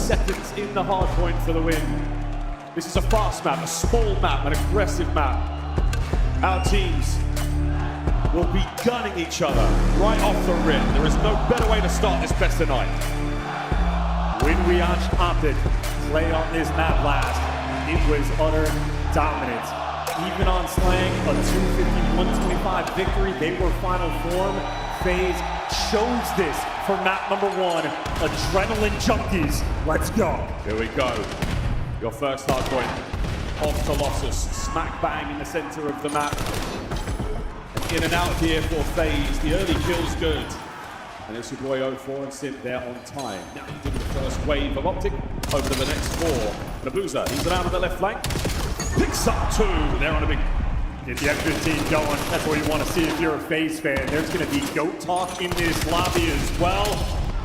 seconds in the hard point for the win. This is a fast map, a small map, an aggressive map. Our teams will be gunning each other right off the rip. There is no better way to start this best of night. When we watched Optic play on this map last, it was utter dominance. Even on Slang, a 250-125 victory, they were final form. FaZe chose this for map number 1. Adrenaline junkies, let's go. Here we go. Your first hard point off Colossus, smack bang in the center of the map. In and out here for FaZe. The early kill's good. And it's your boy 04 and Simp there on time. Now he's doing the first wave of Optic over to the next 4. Nabuza, he's around on the left flank. Picks up 2. They're on a big... Get the F-15 going. That's what you want to see if you're a FaZe fan. There's going to be GOAT talk in this lobby as well.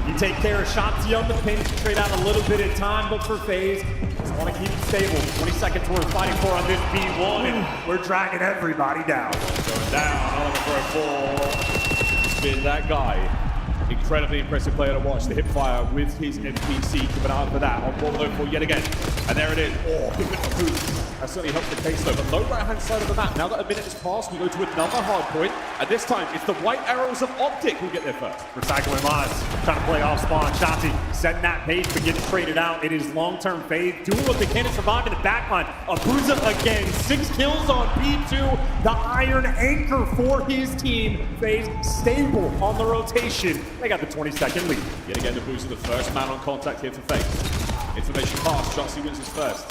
You take care of Shanti on the pinch, trade out a little bit of time, but for FaZe, just want to keep it stable. 20 seconds we're fighting for on this B1, and we're dragging everybody down. Going down, Oliver for a ball. He's been that guy. Incredibly impressive player to watch. The hip fire with his MPC, keeping out for that. On ball 04 yet again. And there it is. Oh, big bit of boost. That certainly helps the case though. But low right-hand side of the map. Now that a minute has passed, we go to another hard point. And this time, it's the white arrows of Optic who get there first. Recycling lives. Trying to play off spawn. Shanti setting that pace but getting traded out. It is long-term FaZe doing what they can to survive in the backline. Abuza again. 6 kills on P2. The iron anchor for his team. FaZe stable on the rotation. They got the 20-second lead. Yet again, Abuza, the first man on contact here for FaZe. Information pass. Chelsea wins his first.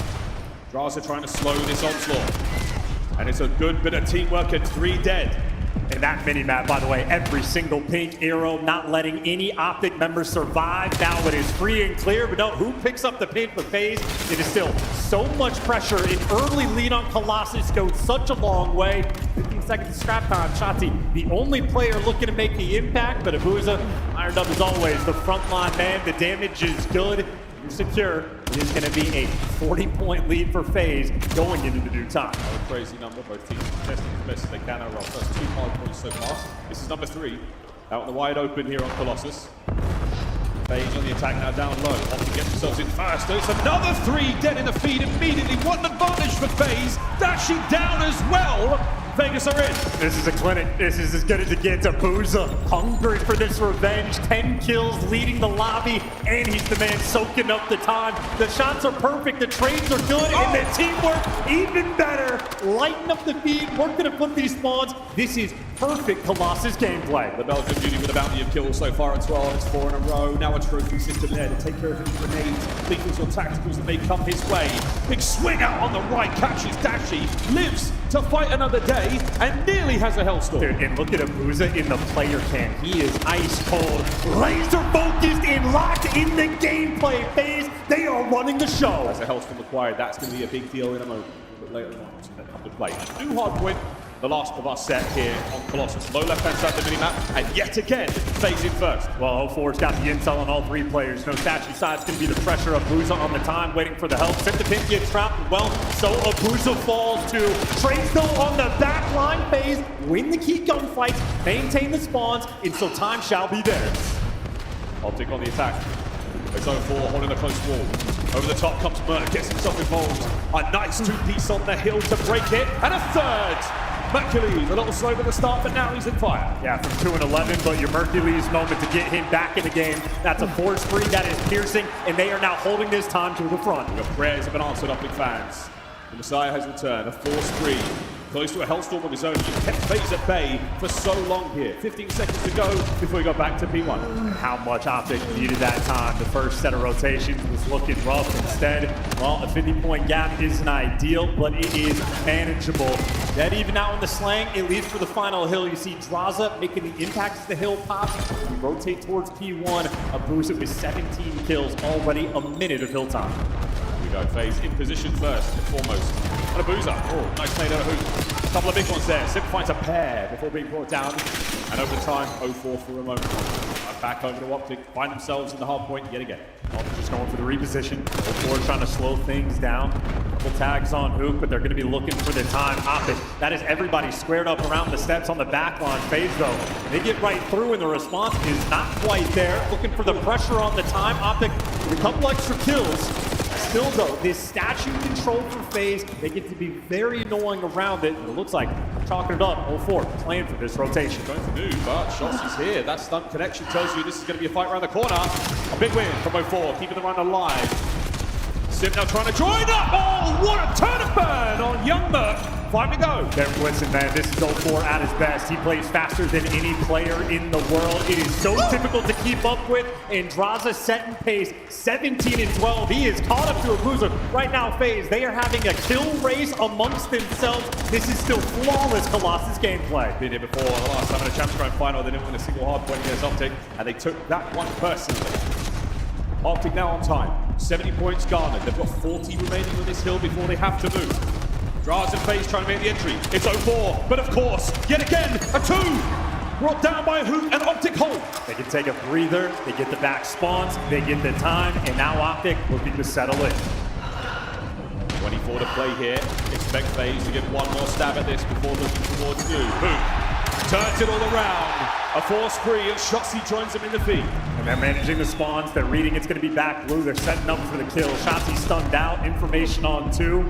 Draza trying to slow this onslaught. And it's a good bit of teamwork at 3 dead. And that mini-map, by the way, every single pink arrow, not letting any Optic member survive. Now it is free and clear, but no, who picks up the pink for FaZe? It is still so much pressure. An early lead on Colossus goes such a long way. 15 seconds of scrap time. Shanti, the only player looking to make the impact, but Abuza, ironed up as always. The frontline man, the damage is good. You're secure. It is going to be a 40-point lead for FaZe going into the new time. A crazy number. Both teams testing as best as they can over our first 2 hard points so far. This is number 3. Out in the wide open here on Colossus. FaZe on the attack now down low. Optic get themselves in first. It's another 3 dead in the feed immediately. What an advantage for FaZe. Dashing down as well. Vegas are in. This is a clinic. This is as good as it gets. Abuza hungry for this revenge. 10 kills leading the lobby, and he's the man soaking up the time. The shots are perfect. The trades are good, and the teamwork even better. Lighten up the feed. Working to put these spawns. This is perfect Colossus gameplay. The Belgian beauty with a bounty of kills so far as well. It's 4 in a row. Now a trophy system there to take care of his grenades, lethals or tacticals that may come his way. Big swing out on the right, catches Dashy, lives to fight another day, and nearly has a hellstorm. Dude, and look at Abuza in the player cam. He is ice cold, laser focused, and locked in the gameplay phase. They are running the show. As a hellstorm acquired, that's going to be a big deal in a moment. But later on, come to play. New hard point. The last of our set here on Colossus. Low left-hand side of the minimap, and yet again, FaZe in first. Well, 04's got the intel on all 3 players. No Sachi side's going to be the pressure. Abuza on the time, waiting for the help. Sent the pin, gets trapped. Well, so Abuza falls too. Trades though on the back line. FaZe win the key gunfights, maintain the spawns, and so time shall be theirs. Optic on the attack. It's 04 holding a close wall. Over the top comes Murk, gets himself involved. A nice 2-piece on the hill to break it, and a third. Mercules, a little slow at the start, but now he's in fire. Yeah, from 2 and 11, but your Mercules moment to get him back in the game. That's a force free, that is piercing, and they are now holding this time to the front. Your prayers have been answered, Optic fans. The Messiah has returned, a force free. Close to a hellstorm of his own. He kept FaZe at bay for so long here. 15 seconds to go before we go back to P1. How much Optic needed that time. The first set of rotations was looking rough. Instead, well, a 50-point gap isn't ideal, but it is manageable. That even out in the Slang, at least for the final hill, you see Draza making the impact as the hill pops. We rotate towards P1. Abuza with 17 kills, already a minute of hill time. Here we go, FaZe in position first and foremost. And Abuza, oh, nice play out of Hoop. A couple of big ones there. Simp finds a pair before being brought down. And over time, 04 for a moment. Back over to Optic, find themselves in the hard point yet again. Optic just going for the reposition. 04 trying to slow things down. Couple tags on Hook, but they're going to be looking for the time. Optic, that is everybody squared up around the steps on the back line. FaZe, though, they get right through, and the response is not quite there. Looking for the pressure on the time. Optic with a couple extra kills. Still, though, this statue control for FaZe, they get to be very annoying around it. It looks like chalking it up. 04 playing for this rotation. Going to move, but Shots is here. That stunt connection tells you this is going to be a fight around the corner. A big win from 04, keeping the run alive. Sim now trying to join up. Oh, what a turn and burn on Young Merc. 5 to go. Listen, man, this is 04 at his best. He plays faster than any player in the world. It is so difficult to keep up with. Andraza setting pace, 17 and 12. He is caught up to Abuza. Right now, FaZe, they are having a kill race amongst themselves. This is still flawless Colossus gameplay. Been here before. The last time in a Champs Grand final, they didn't win a single hard point against Optic, and they took that one personally. Optic now on time. 70 points garnered. They've got 40 remaining on this hill before they have to move. Draz and FaZe trying to make the entry. It's 04, but of course, yet again, a 2! Brought down by Hook and Optic hold. They can take a breather, they get the back spawns, they get the time, and now Optic looking to settle in. 24 to play here. Expect FaZe to get one more stab at this before looking towards Blue. Hook turns it all around. A force free, and Shotzzy joins them in the feed. And they're managing the spawns. They're reading it's going to be back Blue. They're setting up for the kill. Shotzzy stunned out. Information on 2.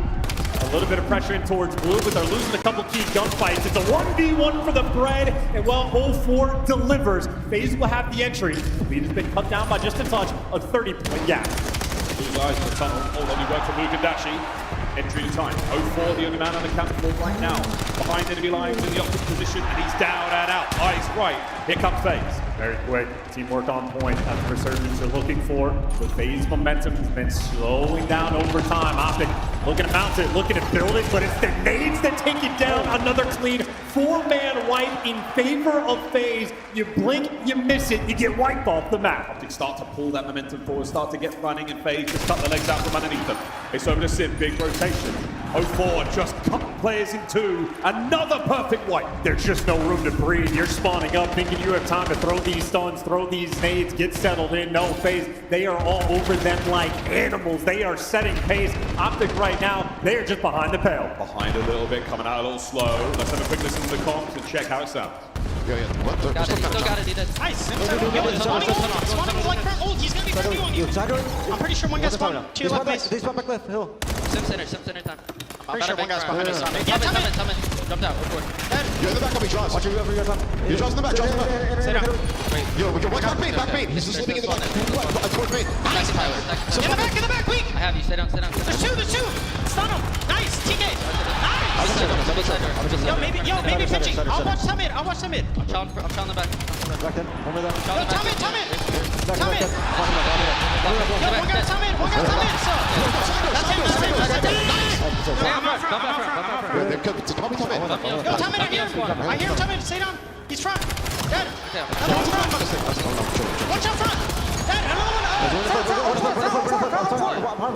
A little bit of pressure in towards Blue, but they're losing a couple key gunfights. It's a 1v1 for the bread, and well, 04 delivers. FaZe will have the entry. The lead has been cut down by just a touch, a 30-point gap. Blue's eyes in the tunnel. All only work for Luke and Dashi. Entry to time. 04, the only man on the camp floor right now. Behind enemy lines in the Optic position, and he's down and out. Eyes right. Here comes FaZe. Very quick. Teamwork on point. That's the resurgence they're looking for. The FaZe momentum has been slowing down over time. Optic looking to mount it, looking to build it, but it's the nades that take it down. Another clean 4-man wipe in favor of FaZe. You blink, you miss it, you get wiped off the map. Optic start to pull that momentum forward, start to get running, and FaZe just cut the legs out from underneath them. It's over to Sim, big rotation. 04 just cut players in 2. Another perfect wipe. There's just no room to breathe. You're spawning up, thinking you have time to throw these stuns, throw these nades, get settled in. No, FaZe, they are all over them like animals. They are setting pace. Optic right now, they are just behind the pale. Behind a little bit, coming out a little slow. Let's have a quick listen to the comms and check how it sounds. What? Still got it, he did. Nice. Spawning like front. Oh, he's gonna be front on you. I'm pretty sure one guy spawned to your left base. This one back left, hill. Sim center time. Pretty sure one guy's behind us. Yeah, Tell me. Jumped out. You're in the back of me, Jaws. Watch over your top. You Jaws in the back, Jaws in the back. Sit down. Yo, back main. He's just sleeping in the back. Towards main. Nice, Tyler. In the back, weak. I have you. Sit down. There's two. Stun him. Nice. TK. Nice. Yo, maybe pitching. I'll watch Summit. I'm trying the back. Back then. Over there. Yo, Summit. Yo, one guy's Summit. That's him. Yo, Summit, I hear him. Summit. Stay down. He's front. Dead. Another one's front. Watch out front. Dead. Another one.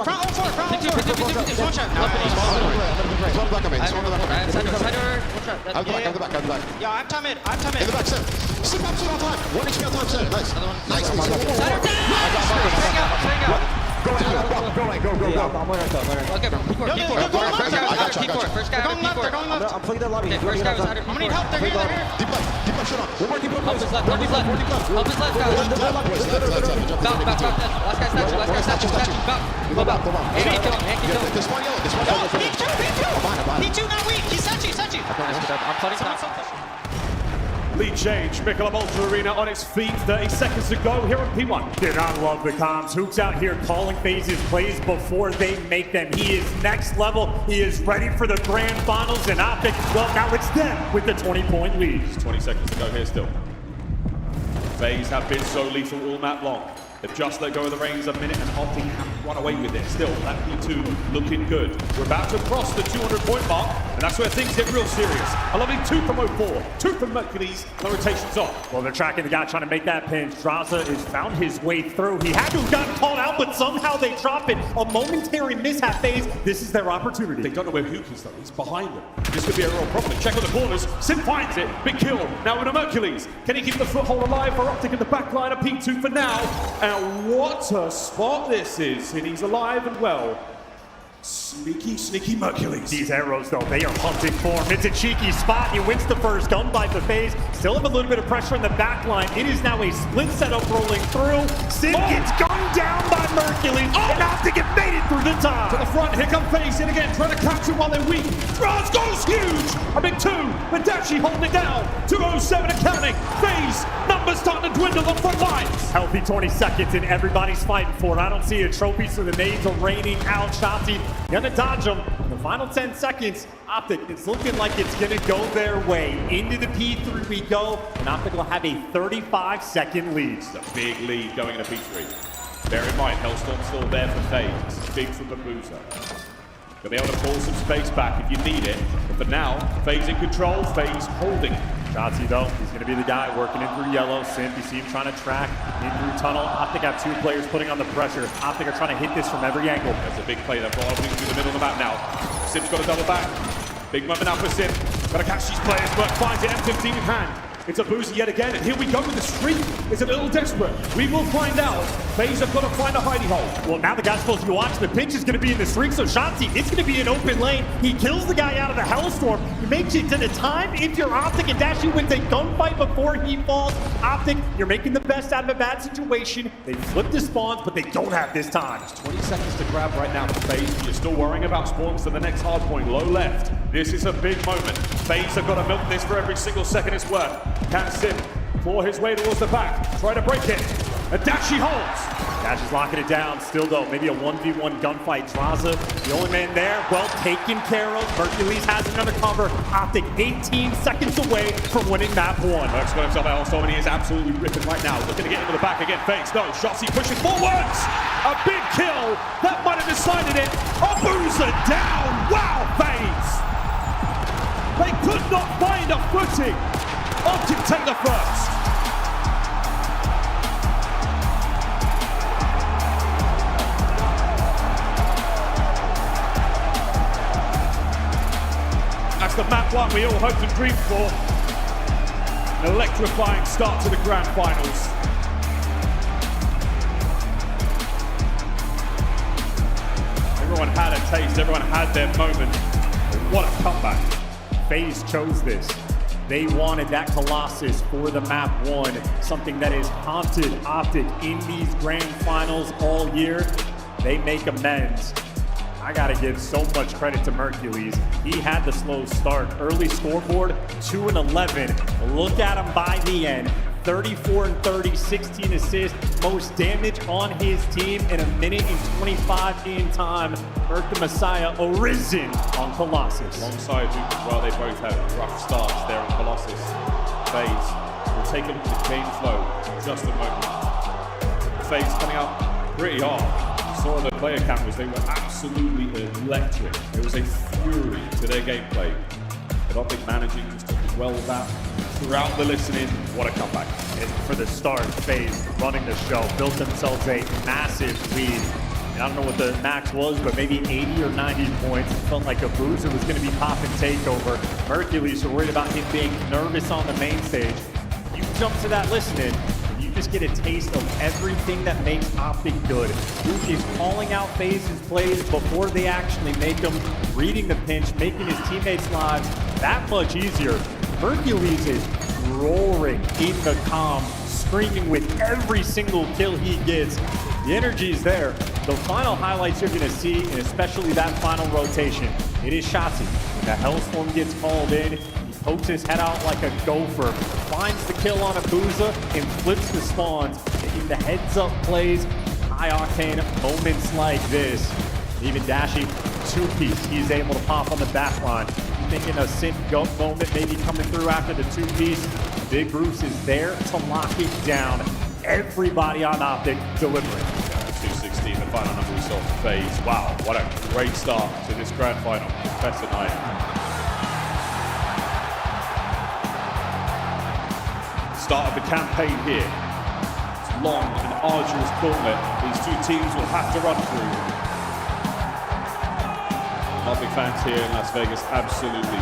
Front 04. One shot. He's on the back of me. I'm the back. Yo, I'm time mid. In the back, Sim. Sim absolute on time. 1 HP on time, Sim. Nice. Go. I'm winning though. Okay, P4. First guy, P4. I'm playing that lobby. First guy was under. I'm gonna need help. They're here. Deep left, shut up. One more deep left. Help his left, guys. Back. Last guy's statue. Back. Go back. This one yellow. P2 not weak. He's statue. I'm flooding top. Lead change. Michelob Ultra Arena on its feet. 30 seconds to go here on P1. Did not love the comms. Hook's out here calling FaZe's plays before they make them. He is next level. He is ready for the grand finals, and Optic, well, now it's them with the 20-point lead. 20 seconds to go here still. FaZe have been so lethal all map long. They've just let go of the reins a minute, and Optic have run away with it. Still, that P2 looking good. We're about to cross the 200-point mark, and that's where things get real serious. A lovely 2 from 04, 2 from Mercules, the rotation's off. Well, they're tracking the guy trying to make that pinch. Draza has found his way through. He had to have gotten called out, but somehow they drop it. A momentary mishap phase. This is their opportunity. They don't know where Hook is, though. He's behind them. This could be a real problem. Check on the corners. Sim finds it. Big kill. Now with a Mercules. Can he keep the foothold alive for Optic in the back line of P2 for now? Now, what a spot this is, and he's alive and well. Sneaky, sneaky Mercules. These arrows, though, they are hunting for him. It's a cheeky spot. He wins the first gun by the FaZe. Still have a little bit of pressure in the back line. It is now a split setup rolling through. Sid gets gunned down by Mercules. And Optic have made it through the To top. the front, here come FaZe in again, trying to catch him while they're weak. Raz goes huge! A big 2, but Dashi holding it down. 2:07 and counting. FaZe, numbers starting to dwindle on front lines. Healthy 20 seconds and everybody's fighting for it. I don't see a trophy, so the nades are raining out. Shotzzy gonna dodge them. In the final 10 seconds, Optic, it's looking like it's gonna go their way. Into the P3 we go, and Optic will have a 35-second lead. It's a big lead going into P3. Bear in mind, Hellstorm's still there for FaZe. It's big from the Boozer. You'll be able to pull some space back if you need it. But for now, FaZe in control, FaZe holding. Shotzzy, though, he's going to be the guy working in through yellow. Simp, you see him trying to track in through tunnel. Optic have 2 players putting on the pressure. Optic are trying to hit this from every angle. That's a big play. They've got opening through the middle of the map now. Sim's got a double back. Big moment now for Sim. Got to catch these players, but finds it, M15 in hand. It's a Boozer yet again, and here we go with the streak. It's a little desperate. We will find out. FaZe have got to find a hidey hole. Well, now the guy's supposed to be watching. The pinch is going to be in the streak, so Shotzzy, it's going to be an open lane. He kills the guy out of the Hellstorm. He makes it to the time. If you're Optic and Dashi wins a gunfight before he falls, Optic, you're making the best out of a bad situation. They flip the spawns, but they don't have this time. 20 seconds to grab right now for FaZe. You're still worrying about spawns to the next hard point, low left. This is a big moment. FaZe have got to milk this for every single second it's worth. Can Sim claw his way towards the back, try to break it. And Dashi holds. Dash is locking it down. Still, though, maybe a 1v1 gunfight. Draza, the only man there, well taken care of. Mercules has him under cover. Optic 18 seconds away from winning map 1. Merc's got himself out, so he is absolutely ripping right now. Looking to get into the back again. FaZe, no, Shotzzy pushes forwards. A big kill. That might have decided it. A Boozer down. Wow, FaZe. They could not find a footing. Optic take the first. That's the map 1 we all hoped and dreamed for. An electrifying start to the grand finals. Everyone had a taste, everyone had their moment. What a comeback. FaZe chose this. They wanted that Colossus for the map 1, something that has haunted Optic in these grand finals all year. They make amends. I gotta give so much credit to Mercules. He had the slow start. Early scoreboard, 2-11. Look at him by the end. 34 and 30, 16 assists, most damage on his team in 1:25 in time. Merc the Messiah arisen on Colossus. Alongside Duke as well, they both had rough starts there on Colossus. FaZe, we'll take a look at the game flow in just a moment. FaZe coming out pretty hard. You saw the player cameras, they were absolutely electric. There was a fury to their gameplay. But Optic managing to do well with that. Throughout the listening, what a comeback. And for the start, FaZe running the show, built themselves a massive lead. And I don't know what the max was, but maybe 80 or 90 points. It felt like a Boozer was going to be popping takeover. Mercules were worried about him being nervous on the main stage. You jump to that listening, and you just get a taste of everything that makes Optic good. Duke is calling out FaZe's plays before they actually make them, reading the pinch, making his teammates' lives that much easier. Mercules is roaring in the comm, screaming with every single kill he gets. The energy is there. The final highlights you're going to see, and especially that final rotation, it is Shotzzy. When the Hellstorm gets called in, he pokes his head out like a gopher, finds the kill on a Booza, and flips the spawns. In the heads-up plays, high-octane moments like this. Even Dashi, 2-piece, he's able to pop on the back line. Thinking a Simp goat moment maybe coming through after the 2-piece. Big Bruce is there to lock it down. Everybody on Optic delivering. 216, the final number we saw for FaZe. Wow, what a great start to this grand final. Professor Knight. Start of the campaign here. It's long and arduous gauntlet these two teams will have to run through. Optic fans here in Las Vegas absolutely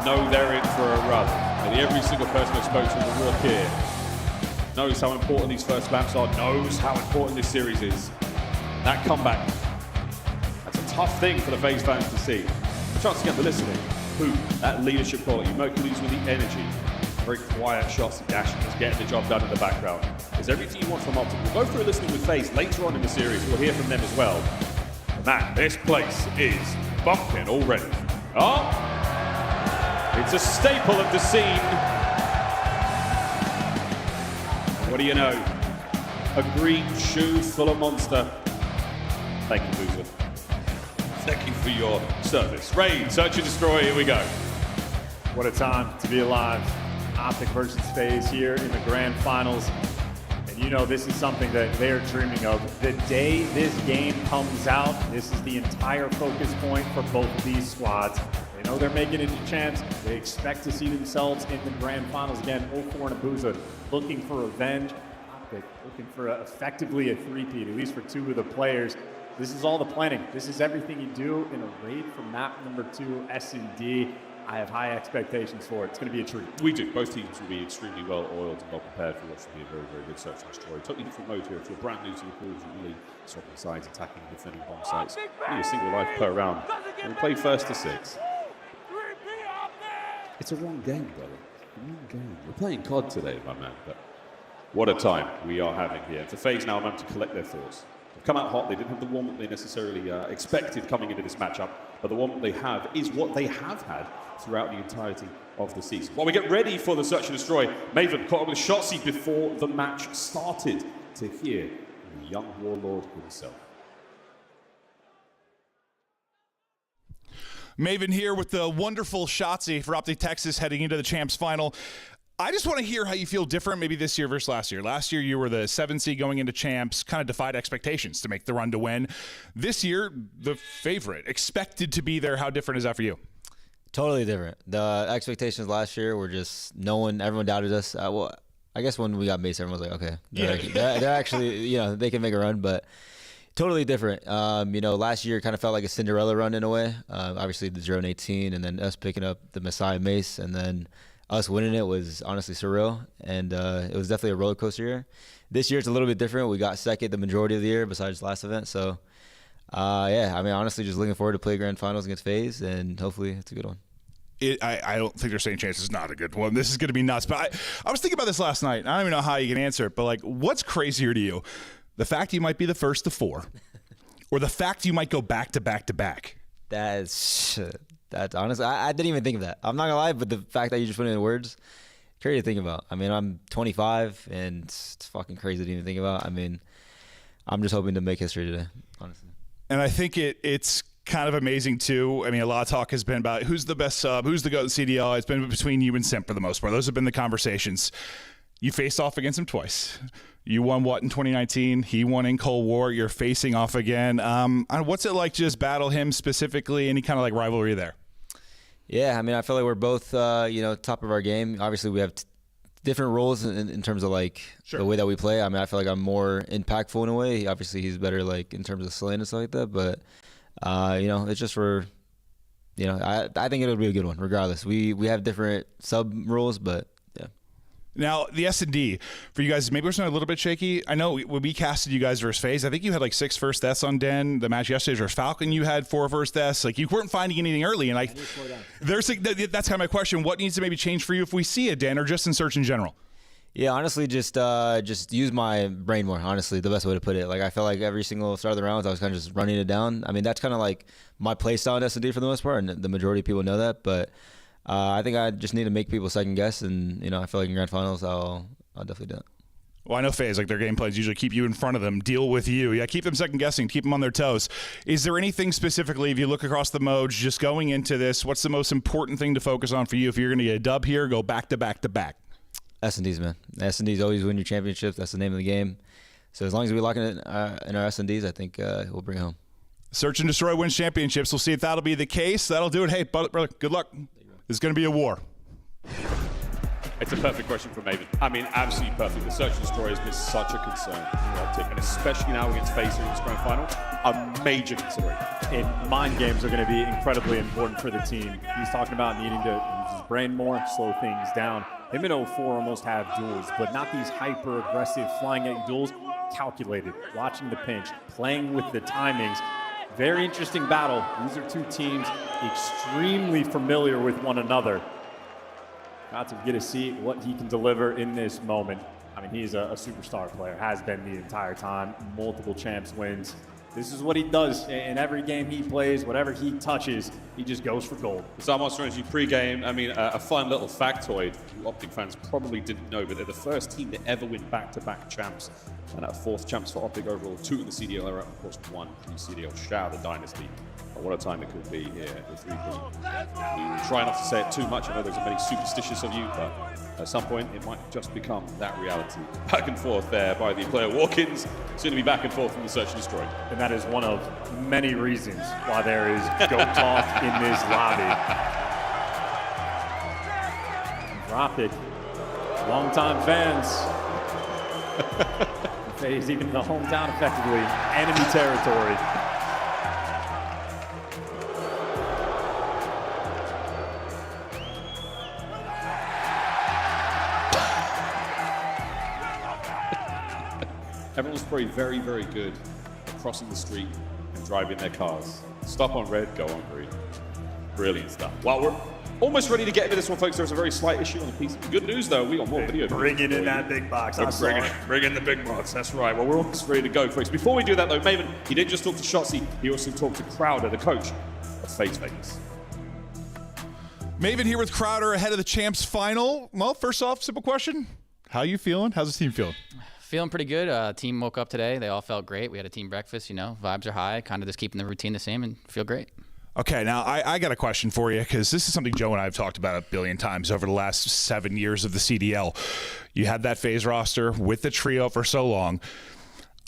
know they're in for a run. And every single person I spoke to will walk here knows how important these first maps are, knows how important this series is. That comeback, that's a tough thing for the FaZe fans to see. A chance to get the listening. Who? That leadership quality. Mercury's with the energy. Very quiet shots. Dash is getting the job done in the background. There's everything you want from Optic. We'll go through a listening with FaZe later on in the series. We'll hear from them as well. And man, this place is bumping already. Oh, it's a staple of the scene. What do you know? A green shoe full of monster. Thank you, Boozer. Thank you for your service. Raid, search and destroy, here we go. What a time to be alive. Optic versus FaZe here in the grand finals. And you know this is something that they're dreaming of. The day this game comes out, this is the entire focus point for both of these squads. They know they're making it a chance. They expect to see themselves in the grand finals again. 0-4 and Abuza looking for revenge. Optic looking for effectively a three-peat, at least for two of the players. This is all the planning. This is everything you do in a raid for map number 2, S&D. I have high expectations for it. It's going to be a treat. We do. Both teams will be extremely well oiled and well prepared for what should be a very, very good search and destroy. Totally different mode here. If you're brand new to the pool, you're really swapping sides, attacking, defending bomb sites. Only a single life per round. And we play first to 6. It's a wrong game, brother. A wrong game. We're playing COD today, my man. But what a time we are having here. For FaZe now, I'm to collect their thoughts. They've come out hot. They didn't have the warm-up they necessarily expected coming into this matchup. But the warm-up they have is what they have had throughout the entirety of the season. While we get ready for the search and destroy, Maven caught up with Shotzzy before the match started to hear the young warlord himself. Maven here with the wonderful Shotzzy for Optic Texas heading into the Champs Final. I just want to hear how you feel different maybe this year versus last year. Last year, you were the 7 seed going into Champs, kind of defied expectations to make the run to win. This year, the favorite, expected to be there. How different is that for you? Totally different. The expectations last year were just everyone doubted us. Well, I guess when we got Mace, everyone was like, okay, they're actually, they can make a run, but totally different. Last year kind of felt like a Cinderella run in a way. Obviously the 0-18 and then us picking up the Messiah Mace and then us winning it was honestly surreal. And it was definitely a roller coaster year. This year it's a little bit different. We got second the majority of the year besides last event. So honestly, just looking forward to play grand finals against FaZe, and hopefully it's a good one. I don't think there's any chance it's not a good one. This is going to be nuts. But I was thinking about this last night. I don't even know how you can answer it, but like, what's crazier to you? The fact you might be the first to 4, or the fact you might go back to back to back? That's honestly, I didn't even think of that. I'm not gonna lie, but the fact that you just put it in words, crazy to think about. I mean, I'm 25, and it's fucking crazy to even think about. I mean, I'm just hoping to make history today, honestly. And I think it's kind of amazing too. I mean, a lot of talk has been about who's the best sub, who's the GOAT in CDL. It's been between you and Simp for the most part. Those have been the conversations. You faced off against him twice. You won what in 2019? He won in Cold War. You're facing off again. What's it like to just battle him specifically? Any kind of like rivalry there? Yeah, I mean, I feel like we're both, top of our game. Obviously, we have different roles in terms of like the way that we play. I mean, I feel like I'm more impactful in a way. Obviously, he's better like in terms of slaying and stuff like that. But it's just for, I think it'll be a good one regardless. We have different sub roles, but yeah. Now, the S&D, for you guys, maybe we're a little bit shaky. I know when we casted you guys versus FaZe, I think you had like 6 first deaths on Den. The match yesterday versus Falcon, you had 4 first deaths. Like, you weren't finding anything early. And like, that's kind of my question. What needs to maybe change for you if we see a Den or just in search in general? Yeah, honestly, just use my brain more, honestly, the best way to put it. Like, I felt like every single start of the rounds, I was kind of just running it down. I mean, that's kind of like my play style in S&D for the most part, and the majority of people know that. But I think I just need to make people second guess, and I feel like in grand finals I'll definitely do it. Well, I know FaZe, like their game plans usually keep you in front of them, deal with you. Yeah, keep them second guessing, keep them on their toes. Is there anything specifically, if you look across the modes, just going into this, what's the most important thing to focus on for you? If you're going to get a dub here, go back to back to back. S&Ds, man. S&Ds always win your championships. That's the name of the game. So as long as we lock in our S&Ds, I think we'll bring it home. Search and Destroy wins championships. We'll see if that'll be the case. That'll do it. Hey, brother, good luck. It's going to be a war. It's a perfect question for Maven. I mean, absolutely perfect. The search and destroy has been such a concern, and especially now against FaZe in this grand final, a major consideration. And mind games are going to be incredibly important for the team. He's talking about needing to use his brain more, slow things down. Him and 04 almost have duels, but not these hyper-aggressive, flying at you duels. Calculated, watching the pinch, playing with the timings. Very interesting battle. These are two teams extremely familiar with one another. Got to get to see what he can deliver in this moment. I mean, he's a superstar player, has been the entire time, multiple champs wins. This is what he does in every game he plays. Whatever he touches, he just goes for gold. So Monster Energy pre-game, I mean, a fun little factoid you Optic fans probably didn't know, but they're the first team to ever win back-to-back champs. And at fourth champs for Optic overall, 2 in the CDL era, of course, 1 in the CDL. Shout out the Dynasty. What a time it could be here with 3 We try not to say it too much. I know there's many superstitious of you, but at some point it might just become that reality. Back and forth there by the player Walkins. Soon to be back and forth from the Search and Destroy. And that is one of many reasons why there is GOAT talk in this lobby. Optic, longtime fans. FaZe even the hometown effectively, enemy territory. Everyone's probably very, very good at crossing the street and driving their cars. Stop on red, go on green. Brilliant stuff. Well, we're almost ready to get into this one, folks. There's a very slight issue on the piece. Good news, though, we got more video. Bringing in that big box. Bring in the big box. That's right. Well, we're almost ready to go, folks. Before we do that, though, Maven, he didn't just talk to Shotzzy. He also talked to Crowder, the coach of FaZe Vegas. Maven here with Crowder ahead of the champs final. Well, first off, simple question. How you feeling? How's the team feeling? Feeling pretty good. Team woke up today. They all felt great. We had a team breakfast, you know. Vibes are high. Kind of just keeping the routine the same and feel great. Okay, now I got a question for you because this is something Joe and I have talked about a billion times over the last 7 years of the CDL. You had that FaZe roster with the trio for so long.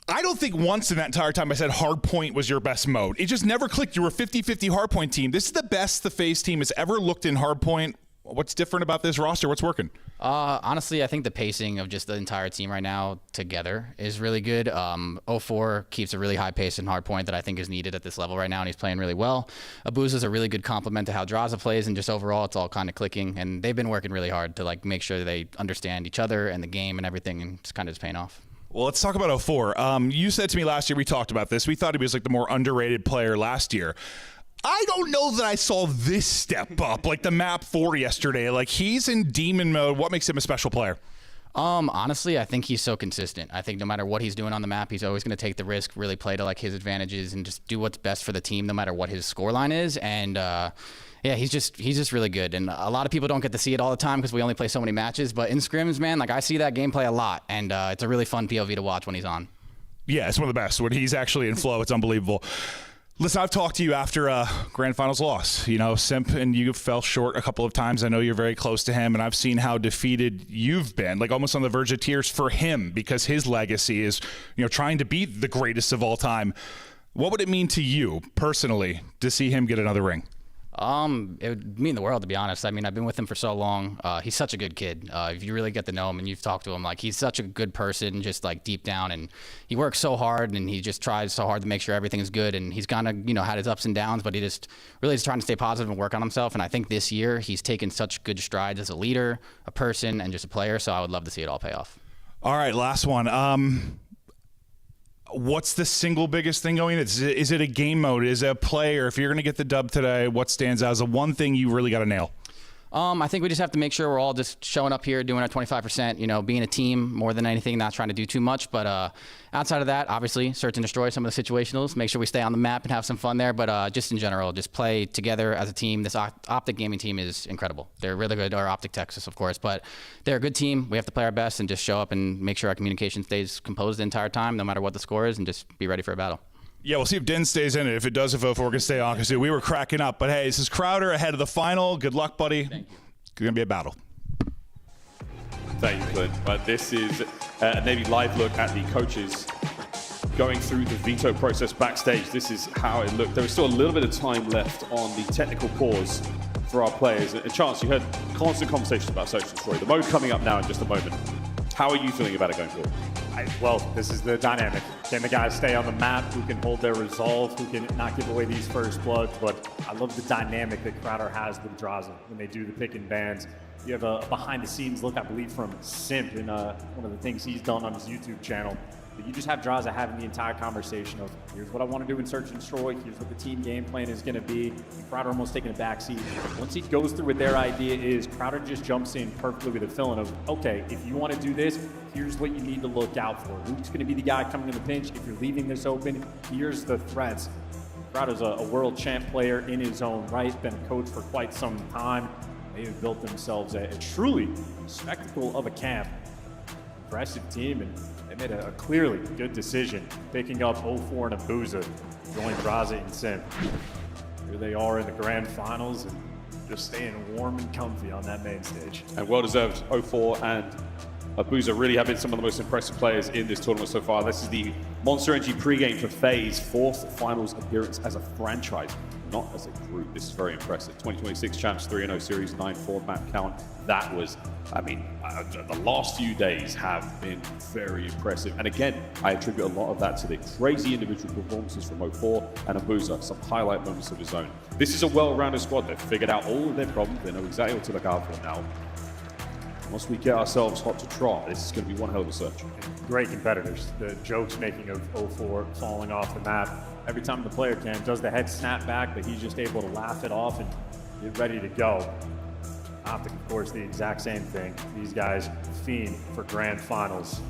I don't think once in that entire time I said hardpoint was your best mode. It just never clicked. You were a 50-50 hardpoint team. This is the best the FaZe team has ever looked in hardpoint. What's different about this roster? What's working? Honestly, I think the pacing of just the entire team right now together is really good. 04 keeps a really high pace in hardpoint that I think is needed at this level right now, and he's playing really well. Abuza's a really good complement to how Draza plays, and just overall, it's all kind of clicking. And they've been working really hard to like make sure that they understand each other and the game and everything, and it's kind of just paying off. Well, let's talk about 04. You said to me last year, we talked about this. We thought he was like the more underrated player last year. I don't know that I saw this step up, like the map 4 yesterday. Like, he's in demon mode. What makes him a special player? Honestly, I think he's so consistent. I think no matter what he's doing on the map, he's always going to take the risk, really play to like his advantages, and just do what's best for the team, no matter what his scoreline is. And yeah, he's just really good. And a lot of people don't get to see it all the time because we only play so many matches. But in scrims, man, like I see that gameplay a lot, and it's a really fun POV to watch when he's on. Yeah, it's one of the best. When he's actually in flow, it's unbelievable. Listen, I've talked to you after a Grand Finals loss. You know, Simp and you fell short a couple of times. I know you're very close to him, and I've seen how defeated you've been, like almost on the verge of tears for him because his legacy is, you know, trying to beat the greatest of all time. What would it mean to you personally to see him get another ring? It would mean the world, to be honest. I mean, I've been with him for so long. He's such a good kid. If you really get to know him and you've talked to him, like he's such a good person, just like deep down, and he works so hard and he just tries so hard to make sure everything is good. And he's kind of, you know, had his ups and downs, but he just really is trying to stay positive and work on himself. And I think this year he's taken such good strides as a leader, a person, and just a player. So I would love to see it all pay off. All right, last one. What's the single biggest thing going? Is it a game mode? Is it a play? Or if you're going to get the dub today, what stands out as the one thing you really got to nail? I think we just have to make sure we're all just showing up here, doing our 25%, you know, being a team more than anything, not trying to do too much. But outside of that, obviously, search and destroy some of the situationals, make sure we stay on the map and have some fun there. But just in general, just play together as a team. This Optic gaming team is incredible. They're really good, or Optic Texas, of course. But they're a good team. We have to play our best and just show up and make sure our communication stays composed the entire time, no matter what the score is, and just be ready for a battle. Yeah, we'll see if Den stays in it. If it does, if 04 can stay on, because we were cracking up. But hey, this is Crowder ahead of the final. Good luck, buddy. Thank you. It's going to be a battle. Thank you, Clint. But this is a Navy live look at the coaches going through the veto process backstage. This is how it looked. There was still a little bit of time left on the technical pause for our players. A chance, you heard constant conversations about Search and Destroy. The mode coming up now in just a moment. How are you feeling about it going forward? Well, this is the dynamic. Can the guys stay on the map? Who can hold their resolve? Who can not give away these first bloods? But I love the dynamic that Crowder has with Draza when they do the pick and bans. You have a behind-the-scenes look, I believe, from Simp in one of the things he's done on his YouTube channel. But you just have Drazah having the entire conversation of, here's what I want to do in Search and Destroy, here's what the team game plan is going to be. And Crowder almost taking a backseat. Once he goes through what their idea is, Crowder just jumps in perfectly with a feeling of, okay, if you want to do this, here's what you need to look out for. Luke's going to be the guy coming in the pinch. If you're leaving this open, here's the threats. Crowder's a world champ player in his own right, been a coach for quite some time. They have built themselves a truly spectacle of a camp. Impressive team, and they made a clearly good decision picking up 0-4 and Abuza, join Drazah and Simp. Here they are in the grand finals and just staying warm and comfy on that main stage. And well-deserved 0-4 and Abuza really have been some of the most impressive players in this tournament so far. This is the Monster Energy pregame for FaZe, 4th finals appearance as a franchise, not as a group. This is very impressive. 2026 champs, 3-0 series, 9-4 map count. That was, I mean, the last few days have been very impressive. And again, I attribute a lot of that to the crazy individual performances from 0-4 and Abuza, some highlight moments of his own. This is a well-rounded squad. They've figured out all of their problems. They know exactly what to look out for now. Once we get ourselves hot to trot, this is going to be one hell of a search. Great competitors. The jokes making of 0-4 falling off the map. Every time the player does the head snap back, but he's just able to laugh it off and get ready to go. Optic, of course, the exact same thing. These guys fiend for grand finals.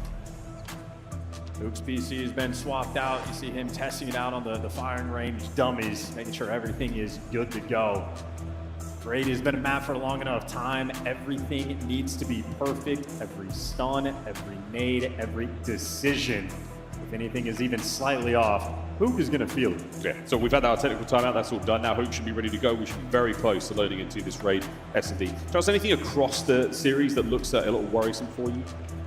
Luke's PC has been swapped out. You see him testing it out on the firing range dummies, making sure everything is good to go. Brady has been a map for a long enough time. Everything needs to be perfect. Every stun, every nade, every decision. If anything is even slightly off, Hook is going to feel it. Yeah, so we've had our technical timeout. That's all done now. Hook should be ready to go. We should be very close to loading into this raid S&D. Charles, anything across the series that looks a little worrisome for you?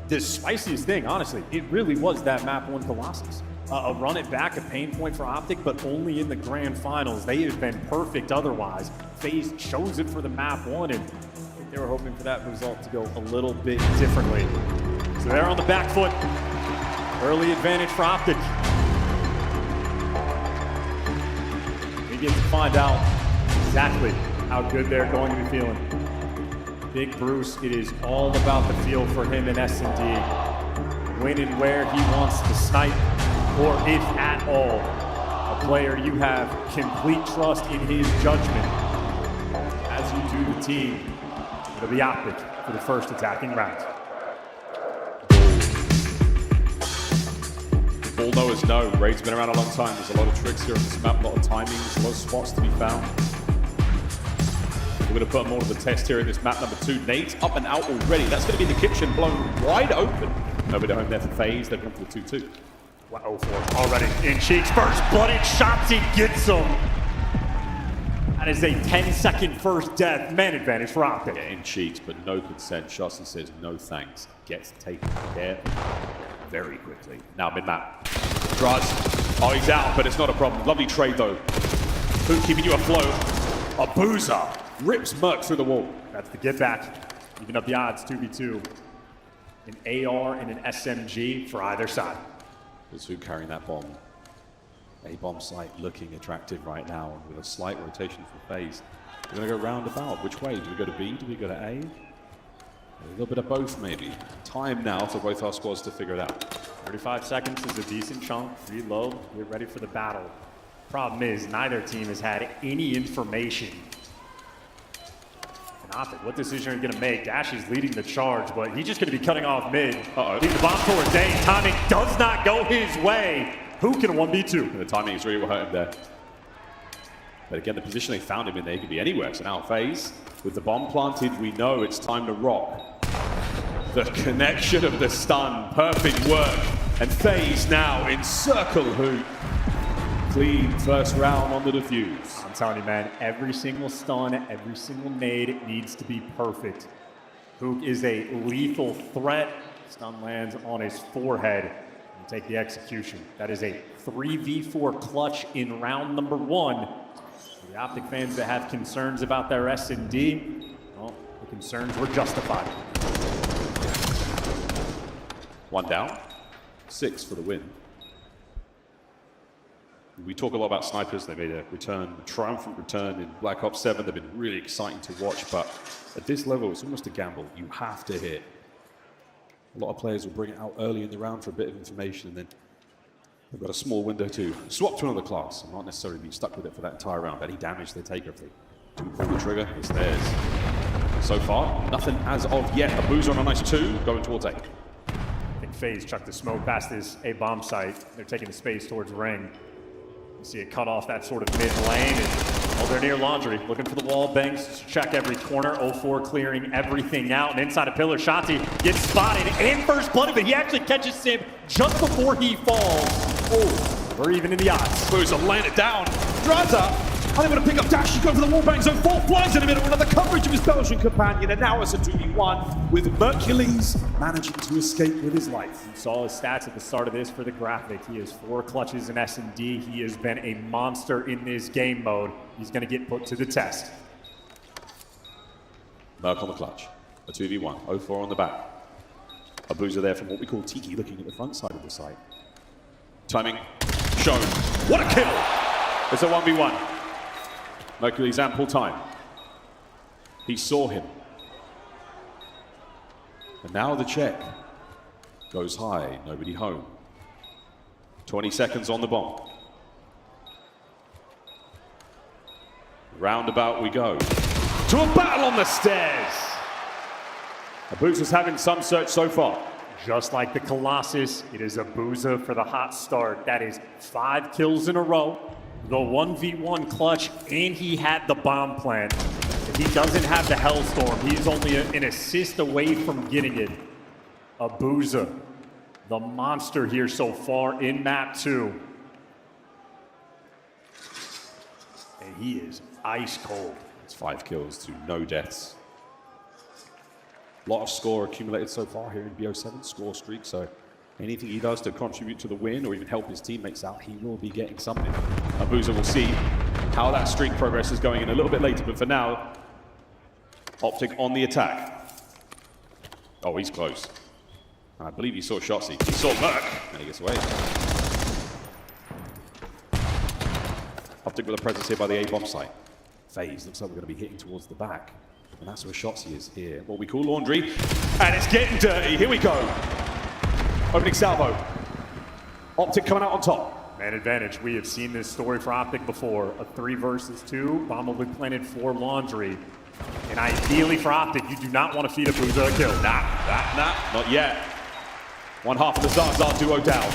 The spiciest thing, honestly, it really was that map 1 Colossus. A run it back, a pain point for Optic, but only in the grand finals. They have been perfect otherwise. FaZe chose it for the map 1, and I think they were hoping for that result to go a little bit differently. So they're on the back foot. Early advantage for Optic. We get to find out exactly how good they're going to be feeling. Big Bruce, it is all about the feel for him in S&D. When and where he wants to snipe, or if at all, a player you have complete trust in his judgment. As you do the team, it'll be Optic for the first attacking round. Ball knowers know. Raid's been around a long time. There's a lot of tricks here on this map, a lot of timings, a lot of spots to be found. We're going to put them all to the test here in this map number 2. Nate's up and out already. That's going to be the kitchen blown wide open. Nobody home there for FaZe. They've gone for the 2-2. Wow, 0-4 already in Cheeks. First blooded shots, he gets them. That is a 10-second first death. Man advantage for Optic. Yeah, in Cheeks, but no consent. Shotzi says no thanks. Gets taken care very quickly. Now mid-map. Draz. Oh, he's out, but it's not a problem. Lovely trade, though. Hook keeping you afloat. Abuza rips Merc through the wall. That's the get back. Even up the odds, 2v2. An AR and an SMG for either side. There's Hook carrying that bomb. A-bomb site looking attractive right now with a slight rotation for FaZe. We're going to go roundabout. Which way? Do we go to B? Do we go to A? A little bit of both, maybe. Time now for both our squads to figure it out. 35 seconds is a decent chunk. Reload. Get ready for the battle. Problem is, neither team has had any information. And Optic, what decision are you going to make? Dash is leading the charge, but he's just going to be cutting off mid. Uh-oh. Leave the bomb towards Dane. Timing does not go his way. Who can 1v2? And the timing is really what hurt him there. But again, the position they found him in, they could be anywhere. So now FaZe, with the bomb planted, we know it's time to rock. The connection of the stun, perfect work. And FaZe now encircle Hook. Clean first round on the defuse. I'm telling you, man, every single stun, every single nade needs to be perfect. Hook is a lethal threat. Stun lands on his forehead. And take the execution. That is a 3v4 clutch in round number 1. For the Optic fans that have concerns about their S&D, well, the concerns were justified. 1 down, 6 for the win. We talk a lot about snipers. They made a return, triumphant return in Black Ops 7. They've been really exciting to watch, but at this level, it's almost a gamble. You have to hit. A lot of players will bring it out early in the round for a bit of information, and then they've got a small window to swap to another class and not necessarily be stuck with it for that entire round. Any damage they take, if they do pull the trigger, it's theirs. So far, nothing as of yet. A Boozer on a nice 2, going towards A. I think FaZe chucked the smoke past this A bomb site. They're taking the space towards ring. You see it cut off that sort of mid lane, and they're near Laundry, looking for the wall bangs to check every corner. 0-4 clearing everything out, and inside a pillar, Shotzzy gets spotted and first blood of it. He actually catches Sim just before he falls. Oh, we're even in the odds. Boozer laying it down. Drazah unable to pick up Dash. He's going for the wallbang zone. 4 flies in the middle. Another coverage of his Belgian companion. And now it's a 2v1 with Mercules managing to escape with his life. You saw his stats at the start of this for the graphic. He has 4 clutches in S&D. He has been a monster in this game mode. He's going to get put to the test. Merc on the clutch. A 2v1. 0-4 on the back. A Boozer there from what we call Tiki, looking at the front side of the site. Timing shown. What a kill! It's a 1v1. Mercules ample time. He saw him. And now the check goes high, nobody home. 20 seconds on the bomb. Roundabout we go. To a battle on the stairs. A Boozer's having some search so far. Just like the Colossus, it is a Boozer for the hot start. That is 5 kills in a row. The 1v1 clutch, and he had the bomb plant. If he doesn't have the Hellstorm, he's only an assist away from getting it. A Boozer, the monster here so far in map 2. And he is ice cold. It's 5 kills to no deaths. A lot of score accumulated so far here in BO7, score streak, so anything he does to contribute to the win or even help his teammates out, he will be getting something. A Boozer will see how that streak progress is going in a little bit later, but for now, Optic on the attack. Oh, he's close. I believe he saw Shotzzy. He saw Merc, and he gets away. Optic with a presence here by the A-bomb site. FaZe looks like we're going to be hitting towards the back. And that's where Shotzzy is here. What we call Laundry. And it's getting dirty. Here we go. Opening salvo. Optic coming out on top. Man advantage. We have seen this story for Optic before. A 3 versus 2. Bomb will be planted for Laundry. And ideally for Optic, you do not want to feed a Boozer a kill. Not yet. One half of the Zaza duo down.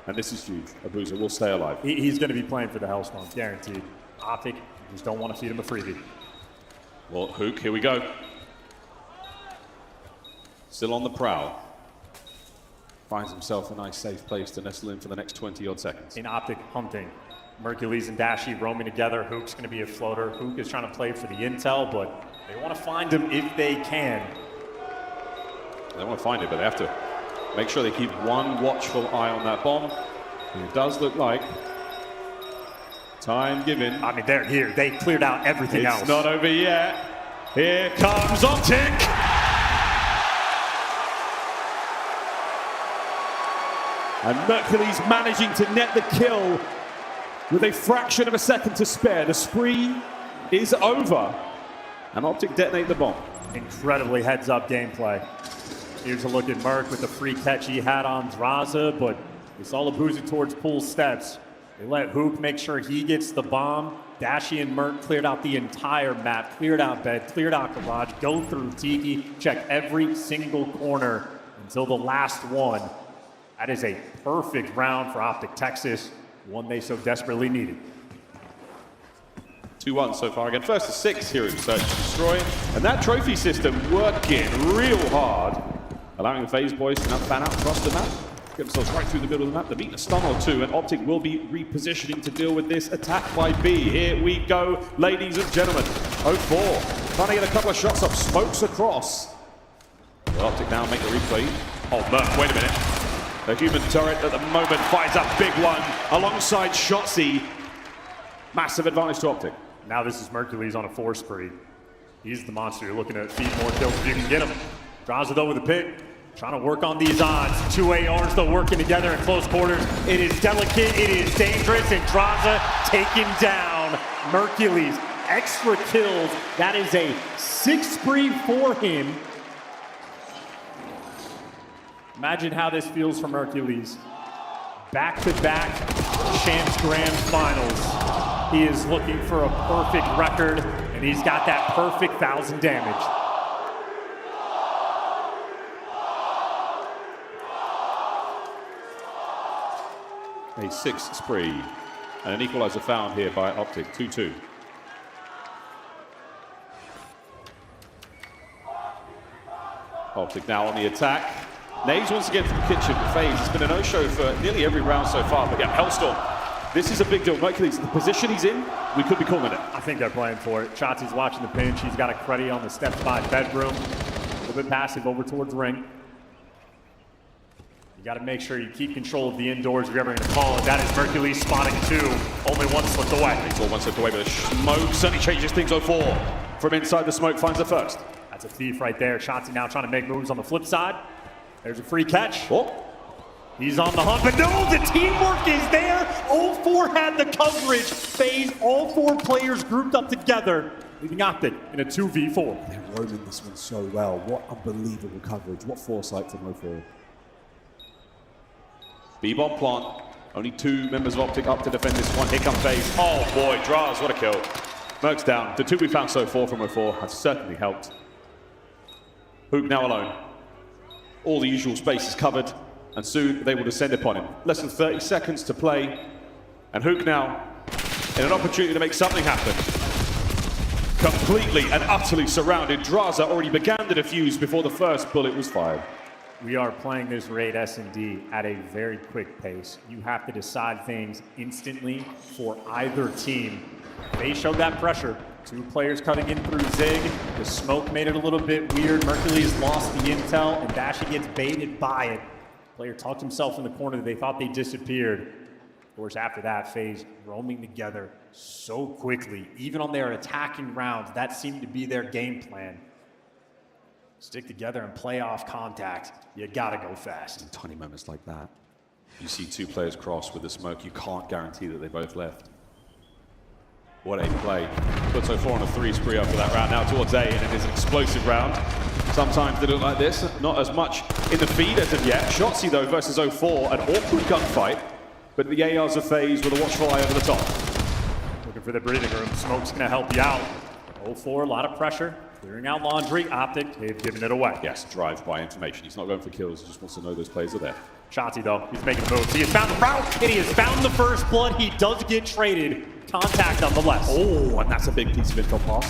And this is huge. A Boozer will stay alive. He's going to be playing for the Hellstorm, guaranteed. Optic, you just don't want to feed him a freebie. Well, Hook, here we go. Still on the prowl. Finds himself a nice safe place to nestle in for the next 20-odd seconds. In Optic hunting, Mercules and Dashy roaming together. Hook's going to be a floater. Hook is trying to play for the intel, but they want to find him if they can. They want to find it, but they have to make sure they keep one watchful eye on that bomb. And it does look like time given. I mean, they're here. They cleared out everything else. It's not over yet. Here comes Optic. And Mercules managing to net the kill with a fraction of a second to spare. The spree is over. And Optic detonate the bomb. Incredibly heads-up gameplay. Here's a look at Merc with the free catch he had on Drazah, but it's all a Boozer towards pool steps. They let Hook make sure he gets the bomb. Dashy and Merc cleared out the entire map, cleared out bed, cleared out garage, go through Tiki, check every single corner until the last one. That is a perfect round for Optic Texas, one they so desperately needed. 2-1 so far again. First to 6 here in Search and Destroy. And that trophy system working real hard, allowing the FaZe boys to now fan out across the map. Get themselves right through the middle of the map. They're beating a stun or 2, and Optic will be repositioning to deal with this attack by B. Here we go, ladies and gentlemen. 0-4. Trying to get a couple of shots up. Smokes across. Will Optic now make the replay? Oh, Merc, wait a minute. The human turret at the moment finds a big one alongside Shotzzy. Massive advantage to Optic. Now this is Mercules on a 4 spree. He's the monster you're looking to feed more kills if you can get him. Drazah though with a pick. Trying to work on these odds. 2 ARs though working together in close quarters. It is delicate, it is dangerous, and Draza taking down Mercules. Extra kills. That is a 6th spree for him. Imagine how this feels for Mercules. Back-to-back Champs Grand Finals. He is looking for a perfect record, and he's got that perfect 1,000 damage. A 6th spree. And an equalizer found here by Optic, 2-2. Optic now on the attack. Naves once again from the kitchen. FaZe has been a no-show for nearly every round so far. But yeah, Hellstorm, this is a big deal. Mercules, the position he's in, we could be calling it. I think they're playing for it. Shotzi's watching the pinch. He's got a Cruddy on the step by bedroom. A little bit passive over towards ring. You got to make sure you keep control of the indoors if you're ever going to call it. That is Mercules spotting 2. Only 1 slipped away. He's all 1 slipped away, but the smoke certainly changes things. 0-4 from inside the smoke finds the first. That's a thief right there. Shotzi now trying to make moves on the flip side. There's a free catch. Oh. He's on the hunt, but no, the teamwork is there. All 4 had the coverage. FaZe, all 4 players grouped up together, leaving Optic in a 2v4. They're roaming this one so well. What unbelievable coverage. What foresight from 0-4. B-bomb plant. Only 2 members of Optic up to defend this one. Here comes FaZe. Oh boy, Draz, what a kill. Merc's down. The 2 we found so far from 0-4 has certainly helped. Hook now alone. All the usual space is covered, and soon they will descend upon him. Less than 30 seconds to play, and Hook now in an opportunity to make something happen. Completely and utterly surrounded. Draza already began to defuse before the first bullet was fired. We are playing this raid S&D at a very quick pace. You have to decide things instantly for either team. They showed that pressure. 2 players cutting in through Zig. The smoke made it a little bit weird. Mercules lost the intel, and Dashy gets baited by it. Player tucked himself in the corner. They thought they disappeared. Of course, after that, FaZe roaming together so quickly. Even on their attacking rounds, that seemed to be their game plan. Stick together and play off contact. You gotta go fast. In tiny moments like that, you see 2 players cross with the smoke. You can't guarantee that they both left. What a play. Puts 0-4 on a 3 spree after that round. Now towards A, and it is an explosive round. Sometimes they look like this. Not as much in the feed as of yet. Shotzzy, though, versus 0-4. An awkward gunfight. But the ARs of FaZe with a watchful eye over the top. Looking for the breathing room. Smoke's going to help you out. 0-4, a lot of pressure. Clearing out Laundry. Optic, they've given it away. Yes, drive-by information. He's not going for kills. He just wants to know those players are there. Shotzi, though, he's making moves. He has found the route, and he has found the first blood. He does get traded. Contact nonetheless. Oh, and that's a big piece of intel pass.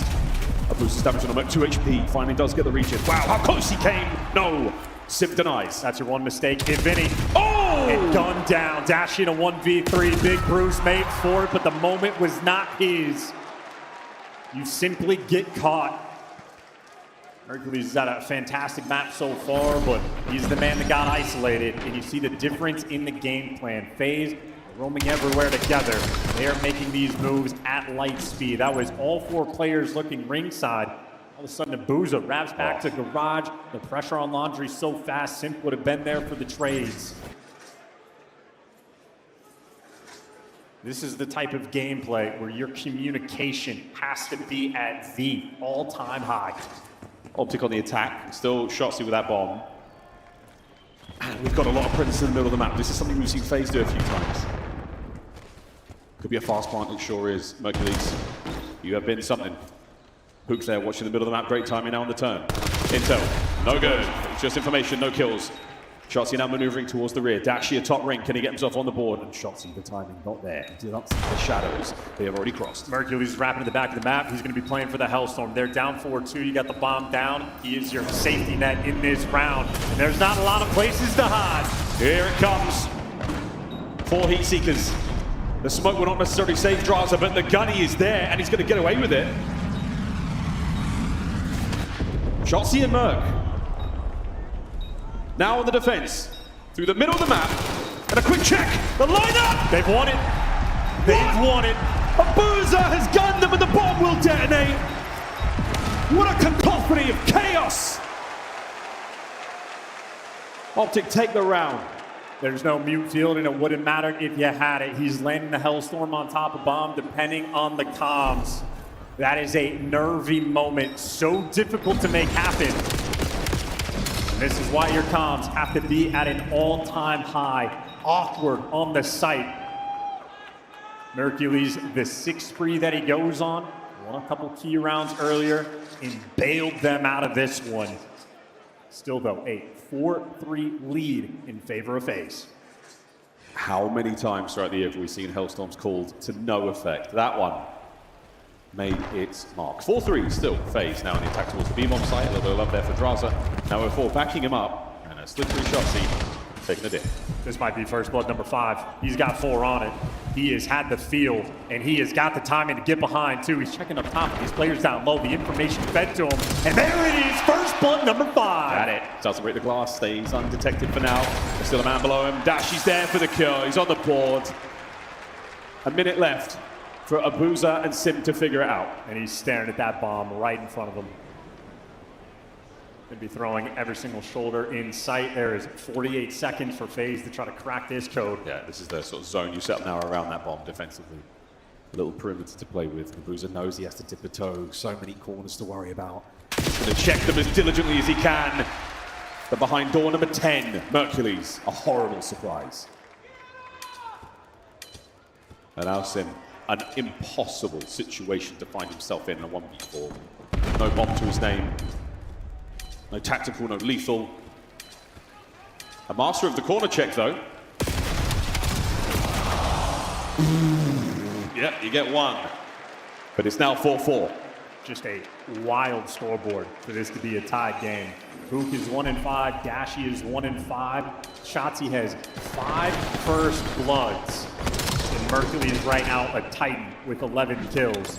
A boost of damage on him at 2 HP. Finally does get the reach in. Wow, how close he came. No. Simp denies. That's your one mistake. If any. Oh! And gunned down. Dashing a 1v3. Big Bruce made for it, but the moment was not his. You simply get caught. Mercules has had a fantastic map so far, but he's the man that got isolated. And you see the difference in the game plan. FaZe roaming everywhere together. They are making these moves at light speed. That was all 4 players looking ringside. All of a sudden, Abuza wraps back to Garage. The pressure on Laundry so fast, Simp would have been there for the trades. This is the type of gameplay where your communication has to be at the all-time high. Optic on the attack. Still Shotzzy with that bomb. And we've got a lot of presence in the middle of the map. This is something we've seen FaZe do a few times. Could be a fast plant, it sure is. Mercules, you have been something. Hook's there watching the middle of the map. Great timing now on the turn. Intel, no good. Just information, no kills. Shotzzy now maneuvering towards the rear. Dashy atop ring. Can he get himself on the board? And Shotzzy, the timing not there. He did not see the shadows. They have already crossed. Mercules wrapping to the back of the map. He's going to be playing for the Hellstorm. They're down 4-2. You got the bomb down. He is your safety net in this round. And there's not a lot of places to hide. Here it comes. 4 heat seekers. The smoke will not necessarily save Draza, but the gunny is there, and he's going to get away with it. Shotzzy and Merc. Now on the defense. Through the middle of the map. And a quick check. The lineup! They've won it. They've won it. Abuza has gunned them, and the bomb will detonate. What a cacophony of chaos. Optic take the round. There's no mute field, and it wouldn't matter if you had it. He's landing the Hellstorm on top of bomb, depending on the comms. That is a nervy moment, so difficult to make happen. And this is why your comms have to be at an all-time high. Awkward on the site. Mercules, the 6 spree that he goes on, won a couple key rounds earlier and bailed them out of this one. Still, though, a 4-3 lead in favor of FaZe. How many times throughout the year have we seen Hellstorms called to no effect? That one made its mark. 4-3 still FaZe now in the attack towards the B-bomb site. A little bit of love there for Draza. Now we're 4 backing him up, and a slippery Shotzzy taking a dip. This might be first blood number 5. He's got 4 on it. He has had the feel, and he has got the timing to get behind, too. He's checking up top of these players down low. The information fed to him, and there it is, first blood number 5. Got it. Doesn't break the glass, stays undetected for now. There's still a man below him. Dashy's there for the kill. He's on the board. A minute left for Abuza and Sim to figure it out. And he's staring at that bomb right in front of him. Could be throwing every single shoulder in sight. There is 48 seconds for FaZe to try to crack this code. Yeah, this is the sort of zone you set up now around that bomb defensively. A little perimeter to play with. Abuza knows he has to dip a toe. So many corners to worry about. He's going to check them as diligently as he can. But behind door number 10, Mercules, a horrible surprise. And now Sim, an impossible situation to find himself in a 1v4. No bomb to his name. No tactical, no lethal. A master of the corner check, though. Yep, you get 1. But it's now 4-4. Just a wild scoreboard for this to be a tied game. Book is 1-5, Dashy is 1-5. Shotzzy has 5 first bloods. And Mercury is right now a Titan with 11 kills.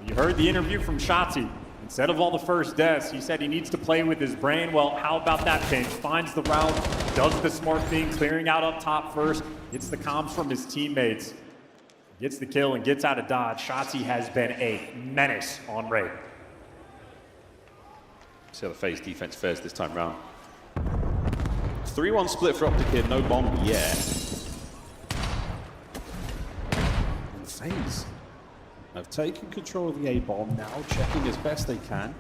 You heard the interview from Shotzzy. Instead of all the first deaths, he said he needs to play with his brain. Well, how about that pinch? Finds the route, does the smart thing, clearing out up top first, gets the comms from his teammates, gets the kill and gets out of dodge. Shotzzy has been a menace on raid. See how the FaZe defense fares this time round. 3-1 split for Optic here, no bomb yet. And FaZe have taken control of the A-bomb now, checking as best they can.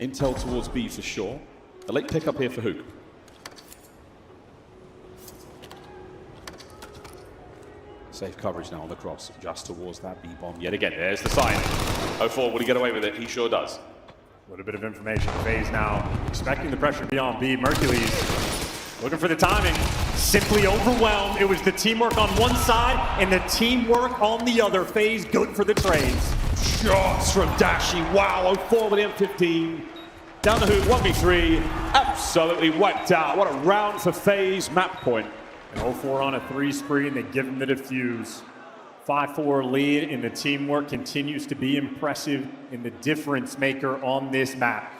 Intel towards B for sure. A late pickup here for Hook. Safe coverage now on the cross, just towards that B-bomb. Yet again, there's the sign. 0-4, will he get away with it? He sure does. A little bit of information. FaZe now expecting the pressure to be on B. Mercules looking for the timing. Simply overwhelmed. It was the teamwork on one side and the teamwork on the other. FaZe good for the trades. Shots from Dashy. Wow, 0-4 with the M15. Down the hoop, 1v3. Absolutely wiped out. What a round for FaZe. Map point. An 0-4 on a 3 spree, and they give him the defuse. 5-4 lead, and the teamwork continues to be impressive in the difference maker on this map.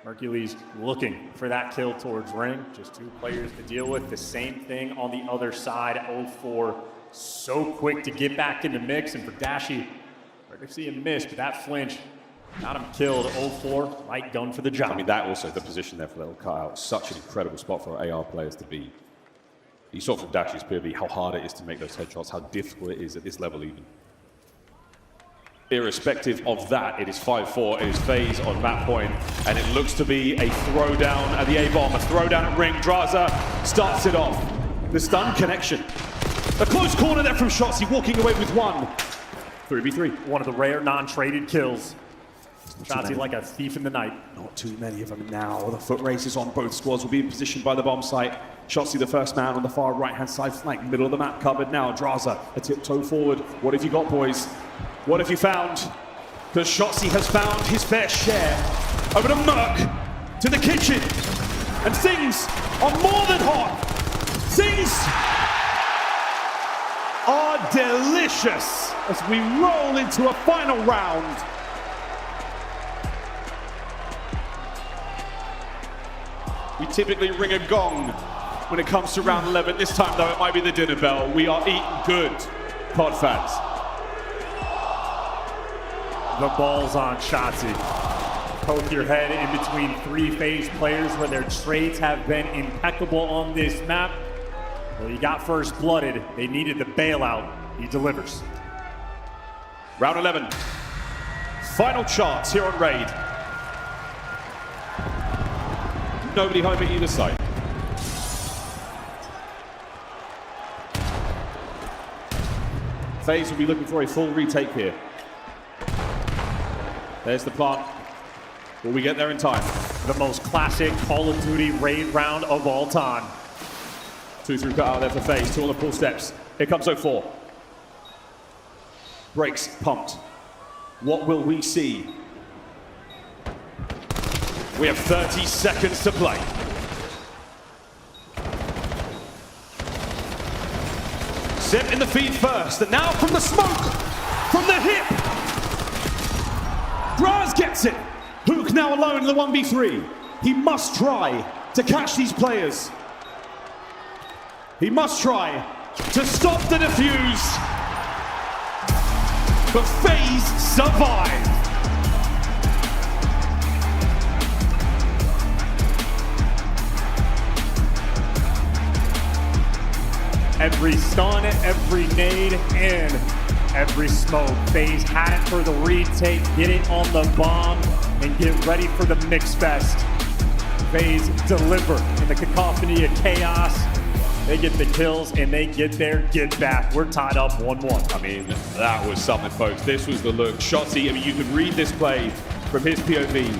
Mercules looking for that kill towards ring. Just 2 players to deal with. The same thing on the other side. 0-4, so quick to get back in the mix. And for Dashy, we're going to see him miss, but that flinch got him killed. 0-4, light gun for the job. I mean, that also, the position there for the little cutout, such an incredible spot for AR players to be. You saw from Dashy's POV how hard it is to make those headshots, how difficult it is at this level even. Irrespective of that, it is 5-4, it is FaZe on map point, and it looks to be a throwdown at the A-bomb, a throwdown at ring. Draza starts it off. The stun connection. A close corner there from Shotzzy, walking away with 1. 3v3. One of the rare non-traded kills. Shotzzy like a thief in the night. Not too many of them now. The foot races on both squads will be in position by the bomb site. Shotzzy the first man on the far right-hand side flank, middle of the map covered now. Draza, a tiptoe forward. What have you got, boys? What have you found? Because Shotzzy has found his fair share. Over to Merc, to the kitchen. And things are more than hot. Things are delicious as we roll into a final round. We typically ring a gong when it comes to round 11. This time, though, it might be the dinner bell. We are eating good, pod fans. The ball's on Shotzzy. poke your head in between three FaZe players where their trades have been impeccable on this map. Well, he got first blooded. They needed the bailout. He delivers. Round 11. Final chance here on Raid. Nobody home at either side. FaZe will be looking for a full retake here. There's the plant. Will we get there in time? The most classic Call of Duty raid round of all time. 2-3 cut out there for FaZe. 2 on the pull steps. Here comes 04. Brakes pumped. What will we see? We have 30 seconds to play. Zip in the feed first, and now from the smoke, from the hip. Graz gets it. Hook now alone in the 1v3. He must try to catch these players. He must try to stop the defuse. But FaZe survive. Every stun, every nade, and every smoke. FaZe had it for the retake, get it on the bomb, and get ready for the mix fest. FaZe deliver in the cacophony of chaos. They get the kills, and they get their get back. We're tied up 1-1. I mean, that was something, folks. This was the look. Shotzzy, I mean, you could read this play from his POV.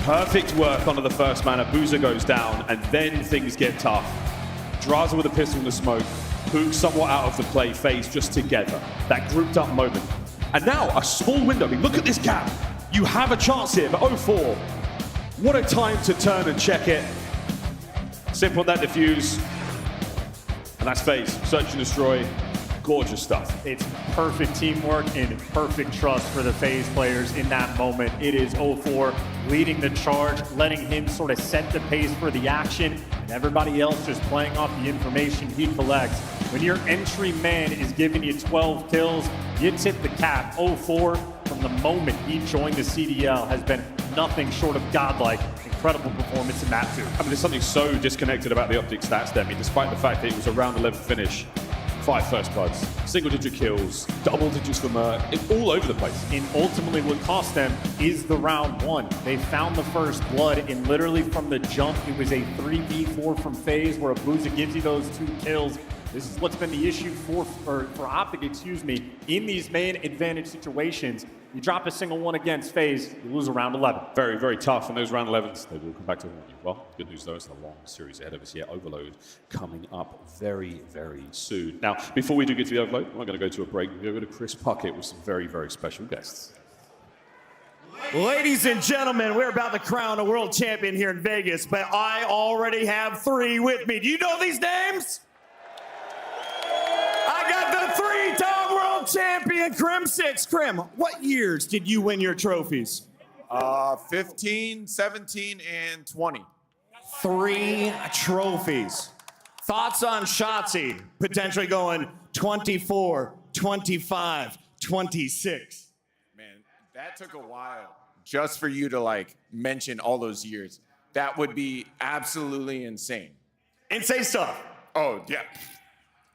Perfect work onto the first mana. Boozer goes down, and then things get tough. Draza with a pistol in the smoke. Hook somewhat out of the play. FaZe just together. That grouped up moment. And now, a small window. I mean, look at this gap. You have a chance here, but 04. What a time to turn and check it. Simple on that defuse. And that's FaZe. Search and destroy. Gorgeous stuff. It's perfect teamwork and perfect trust for the FaZe players in that moment. It is 04 leading the charge, letting him sort of set the pace for the action, and everybody else just playing off the information he collects. When your entry man is giving you 12 kills, you tip the cap. 04, from the moment he joined the CDL, has been nothing short of godlike. Incredible performance in map 2. I mean, there's something so disconnected about the optic stats there. I mean, despite the fact that it was a round 11 finish, 5 first bloods, single-digit kills, double digits for Merc, it's all over the place. And ultimately what cost them is the round 1. They found the first blood, and literally from the jump, it was a 3v4 from FaZe where Abuza gives you those 2 kills. This is what's been the issue for Optic, in these main advantage situations. You drop a single one against FaZe, you lose a round 11. Very, very tough. And those round 11s, they will come back to haunt you. Well, good news though, it's a long series ahead of us here. Overload coming up very, very soon. Now, before we do get to the Overload, we're going to go to a break. We're going to go to Chris Puckett with some very, very special guests. Ladies and gentlemen, we're about to crown a world champion here in Vegas, but I already have 3 with me. Do you know these names? I got the 3-time world champion, Crim6. Crim, what years did you win your trophies? 15, 17, and 20. 3 trophies. Thoughts on Shotzzy potentially going 24, 25, 26? Man, that took a while just for you to like mention all those years. That would be absolutely insane. Insane stuff. Oh, yeah.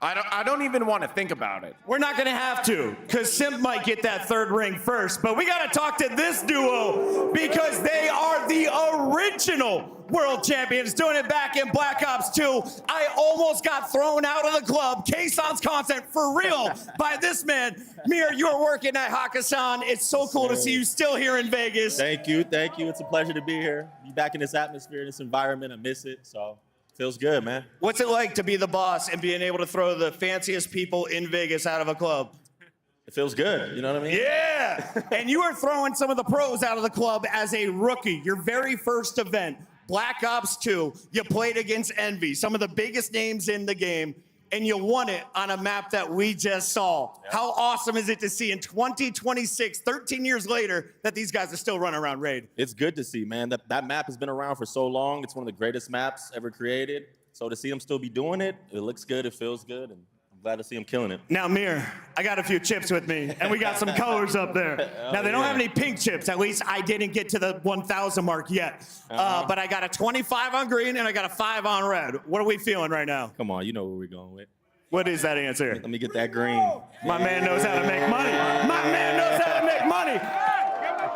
I don't even want to think about it. We're not going to have to, because Simp might get that 3rd ring first. But we got to talk to this duo because they are the original world champions, doing it back in Black Ops 2. I almost got thrown out of the club. K-San's content for real by this man. Mir, you're working at Hakkasan. It's so cool to see you still here in Vegas. Thank you. Thank you. It's a pleasure to be here. Be back in this atmosphere, in this environment. I miss it. So feels good, man. What's it like to be the boss and being able to throw the fanciest people in Vegas out of a club? It feels good. You know what I mean? Yeah. And you are throwing some of the pros out of the club as a rookie. Your very first event, Black Ops 2, you played against Envy, some of the biggest names in the game, and you won it on a map that we just saw. Yep. How awesome is it to see in 2026, 13 years later, that these guys are still running around Raid? It's good to see, man. That map has been around for so long. It's one of the greatest maps ever created. So to see them still be doing it, it looks good, it feels good, and I'm Glad to see him killing it. Now, Mir, I got a few chips with me, and we got some colors up there. Now, they don't have any pink chips. At least I didn't get to the 1,000 mark yet. But I got a 25 on green, and I got a 5 on red. What are we feeling right now? Come on, you know where we're going with. What is that answer? Let me get that green. My man knows how to make money. My man knows how to make money.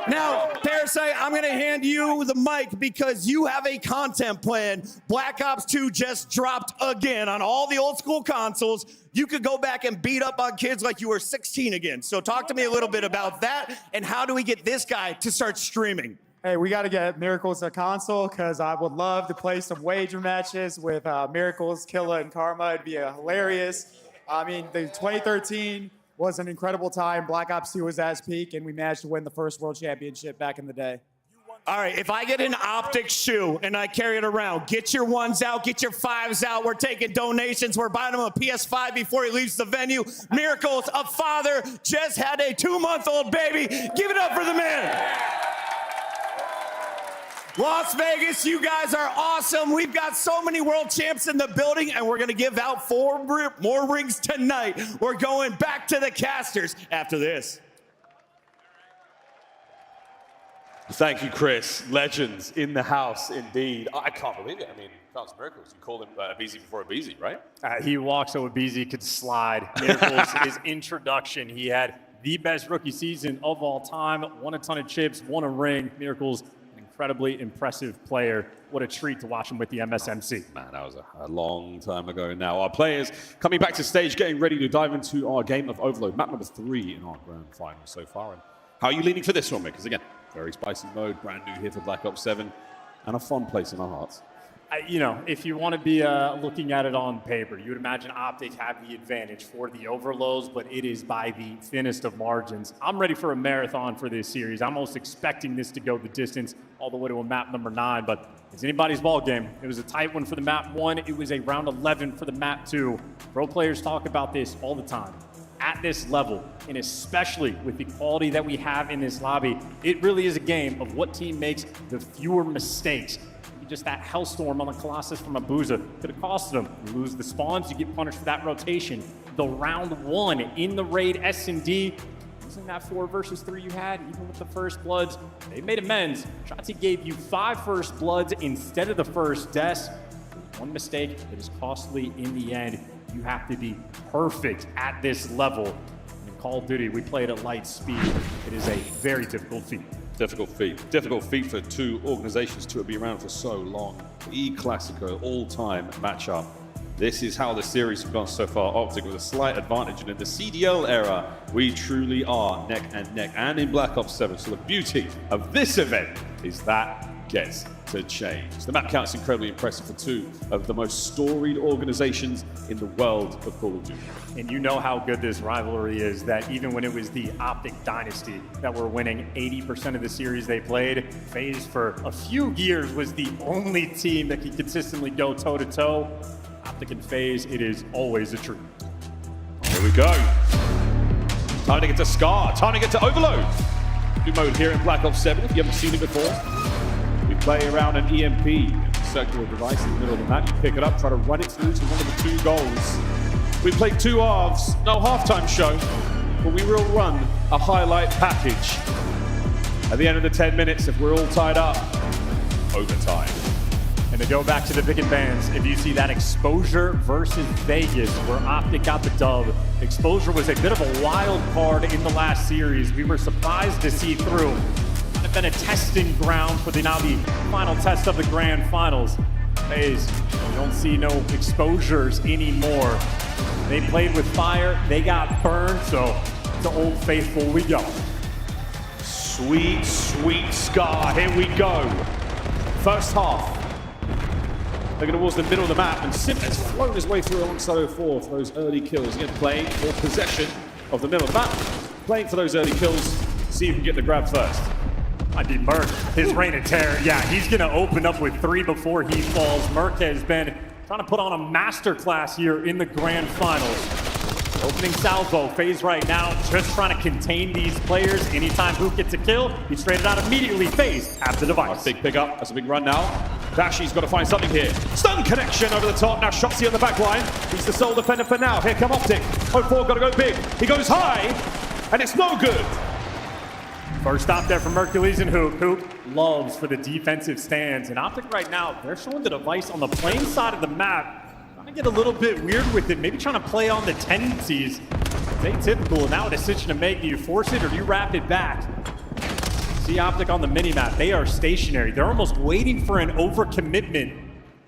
Now, Parasite, I'm going to hand you the mic because you have a content plan. Black Ops 2 just dropped again on all the old school consoles. You could go back and beat up on kids like you were 16 again. So talk to me a little bit about that, and how do we get this guy to start streaming? Hey, we got to get Miracles a console because I would love to play some wager matches with Miracles, Killa, and Karma. It'd be hilarious. I mean, the 2013 was an incredible time. Black Ops 2 was at its peak, and we managed to win the first world championship back in the day. All right, if I get an optic shoe and I carry it around, get your 1s out, get your 5s out. We're taking donations. We're buying him a PS5 before he leaves the venue. Miracles, a father, just had a 2-month-old baby. Give it up for the man. Las Vegas, you guys are awesome. We've got so many world champs in the building, and we're going to give out 4 more rings tonight. We're going back to the casters after this. Thank you, Chris. Legends in the house, indeed. I can't believe it. I mean, Charles Miracles, you called him Abeezy before Abeezy, right? He walked so Abeezy could slide. Miracles, his introduction, he had the best rookie season of all time, won a ton of chips, won a ring. Miracles, incredibly impressive player. What a treat to watch him with the MSMC. Man, that was a long time ago now. Our players coming back to stage, getting ready to dive into our game of Overload. Map number 3 in our grand final so far. And how are you leaning for this one, because again, very spicy mode, brand new here for Black Ops 7, and a fun place in our hearts. You know, if you want to be looking at it on paper, you would imagine Optic have the advantage for the overloads, but it is by the thinnest of margins. I'm ready for a marathon for this series. I'm almost expecting this to go the distance all the way to a map number 9, but it's anybody's ball game. It was a tight one for the map 1. It was a round 11 for the map 2. Pro players talk about this all the time. At this level, and especially with the quality that we have in this lobby, it really is a game of what team makes the fewer mistakes. Just that Hellstorm on the Colossus from Abuza could have costed them. You lose the spawns, you get punished for that rotation. The round 1 in the raid S&D, using that 4 versus 3 you had, even with the first bloods, they made amends. Shotzzy gave you 5 first bloods instead of the first deaths. One mistake that is costly in the end. You have to be perfect at this level. In Call of Duty, we play it at light speed. It is a very difficult feat. Difficult feat for 2 organizations to be around for so long. E Clasico, all-time matchup. This is how the series has gone so far. Optic with a slight advantage, and in the CDL era, we truly are neck and neck, and in Black Ops 7. So the beauty of this event is that gets to change. The map count's incredibly impressive for 2 of the most storied organizations in the world of Call of Duty. And you know how good this rivalry is, that even when it was the Optic Dynasty that were winning 80% of the series they played, FaZe for a few years was the only team that could consistently go toe-to-toe. Optic and FaZe, it is always a treat. Here we go. Time to get to Scar, time to get to Overload. New mode here in Black Ops 7, if you haven't seen it before. We play around an EMP, circular device in the middle of the map. You pick it up, try to run it through to one of the 2 goals. We played 2 halves, no halftime show, but we will run a highlight package. At the end of the 10 minutes, if we're all tied up, overtime. And to go back to the big advance, if you see that Exposure versus Vegas, where Optic got the dub. Exposure was a bit of a wild card in the last series. We were surprised to see through. Might have been a testing ground for the final test of the grand finals. FaZe, you don't see no exposures anymore. They played with fire, they got burned, so to Old Faithful we go. Sweet, sweet Scar, here we go. First half. Looking towards the middle of the map, and Simp has flown his way through alongside 04 for those early kills. Again, playing for possession of the middle of the map, playing for those early kills, see if he can get the grab first. I'd be Merc. His reign of terror, yeah, he's gonna open up with 3 before he falls. Merc has been trying to put on a masterclass here in the grand finals. Opening salvo, FaZe right now, just trying to contain these players. Anytime Hook gets a kill, he's traded out immediately. FaZe have the device. Big pick up, that's a big run now. Dashi's got to find something here. Stun connection over the top. Now Shotzzy on the back line. He's the sole defender for now. Here come Optic. 0-4 got to go big. He goes high, and it's no good. First stop there from Hercules and Hoop. Hoop loves for the defensive stands. And Optic right now, they're showing the device on the playing side of the map. Trying to get a little bit weird with it. Maybe trying to play on the tendencies. It's atypical. And now a decision to make. Do you force it or do you wrap it back? See Optic on the mini-map. They are stationary. They're almost waiting for an overcommitment.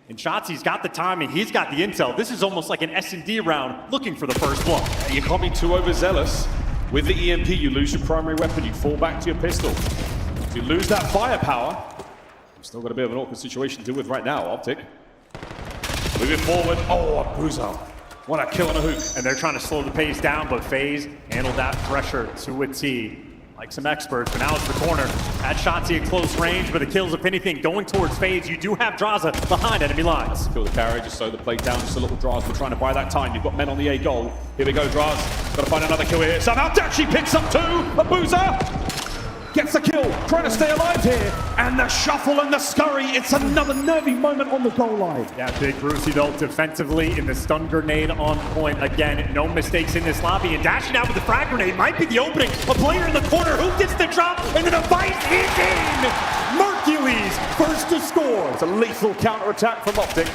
And Shotzi's got the timing. He's got the intel. This is almost like an S&D round looking for the first block. You can't be too overzealous. With the EMP, you lose your primary weapon. You fall back to your pistol. If you lose that firepower, you've still got a bit of an awkward situation to deal with right now, Optic. Moving forward. Oh, Abuza. What a kill on a hook. And they're trying to slow the pace down, but FaZe handled that pressure to a T. Like some experts, but now it's the corner. Had Shotzi at close range, but the kills, if anything, going towards FaZe. You do have Draza behind enemy lines. Kill the carry, just slow the plate down, just a little Draz. We're trying to buy that time. You've got men on the A goal. Here we go, Draz. Got to find another kill here. Somehow Dashi picks up two. Abuza gets the kill, trying to stay alive here. And the shuffle and the scurry. It's another nervy moment on the goal line. Yeah, Big Brucey though, defensively in the stun grenade on point. Again, no mistakes in this lobby. And dashing out with the frag grenade might be the opening. A player in the corner who gets the drop, and the device is in. Hercules first to score. It's a lethal counter-attack from Optic.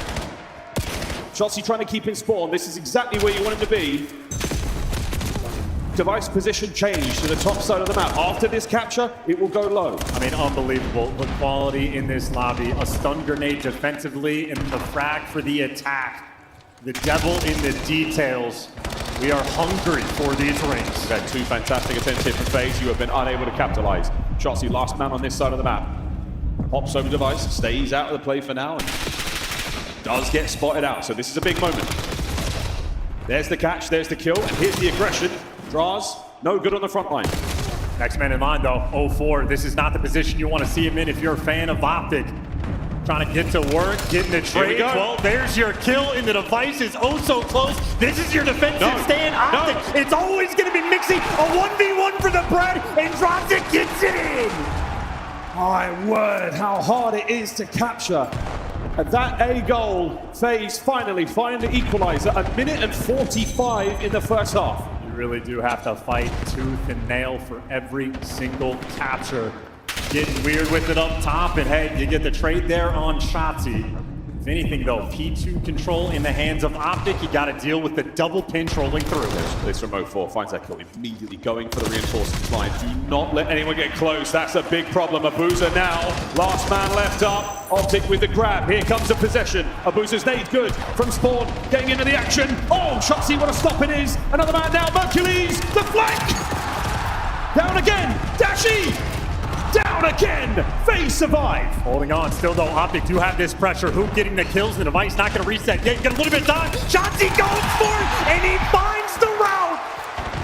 Shotzzy trying to keep in spawn. This is exactly where you want him to be. Device position change to the top side of the map. After this capture, it will go low. I mean, unbelievable. The quality in this lobby. A stun grenade defensively and the frag for the attack. The devil in the details. We are hungry for these rings. We've had two fantastic attempts here from FaZe. You have been unable to capitalize. Shotzzy, last man on this side of the map. Pops over Device, stays out of the play for now, and does get spotted out. So this is a big moment. There's the catch, there's the kill, and here's the aggression. Draz, no good on the front line. Next man in line though, 0-4. This is not the position you want to see him in if you're a fan of Optic. Trying to get to work, getting the trade. Well, there's your kill, and the device is oh so close. This is your defensive stand, Optic. It's always going to be mixing a 1v1 for the bread, and Droptic gets it in. My word, how hard it is to capture. At that A goal, FaZe finally find the equalizer. 1:45 in the first half. You really do have to fight tooth and nail for every single capture. Getting weird with it up top, and hey, you get the trade there on Shotzi. If anything though, P2 control in the hands of Optic. You got to deal with the double pinch rolling through. This from 0-4 finds that kill, immediately going for the reinforcements line. Do not let anyone get close. That's a big problem. Abuza now, last man left up. Optic with the grab. Here comes the possession. Abuza's nade good from spawn, getting into the action. Oh, Shotzi, what a stop it is. Another man now, Hercules, the flank. Down again, Dashi. Down again! FaZe survive! Holding on still though, Optic do have this pressure. Hoop getting the kills, the device not gonna reset yet. You get a little bit of time. Shotzi goes for it, and he finds the route!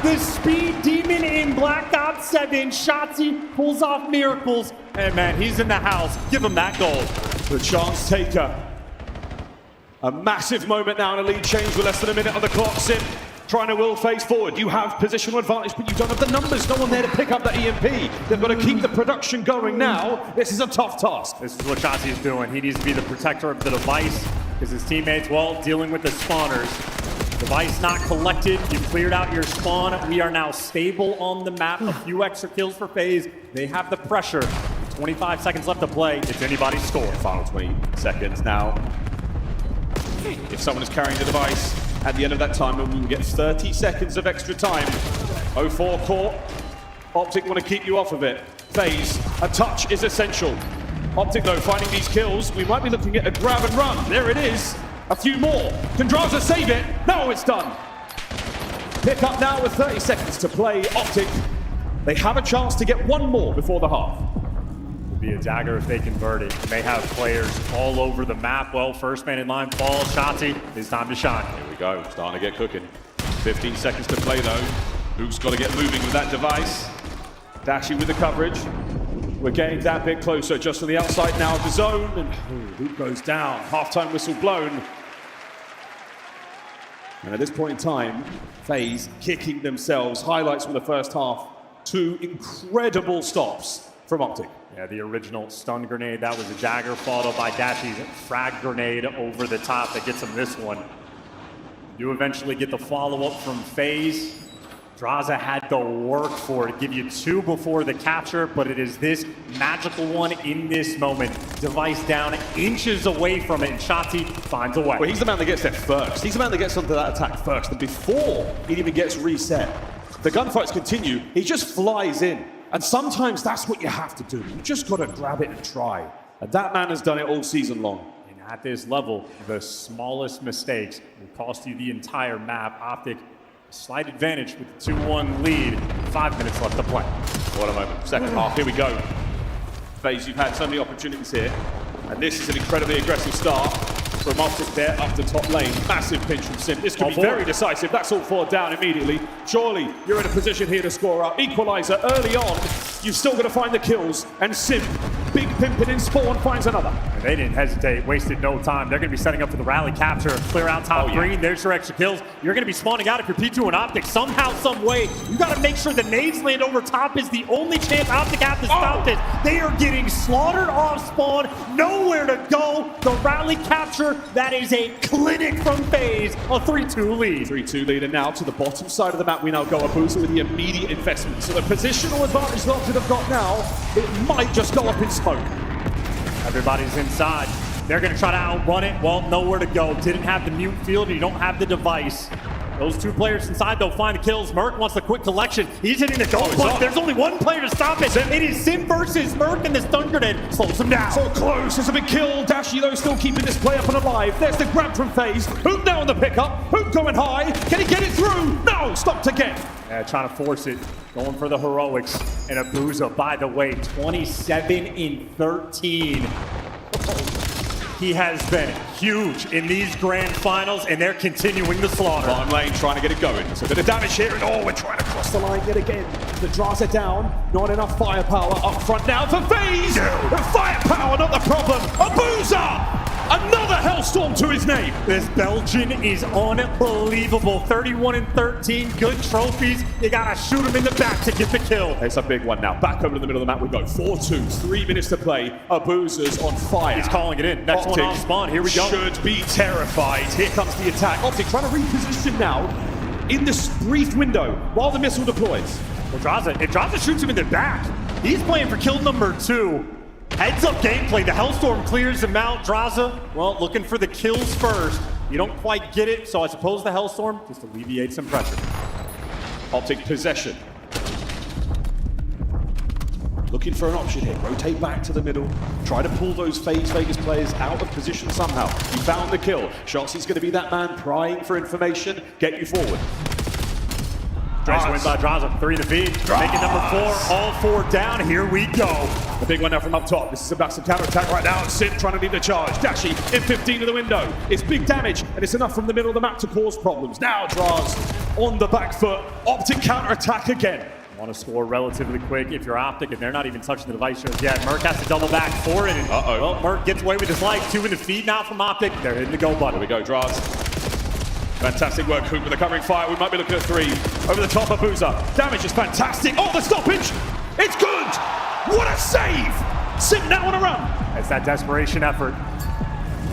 The speed demon in Black Ops 7. Shotzi pulls off miracles. And man, he's in the house. Give him that goal. The chance taker. A massive moment now in a lead change with less than a minute on the clock. Sim trying to will FaZe forward. You have positional advantage, but you don't have the numbers. No one there to pick up that EMP. They've got to keep the production going now. This is a tough task. This is what Shotzi is doing. He needs to be the protector of the device because his teammates, well, dealing with the spawners. Device not collected. You cleared out your spawn. We are now stable on the map. A few extra kills for FaZe. They have the pressure. 25 seconds left to play. It's anybody's score. Final 20 seconds now. If someone is carrying the device, at the end of that time, we will get 30 seconds of extra time. 0-4 caught. Optic want to keep you off of it. FaZe, a touch is essential. Optic, though, finding these kills. We might be looking at a grab and run. There it is. A few more. Can Draza save it? No, it's done. Pick up now with 30 seconds to play. Optic, they have a chance to get one more before the half. Be a dagger if they convert it. They have players all over the map. Well, first man in line falls. Shotzi, it's time to shine. Here we go, starting to get cooking. 15 seconds to play though. Hoop's got to get moving with that device. Dashi with the coverage. We're getting that bit closer, just on the outside now of the zone. And Hoop goes down. Halftime whistle blown. And at this point in time, FaZe kicking themselves. Highlights from the first half. Two incredible stops from Optic. Yeah, the original stun grenade, that was a dagger, followed by Dashy's frag grenade over the top that gets him this one. You eventually get the follow-up from FaZe. Drazah had to work for it, give you 2 before the capture, but it is this magical one in this moment. Device down, inches away from it, and Shotzzy finds a way. Well, he's the man that gets there first. He's the man that gets onto that attack first. And before it even gets reset, the gunfights continue. He just flies in. And sometimes that's what you have to do. You just got to grab it and try. And that man has done it all season long. And at this level, the smallest mistakes will cost you the entire map. Optic, slight advantage with the 2-1 lead. 5 minutes left to play. What a moment. Second half, here we go. FaZe, you've had so many opportunities here. And this is an incredibly aggressive start from Optic there up the top lane. Massive pinch from Sim. This could be very decisive. That's all 4 down immediately. Surely you're in a position here to score up. Equalizer early on. You've still got to find the kills. And Sim, big pimping in spawn, finds another. And they didn't hesitate, wasted no time. They're going to be setting up for the rally capture. Clear out top green. There's your extra kills. You're going to be spawning out if you're P2 and Optic somehow, some way. You got to make sure the nades land over top is the only chance Optic have to stop this. They are getting slaughtered off spawn. Nowhere to go. The rally capture, that is a clinic from FaZe. A 3-2 lead. 3-2 lead, and now to the bottom side of the map we now go. Abuza with the immediate investment. So the positional advantage that Optic have got now, it might just go up in smoke. Everybody's inside. They're going to try to outrun it. Well, nowhere to go. Didn't have the mute field, and you don't have the device. Those 2 players inside, they'll find the kills. Merc wants the quick collection. He's hitting the goal button. There's only 1 player to stop it. It is Sim versus Merc, and the stun grenade slows him down. So close. It's a big kill. Dashy, though, still keeping this play up and alive. There's the grab from FaZe. Hoop now on the pickup. Hoop going high. Can he get it through? No, stopped again. Yeah, trying to force it. Going for the heroics. And Abuza, by the way, 27 in 13. He has been huge in these grand finals, and they're continuing the slaughter. Bottom lane trying to get it going. So a bit of damage here, and we're trying to cross the line yet again. The Drazah down, not enough firepower up front now for FaZe. The firepower, not the problem. Abuza! Another Hellstorm to his name. This Belgian is unbelievable. 31 and 13, good trophies. You gotta shoot him in the back to get the kill. It's a big one now. Back over to the middle of the map we go. 4-2, 3 minutes to play. Abuza's on fire. He's calling it in. Next one off spawn. Here we go. Should be terrified. Here comes the attack. Optic trying to reposition now in this brief window while the missile deploys. Well, Drazah, if Drazah shoots him in the back, he's playing for kill number 2. Heads up gameplay. The Hellstorm clears him out. Drazah, well, looking for the kills first. You don't quite get it, so I suppose the Hellstorm just alleviates some pressure. Optic possession. Looking for an option here. Rotate back to the middle. Try to pull those FaZe Vegas players out of position somehow. You found the kill. Shotzzy's going to be that man prying for information. Get you forward. Nice win by Drazah. 3 to feed. Making number 4. All 4 down. Here we go. The big one now from up top. This is about some counter-attack right now. Sim trying to lead the charge. Dashy in 15 of the window. It's big damage, and it's enough from the middle of the map to cause problems. Now Draz on the back foot. Optic counter-attack again. Want to score relatively quick if you're Optic, and they're not even touching the device just yet. Merc has to double back for it. And, well, Merc gets away with his life. 2 in the feed now from Optic. They're hitting the go button. Here we go, Draz. Fantastic work, Hoop with the covering fire. We might be looking at 3. Over the top of Abuza. Damage is fantastic. Oh, the stoppage! It's good! What a save! Sim now on a run. It's that desperation effort.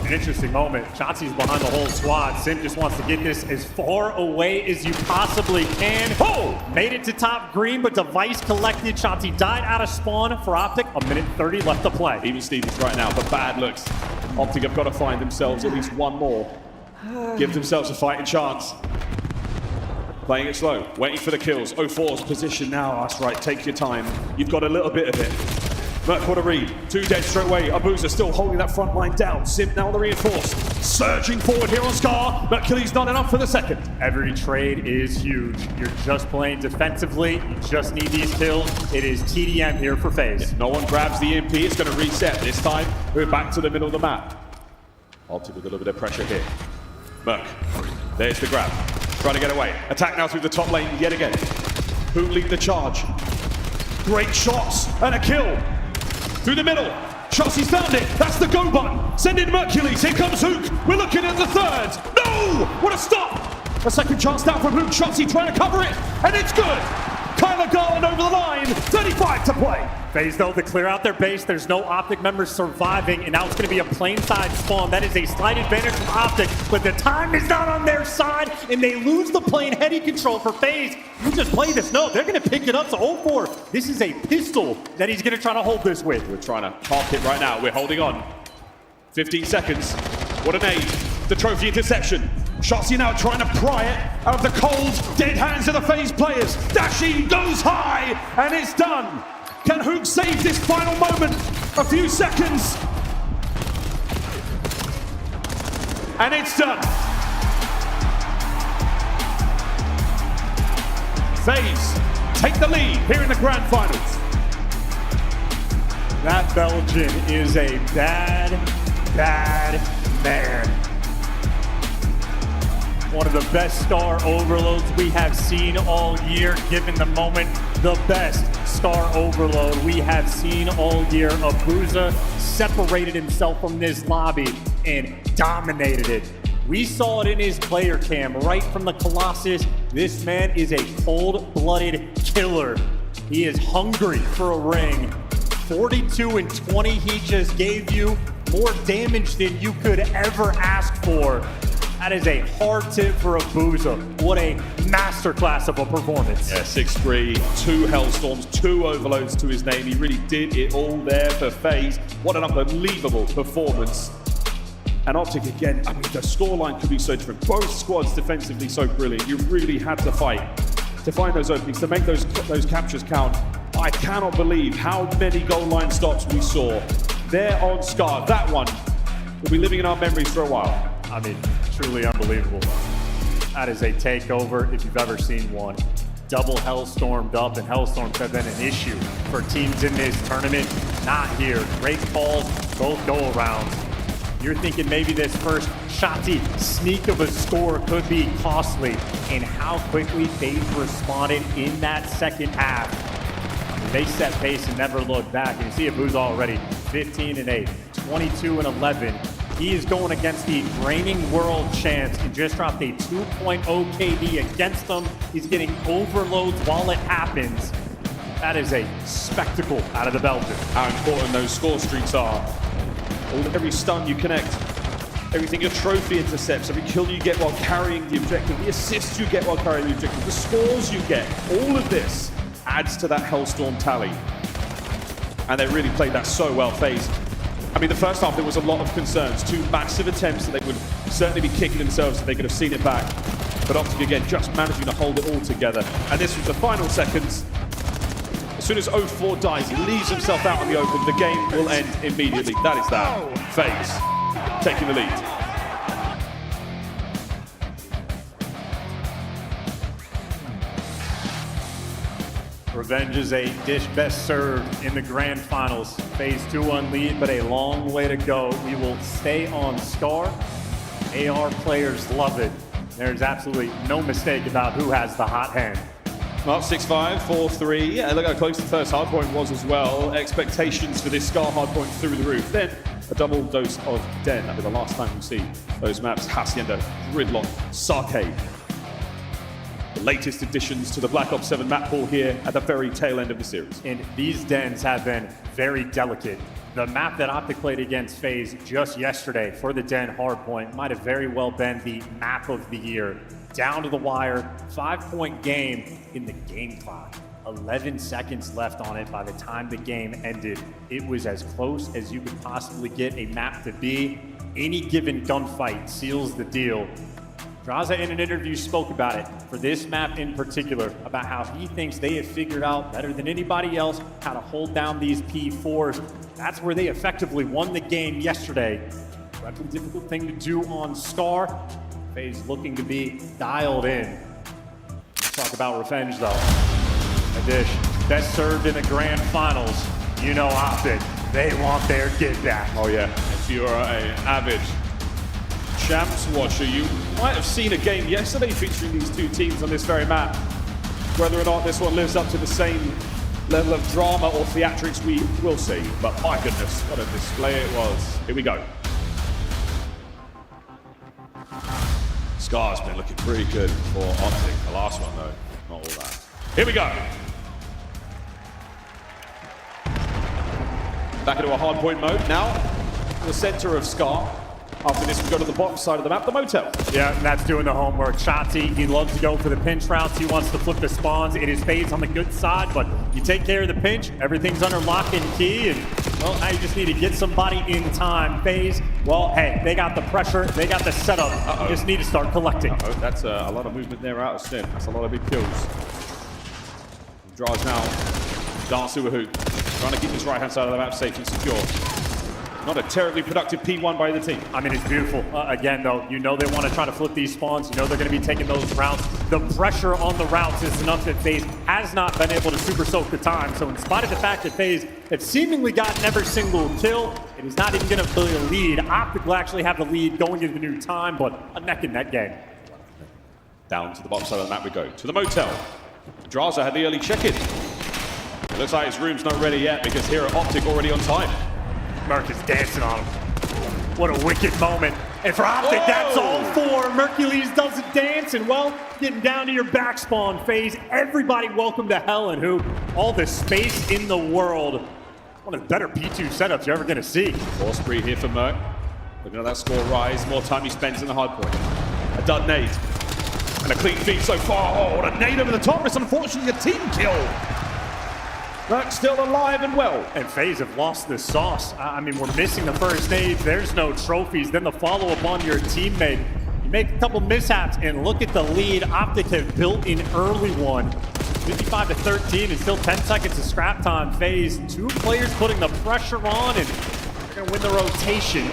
An interesting moment. Shotzzy's behind the whole squad. Sim just wants to get this as far away as you possibly can. Oh! Made it to top green, but device collected. Shotzzy died out of spawn for Optic. 1:30 left to play. Even Stevie's right now, but bad looks. Optic have got to find themselves at least 1 more. Give themselves a fighting chance. Playing it slow, waiting for the kills. 04's position now. That's right, take your time. You've got a little bit of it. Merc, what a read. 2 dead straight away. Abuza still holding that front line down. Sim now on the reinforce. Surging forward here on Scar. Mercury's not enough for the second. Every trade is huge. You're just playing defensively. You just need these kills. It is TDM here for FaZe. No one grabs the EMP. It's going to reset. This time, we're back to the middle of the map. Optic with a little bit of pressure here. Merc, there's the grab. Trying to get away. Attack now through the top lane yet again. Who lead the charge? Great shots and a kill. Through the middle. Shotzzy's found it. That's the go button. Send in Mercules. Here comes Hook. We're looking at the 3rd. No! What a stop! A second chance down from Hook. Shotzzy trying to cover it. And it's good. Kyle Killer Garland over the line. 35 to play. FaZe, though, to clear out their base. There's no Optic members surviving, and now it's going to be a plain side spawn. That is a slight advantage from Optic, but the time is not on their side, and they lose the plane heady control for FaZe. You just play this. No, they're going to pick it up to 0-4. This is a pistol that he's going to try to hold this with. We're trying to park it right now. We're holding on. 15 seconds. What an aid. The trophy interception. Shotzzy now trying to pry it out of the cold, dead hands of the FaZe players. Dashy goes high, and it's done. Can Hook save this final moment? A few seconds. And it's done. FaZe take the lead here in the grand finals. That Belgian is a bad, bad man. One of the best star overloads we have seen all year, given the moment. The best star overload we have seen all year. Abuza separated himself from this lobby and dominated it. We saw it in his player cam right from the Colossus. This man is a cold-blooded killer. He is hungry for a ring. 42 and 20, he just gave you more damage than you could ever ask for. That is a hard tip for Abuza. What a masterclass of a performance. Yeah, 6-3, 2 Hellstorms, 2 overloads to his name. He really did it all there for FaZe. What an unbelievable performance. And Optic again, I mean, the scoreline could be so different. Both squads defensively so brilliant. You really had to fight to find those openings, to make those captures count. I cannot believe how many goal line stops we saw there on Scar. That one will be living in our memories for a while. I mean, truly unbelievable. That is a takeover if you've ever seen one. Double Hellstormed up, and Hellstorms have been an issue for teams in this tournament. Not here. Great calls, both go-arounds. You're thinking maybe this first Shotzzy sneak of a score could be costly, and how quickly FaZe responded in that second half. I mean, they set pace and never looked back. And you see Abuza already 15 and 8, 22 and 11. He is going against the reigning world champs and just dropped a 2.0 KD against them. He's getting overloads while it happens. That is a spectacle out of the Belgian. How important those score streaks are. Every stun you connect, everything your trophy intercepts, every kill you get while carrying the objective, the assists you get while carrying the objective, the scores you get, all of this adds to that Hellstorm tally. And they really played that so well, FaZe. I mean, the first half, there was a lot of concerns. 2 massive attempts that they would certainly be kicking themselves if they could have seen it back. But Optic, again, just managing to hold it all together. And this was the final seconds. As soon as 0-4 dies, he leaves himself out in the open. The game will end immediately. That is that. FaZe taking the lead. Revenge is a dish best served in the grand finals. FaZe 2-1 lead, but a long way to go. We will stay on Scar. AR players love it. There's absolutely no mistake about who has the hot hand. Well, 6-5, 4-3. Yeah, look how close the first hardpoint was as well. Expectations for this Scar hardpoint through the roof. Then a double dose of Den. That'll be the last time we see those maps. Hacienda, Gridlock, Sarcade. The latest additions to the Black Ops 7 map pool here at the very tail end of the series. And these dens have been very delicate. The map that Optic played against FaZe just yesterday for the Den hardpoint might have very well been the map of the year. Down to the wire, 5-point game in the game clock. 11 seconds left on it by the time the game ended. It was as close as you could possibly get a map to be. Any given gunfight seals the deal. Drazah in an interview spoke about it, for this map in particular, about how he thinks they have figured out better than anybody else how to hold down these P4s. That's where they effectively won the game yesterday. Incredibly difficult thing to do on Scar. FaZe looking to be dialed in. Let's talk about revenge though. A dish best served in the grand finals. You know Optic, they want their get back. Oh yeah, if you're an avid Champs watcher, you might have seen a game yesterday featuring these two teams on this very map. Whether or not this one lives up to the same level of drama or theatrics, we will see. But my goodness, what a display it was. Here we go. Scar's been looking pretty good for Optic. The last one though, not all that. Here we go. Back into a hard point mode. Now, the center of Scar. After this, we go to the bottom side of the map, the motel. Yeah, and that's doing the homework. Shotzzy, he loves to go for the pinch routes. He wants to flip the spawns. It is FaZe on the good side, but you take care of the pinch, everything's under lock and key, and, well, now you just need to get somebody in time. FaZe, well, hey, they got the pressure, they got the setup. You just need to start collecting. That's a lot of movement there out of Sim. That's a lot of big kills. Draws now. Dance to a hoop. Trying to keep this right-hand side of the map safe and secure. Not a terribly productive P1 by the team. I mean, it's beautiful. Again, though, you know they want to try to flip these spawns. You know they're going to be taking those routes. The pressure on the routes is enough that FaZe has not been able to super soak the time. So in spite of the fact that FaZe have seemingly gotten every single kill, it is not even going to be a lead. Optic will actually have the lead going into the new time, but a neck and neck game. Down to the bottom side of the map we go. To the motel. Draza had the early check-in. It looks like his room's not ready yet because here at Optic already on time. Merc is dancing on him. What a wicked moment. And for Optic, that's all four. Mercules does a dance, and well, getting down to your back spawn FaZe. Everybody welcome to Helen, who all the space in the world. One of the better P2 setups you're ever gonna see. Ball spree here for Merc. Looking at that score rise, more time he spends in the hard point. A dud nade. And a clean feed so far. Oh, what a nade over the top. It's unfortunately a team kill. Merc still alive and well. And FaZe have lost the sauce. I mean, we're missing the first nades. There's no trophies. Then the follow-up on your teammate. You make a couple mishaps, and look at the lead. Optic have built an early one. 55-13 and still 10 seconds of scrap time. FaZe, two players putting the pressure on, and they're going to win the rotation.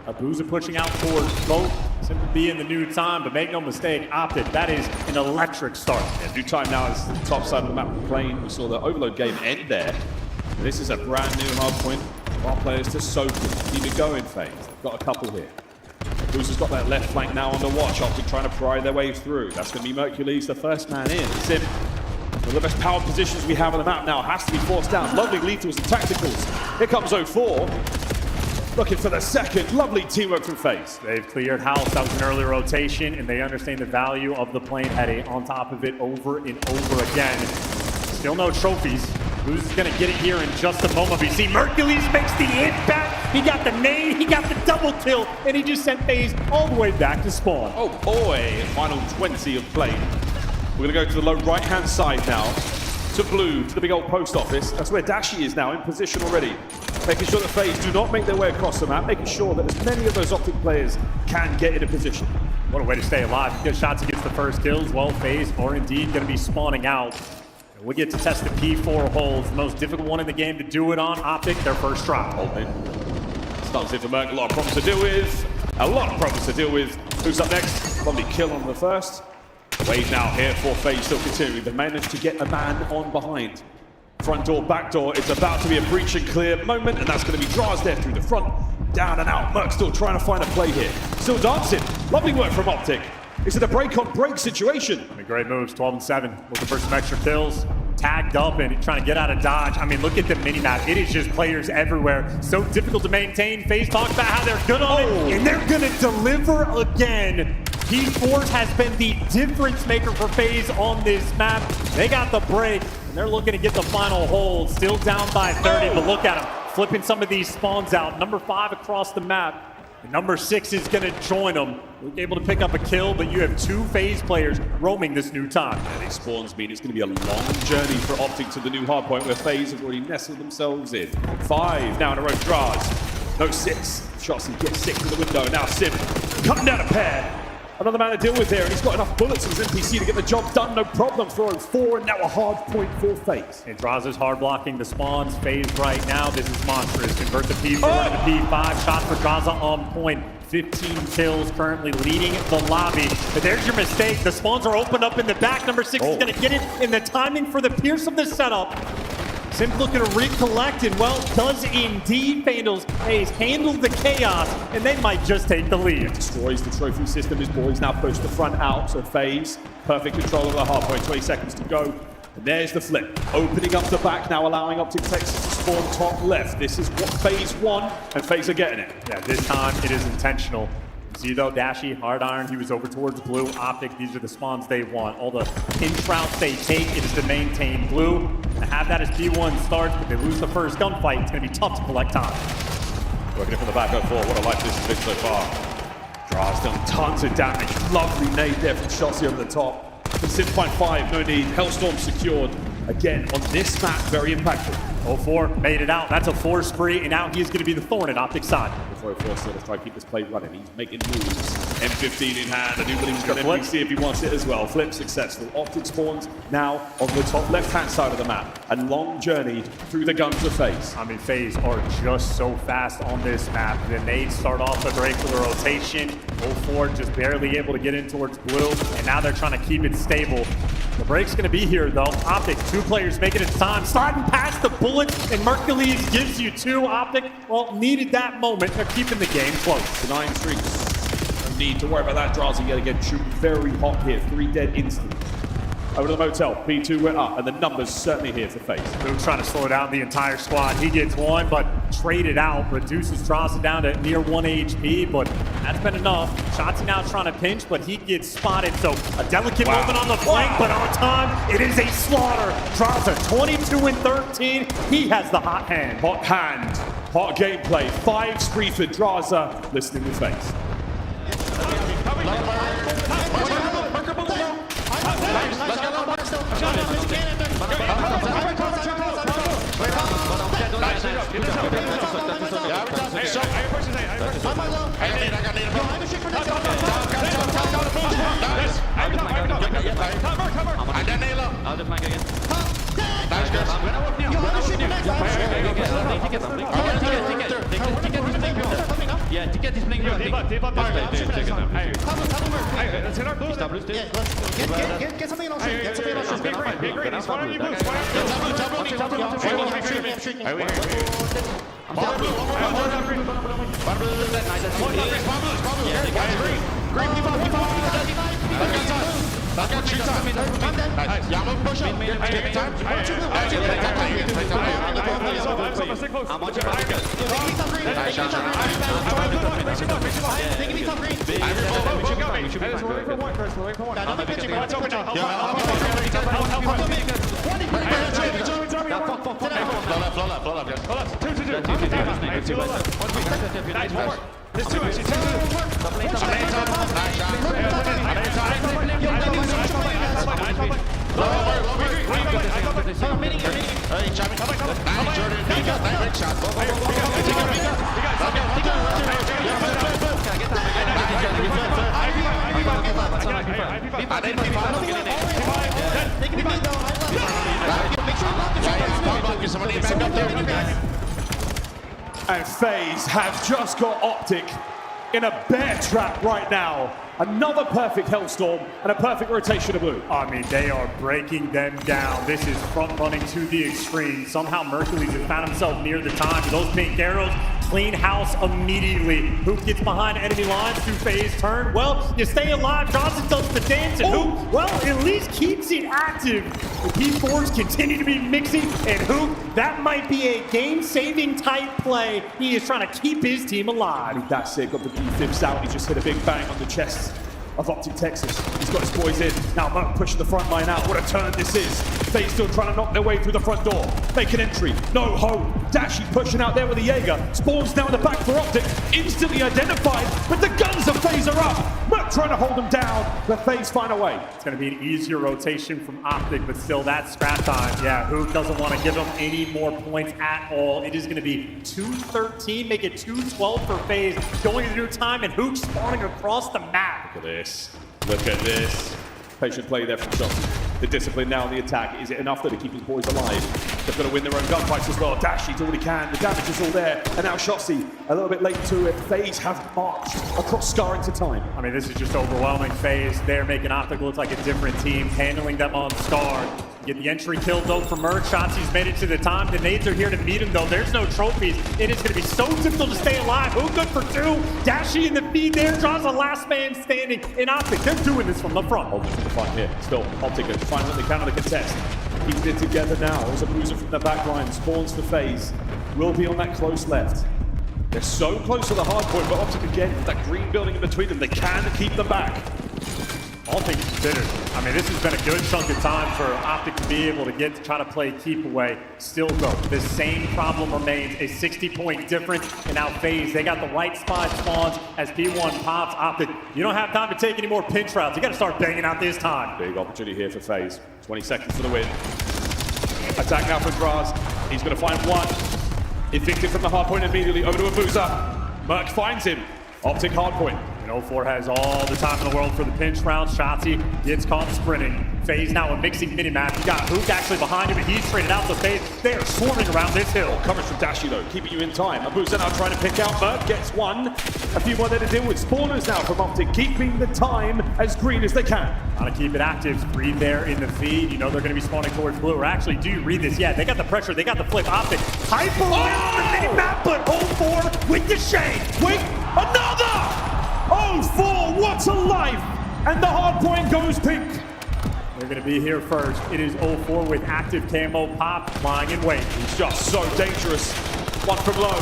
Abuza pushing out towards both. Simply be in the new time, but make no mistake, Optic, that is an electric start. Yeah, new time now is the top side of the map playing. We saw the Overload game end there. This is a brand new hard point. Our players to soak it, keep it going, FaZe. They've got a couple here. Abuza's got that left flank now on the watch. Optic trying to pry their way through. That's going to be Mercules, the first man in. Sim, one of the best power positions we have on the map now, has to be forced down. Lovely lethals and tacticals. Here comes 04. Looking for the second. Lovely teamwork from FaZe. They've cleared house. That was an early rotation, and they understand the value of the plane heading on top of it over and over again. Still no trophies. Who's going to get it here in just a moment? We see Mercules makes the impact. He got the nade, he got the double kill, and he just sent FaZe all the way back to spawn. Oh boy, final 20 of play. We're going to go to the low right-hand side now. To blue, to the big old post office. That's where Dashi is now in position already. Making sure that FaZe do not make their way across the map, making sure that as many of those Optic players can get in a position. What a way to stay alive. Good shots against the first kills. Well, FaZe are indeed going to be spawning out. And we get to test the P4 holes, the most difficult one in the game to do it on. Optic, their first drop. Starts in for Merc, a lot of problems to deal with. A lot of problems to deal with. Who's up next? Probably kill on the first. Wave now here for FaZe still continuing. They managed to get a man on behind. Front door, back door. It's about to be a breach and clear moment, and that's going to be Draws there through the front. Down and out. Merc still trying to find a play here. Still dancing. Lovely work from Optic. Is it a break-on-break situation? I mean, great moves, 12 and 7. Looking for some extra kills. Tagged up and trying to get out of dodge. I mean, look at the mini-map. It is just players everywhere. So difficult to maintain. FaZe talks about how they're good on it, and they're going to deliver again. P4 has been the difference maker for FaZe on this map. They got the break, and they're looking to get the final hold. Still down by 30, but look at them. Flipping some of these spawns out. Number 5 across the map. And number 6 is going to join them. We're able to pick up a kill, but you have 2 FaZe players roaming this new time. And these spawns mean it's going to be a long journey for Optic to the new hardpoint where FaZe have already nestled themselves in. 5 now in a row. Draws. No 6. Shotzzy gets 6 in the window. Now Sim cutting down a pair. Another man to deal with here, and he's got enough bullets in his NPC to get the job done. No problem for 04, and now a hard point for FaZe. And Draza's hard blocking the spawns. FaZe right now. This is monstrous. Convert the P4 to the P5. Shot for Draza on point. 15 kills currently leading the lobby. But there's your mistake. The spawns are opened up in the back. Number 6 is going to get it in the timing for the pierce of the setup. Sim looking to recollect, and well, does indeed. FaZe handle the chaos, and they might just take the lead. Destroys the trophy system. His boys now push the front out, so FaZe, perfect control of the hardpoint. 20 seconds to go. And there's the flip. Opening up the back now, allowing Optic Texas to spawn top left. This is what FaZe won, and FaZe are getting it. Yeah, this time it is intentional. See though, Dashy, Hard Iron, he was over towards blue. Optic, these are the spawns they want. All the pinch routes they take, it is to maintain blue. And have that as B1 starts, but they lose the first gunfight. It's going to be tough to collect time. Working it from the back 0-4. What a life this has been so far. Draz done tons of damage. Lovely nade there from Shotzzy over the top. From Simp 5, no need. Hellstorm secured. Again, on this map, very impactful. 0-4 made it out. That's a 4 spree, and now he's going to be the thorn at Optic's side. Before 0-4 still to try to keep this play running. He's making moves. M15 in hand. I do believe he's got NPC if he wants it as well. Flip successful. Optic spawns now on the top left-hand side of the map. A long journey through the guns of FaZe. I mean, FaZe are just so fast on this map. The nades start off the break with a rotation. 0-4 just barely able to get in towards blue, and now they're trying to keep it stable. The break's going to be here, though. Optic, 2 players making it time. Sliding past the bullets, and Mercules gives you 2. Optic, well, needed that moment. They're keeping the game close. Denying streaks. No need to worry about that. Draz yet again shooting very hot here. 3 dead instantly. Over to the motel. P2 went up, and the numbers certainly here for FaZe. Luke trying to slow down the entire squad. He gets 1, but traded out. Reduces Draz down to near 1 HP, but that's been enough. Shotzzy now trying to pinch, but he gets spotted. So a delicate moment on the flank, but on time, it is a slaughter. Draz 22-13. He has the hot hand. Hot hand. Hot gameplay. 5 spree for Draza. Listening with FaZe. Yeah, ticket is playing blue. Get something in our street. Get something in our street. Big green. He's following you, blue. And FaZe have just got Optic in a bear trap right now. Another perfect Hellstorm and a perfect rotation of blue. I mean, they are breaking them down. This is front running to the extreme. Somehow Mercules has found himself near the time. Those pink arrows clean house immediately. Hoop gets behind enemy lines to FaZe turn. Well, you stay alive. Johnson does the dance, and Hoop, well, at least keeps it active. The P4s continue to be mixing, and Hoop, that might be a game-saving type play. He is trying to keep his team alive. That's it. Got the P-Fibs out. He just hit a big bang on the chest of Optic Texas. He's got his boys in. Now Merc pushing the front line out. What a turn this is. FaZe still trying to knock their way through the front door. Make an entry. No hope. Dashy pushing out there with a Jaeger. Spawns down the back for Optic. Instantly identified, but the guns of FaZe are up. Merc trying to hold them down, but FaZe find a way. It's going to be an easier rotation from Optic, but still that scrap time. Yeah, Hoop doesn't want to give them any more points at all. It is going to be 2-13, make it 2-12 for FaZe. Going into time, and Hoop spawning across the map. Look at this. Look at this. Patient play there from Shotzzy. The discipline now on the attack. Is it enough though to keep his boys alive? They've got to win their own gunfights as well. Dashy does all he can. The damage is all there. And now Shotzzy a little bit late to it. FaZe have marched across Scar into time. I mean, this is just overwhelming. FaZe. They're making Optic look like a different team, handling them on Scar. Get the entry kill though for Merc. Shotzzy's made it to the time. The nades are here to meet him though. There's no trophies. It is going to be so difficult to stay alive. Who good for 2? Dashy in the feed there. Draws the last man standing in Optic. They're doing this from the front. Holding to the front here. Still, Optic going to find what they can on the contest. Keeping it together now. There's a bruiser from the back line. Spawns for FaZe. Will be on that close left. They're so close to the hard point, but Optic again, with that green building in between them, they can keep them back. All things considered, I mean, this has been a good chunk of time for Optic to be able to try to play keep away. Still though, the same problem remains, a 60-point difference, and now FaZe, they got the right spot spawns as P1 pops. Optic, you don't have time to take any more pinch routes. You got to start banging out this time. Big opportunity here for FaZe. 20 seconds for the win. Attack now for Graz. He's going to find one. Evicted from the hard point immediately, over to Abuza. Merc finds him. Optic hard point. And 04 has all the time in the world for the pinch round. Shotzzy gets caught sprinting. FaZe now a mixing mini-map. You got Hook actually behind him, but he's traded out to FaZe. They are swarming around this hill. Coverage from Dashi though, keeping you in time. Abuza now trying to pick out Merc, gets one. A few more there to deal with. Spawners now from Optic, keeping the time as green as they can. Trying to keep it active. 3 there in the feed. You know they're going to be spawning towards blue. Or actually, do you read this? Yeah, they got the pressure. They got the flip. Optic. Hyper wins the mini-map, but 04 with the shade. Wait, another! 04, what a life! And the hard point goes pink. They're going to be here first. It is 04 with active camo pop, lying in wait. He's just so dangerous. One from low.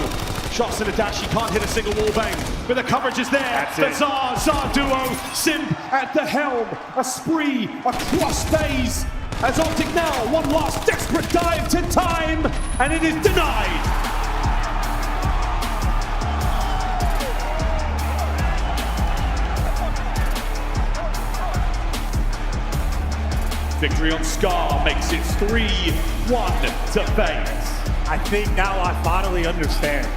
Shots in the dash, he can't hit a single wall bang. But the coverage is there. That's the it. Zar duo. Simp at the helm. A spree across FaZe. As Optic now, one last desperate dive to time. And it is denied. Victory on Scar makes it 3-1 to FaZe. I think now I finally understand.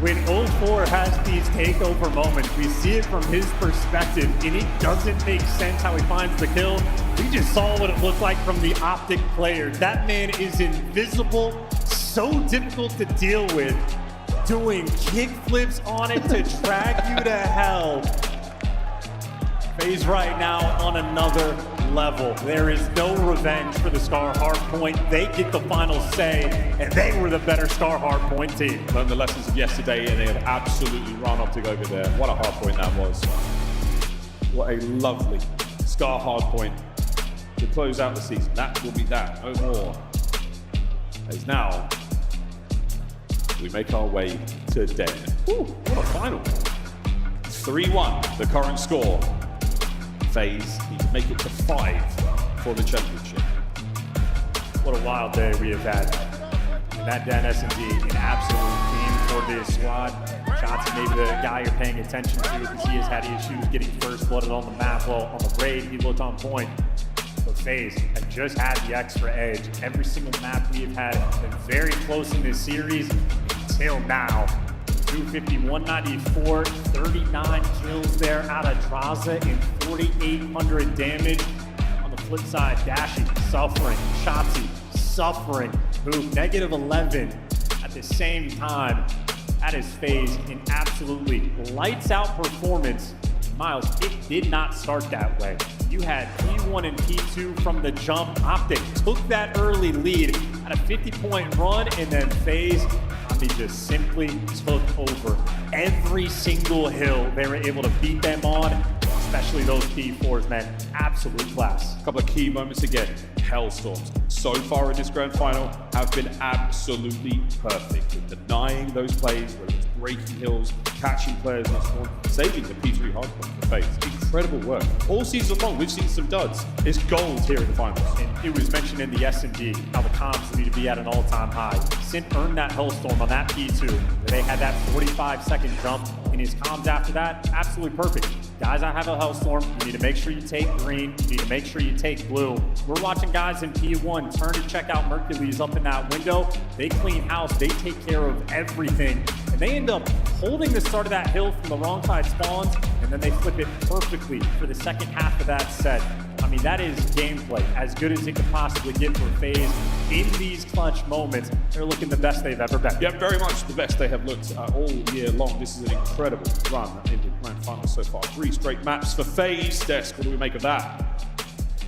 When 04 has these takeover moments, we see it from his perspective, and it doesn't make sense how he finds the kill. We just saw what it looked like from the Optic players. That man is invisible, so difficult to deal with, doing kickflips on it to drag you to hell. FaZe right now on another level. There is no revenge for the Scar Hardpoint. They get the final say, and they were the better Scar Hardpoint team. Learned the lessons of yesterday, and they had absolutely run Optic over there. What a hardpoint that was. What a lovely Scar Hardpoint to close out the season. That will be that, no more. As now, we make our way to Den. Ooh, what a final. 3-1, the current score. FaZe need to make it to 5 for the championship. What a wild day we have had. And that Den S&D, an absolute theme for this squad. Shotzzy maybe the guy you're paying attention to because he has had issues getting first blooded on the map. Well, on the raid, he looked on point. But FaZe had just had the extra edge. Every single map we have had been very close in this series until now. 250, 194, 39 kills there out of Traza and 4,800 damage. On the flip side, Dashi suffering, Shotzzy suffering, Hoop negative 11 at the same time. That is FaZe in absolutely lights out performance. Miles, it did not start that way. You had P1 and P2 from the jump. Optic took that early lead at a 50-point run, and then FaZe just simply took over every single hill they were able to beat them on, especially those P4s, man. Absolute class. A couple of key moments again. Hellstorms so far in this grand final have been absolutely perfect in denying those plays, whether it's breaking hills, catching players on spawn, saving the P3 hardpoint for FaZe. Incredible work. All season long, we've seen some duds. It's gold here in the finals. And it was mentioned in the S&D how the comms need to be at an all-time high. Simp earned that Hellstorm on that P2. They had that 45-second jump, and his comms after that, absolutely perfect. Guys, I have a Hellstorm. You need to make sure you take green. You need to make sure you take blue. We're watching guys in P1 turn to check out Mercules up in that window. They clean house. They take care of everything. And they end up holding the start of that hill from the wrong side spawns, and then they flip it perfectly for the second half of that set. I mean, that is gameplay as good as it could possibly get for FaZe in these clutch moments. They're looking the best they've ever been. Yeah, very much the best they have looked all year long. This is an incredible run in the grand final so far. 3 straight maps for FaZe. Desk, what do we make of that?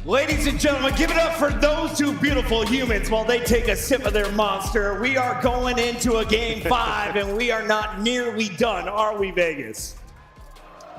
Ladies and gentlemen, give it up for those two beautiful humans while they take a sip of their monster. We are going into a game 5, and we are not nearly done, are we, Vegas?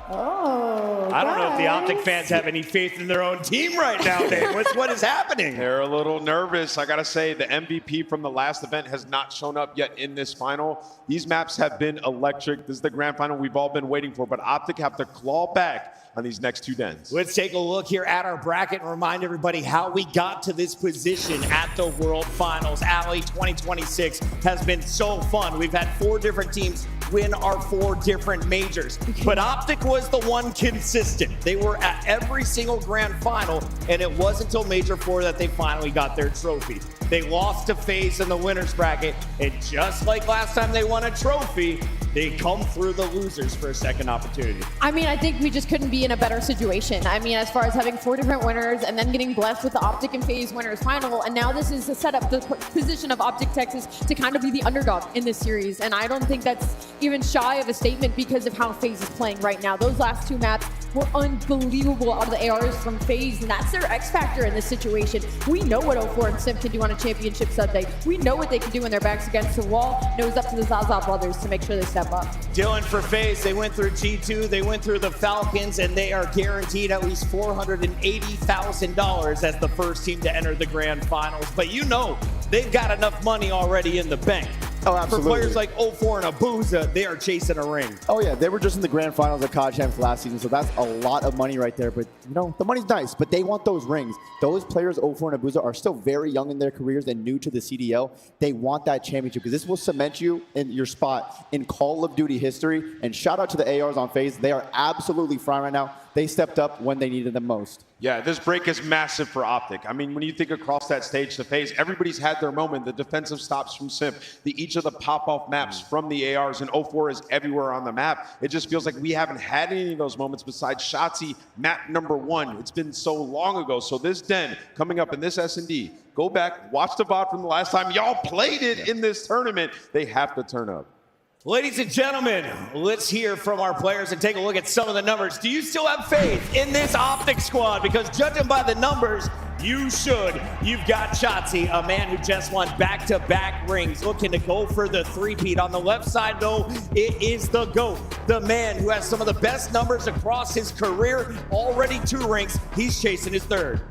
I don't know if the Optic fans have any faith in their own team right now, Dave. What is happening? They're a little nervous. I got to say, the MVP from the last event has not shown up yet in this final. These maps have been electric. This is the grand final we've all been waiting for, but Optic have to claw back on these next two dens. Let's take a look here at our bracket and remind everybody how we got to this position at the World Finals. Alley 2026 has been so fun. We've had 4 different teams win our 4 different majors. But Optic was the one consistent. They were at every single grand final, and it wasn't until Major 4 that they finally got their trophy. They lost to FaZe in the winner's bracket, and just like last time they won a trophy, they come through the losers for a second opportunity. I mean, I think we just couldn't be in a better situation. I mean, as far as having 4 different winners and then getting blessed with the Optic and FaZe winners final, and now this is to set up the position of Optic Texas to kind of be the underdog in this series. And I don't think that's even shy of a statement because of how FaZe is playing right now. Those last 2 maps were unbelievable out of the ARs from FaZe, and that's their X factor in this situation. We know what 04 and Simp can do on a championship Sunday. We know what they can do when their back's against the wall. And it was up to the Zaza brothers to make sure they step up. Dylan, for FaZe, they went through G2, they went through the Falcons, and they are guaranteed at least $480,000 as the first team to enter the grand finals. But you know, they've got enough money already in the bank. Oh, absolutely. For players like 04 and Abuza, they are chasing a ring. Oh, yeah. They were just in the grand finals at COD Champs last season, so that's a lot of money right there. But, you know, the money's nice, but they want those rings. Those players, 04 and Abuza, are still very young in their careers and new to the CDL. They want that championship because this will cement you in your spot in Call of Duty history. And shout out to the ARs on FaZe. They are absolutely fine right now. They stepped up when they needed them most. Yeah, this break is massive for Optic. I mean, when you think across that stage to FaZe, everybody's had their moment. The defensive stops from Simp, each of the pop-off maps from the ARs, and 04 is everywhere on the map. It just feels like we haven't had any of those moments besides Shotzzy, map number 1. It's been so long ago. So this den coming up in this S&D, go back, watch the VOD from the last time y'all played it in this tournament. They have to turn up. Ladies and gentlemen, let's hear from our players and take a look at some of the numbers. Do you still have faith in this Optic squad? Because judging by the numbers, you should. You've got Shotzzy, a man who just won back-to-back rings, looking to go for the three-peat. On the left side, though, it is the GOAT, the man who has some of the best numbers across his career, already 2 rings. He's chasing his 3rd.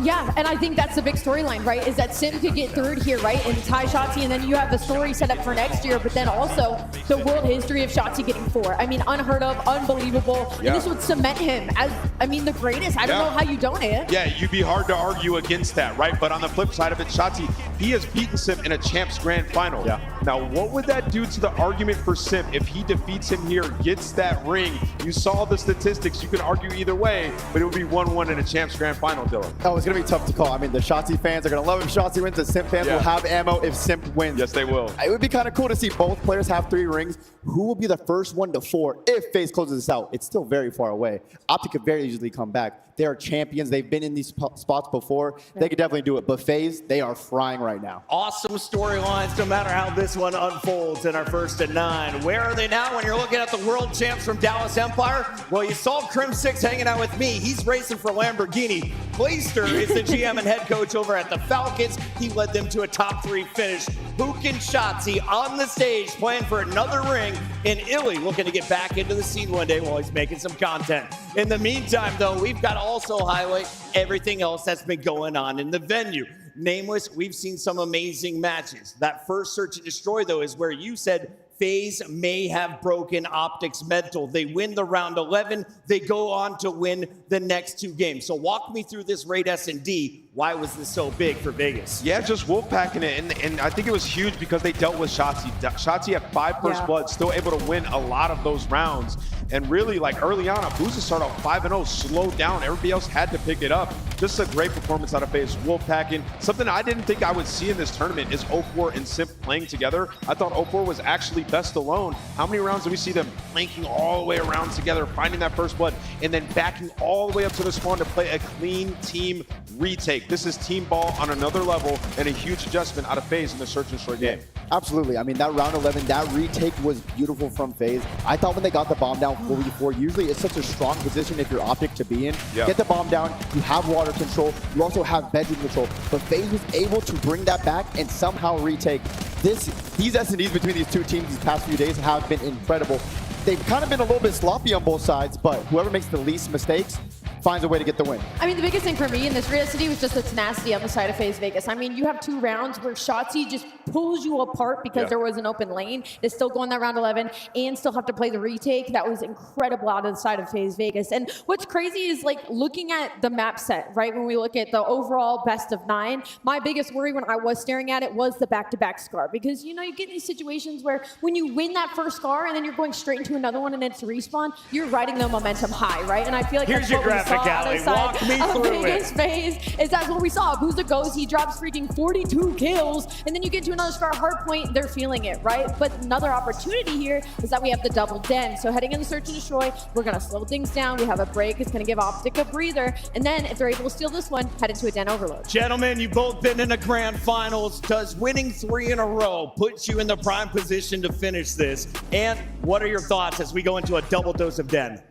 Yeah, and I think that's the big storyline, right? Is that Simp could get 3rd here, right? And tie Shotzzy, and then you have the story set up for next year, but then also the world history of Shotzzy getting 4. I mean, unheard of, unbelievable. Yeah. And this would cement him as, I mean, the greatest. I don't know how you don't it. Yeah, you'd be hard to argue against that, right? But on the flip side of it, Shotzzy, he has beaten Simp in a Champs Grand Final. Yeah. Now, what would that do to the argument for Simp if he defeats him here, gets that ring? You saw the statistics. You can argue either way, but it would be 1-1 in a Champs Grand Final, Dylan. Oh, it's going to be tough to call. I mean, the Shotzzy fans are going to love if Shotzzy wins. The Simp fans will have ammo if Simp wins. Yes, they will. It would be kind of cool to see both players have 3 rings. Who will be the first one to 4 if FaZe closes this out? It's still very far away. Optic could very easily come back. They are champions. They've been in these spots before. They could definitely do it. But FaZe, they are frying right now. Awesome storylines, no matter how this one unfolds in our 1st and 9. Where are they now when you're looking at the world champs from Dallas Empire? Well, you saw Crim6 hanging out with me. He's racing for Lamborghini. Clayster is the GM and head coach over at the Falcons. He led them to a top 3 finish. Hook and Shotzzy on the stage playing for another ring, and Illy looking to get back into the scene one day while he's making some content. In the meantime, though, we've got to also highlight everything else that's been going on in the venue. Nameless, we've seen some amazing matches. That first Search and Destroy, though, is where you said FaZe may have broken Optic's mental. They win the round 11. They go on to win the next 2 games. So walk me through this raid S&D. Why was this so big for Vegas? Yeah, just Wolfpack in it. And I think it was huge because they dealt with Shotzzy. Shotzzy had 5 first blood, still able to win a lot of those rounds. And really, like early on, Abuza started off 5-0, slowed down. Everybody else had to pick it up. Just a great performance out of FaZe. Wolfpacking. Something I didn't think I would see in this tournament is 04 and Simp playing together. I thought 04 was actually best alone. How many rounds did we see them flanking all the way around together, finding that first blood, and then backing all the way up to the spawn to play a clean team retake? This is team ball on another level and a huge adjustment out of FaZe in the Search and Destroy game. Absolutely. I mean, that round 11, that retake was beautiful from FaZe. I thought when they got the bomb down 4v4, usually it's such a strong position if you're Optic to be in. Get the bomb down, you have water control, you also have bedroom control. But FaZe was able to bring that back and somehow retake. These S&Ds between these 2 teams these past few days have been incredible. they've kind of been a little bit sloppy on both sides, but whoever makes the least mistakes finds a way to get the win. I mean, the biggest thing for me in this City was just the tenacity on the side of FaZe Vegas. I mean, you have 2 rounds where Shotzzy just pulls you apart because there was an open lane. They still go in that round 11 and still have to play the retake. That was incredible out of the side of FaZe Vegas. And what's crazy is like looking at the map set, right? When we look at the overall best of 9, my biggest worry when I was staring at it was the back-to-back scar. Because, you know, you get these situations where when you win that first scar and then you're going straight into another one and it's a respawn, you're riding the momentum high, right? And I feel like Here's that's your what we graphic, saw Allie. on the side Walk me of through Vegas it. FaZe, is that's what we saw. Abuza goes, he drops freaking 42 kills, and then you get to another scar hardpoint, they're feeling it, right? But another opportunity here is that we have the double den. So heading into Search and Destroy, we're gonna slow things down. We have a break, it's gonna give Optic a breather, and then if they're able to steal this one, head into a den overload. Gentlemen, you've both been in the grand finals. Does winning 3 in a row put you in the prime position to finish this? And what are your thoughts as we go into a double dose of Den?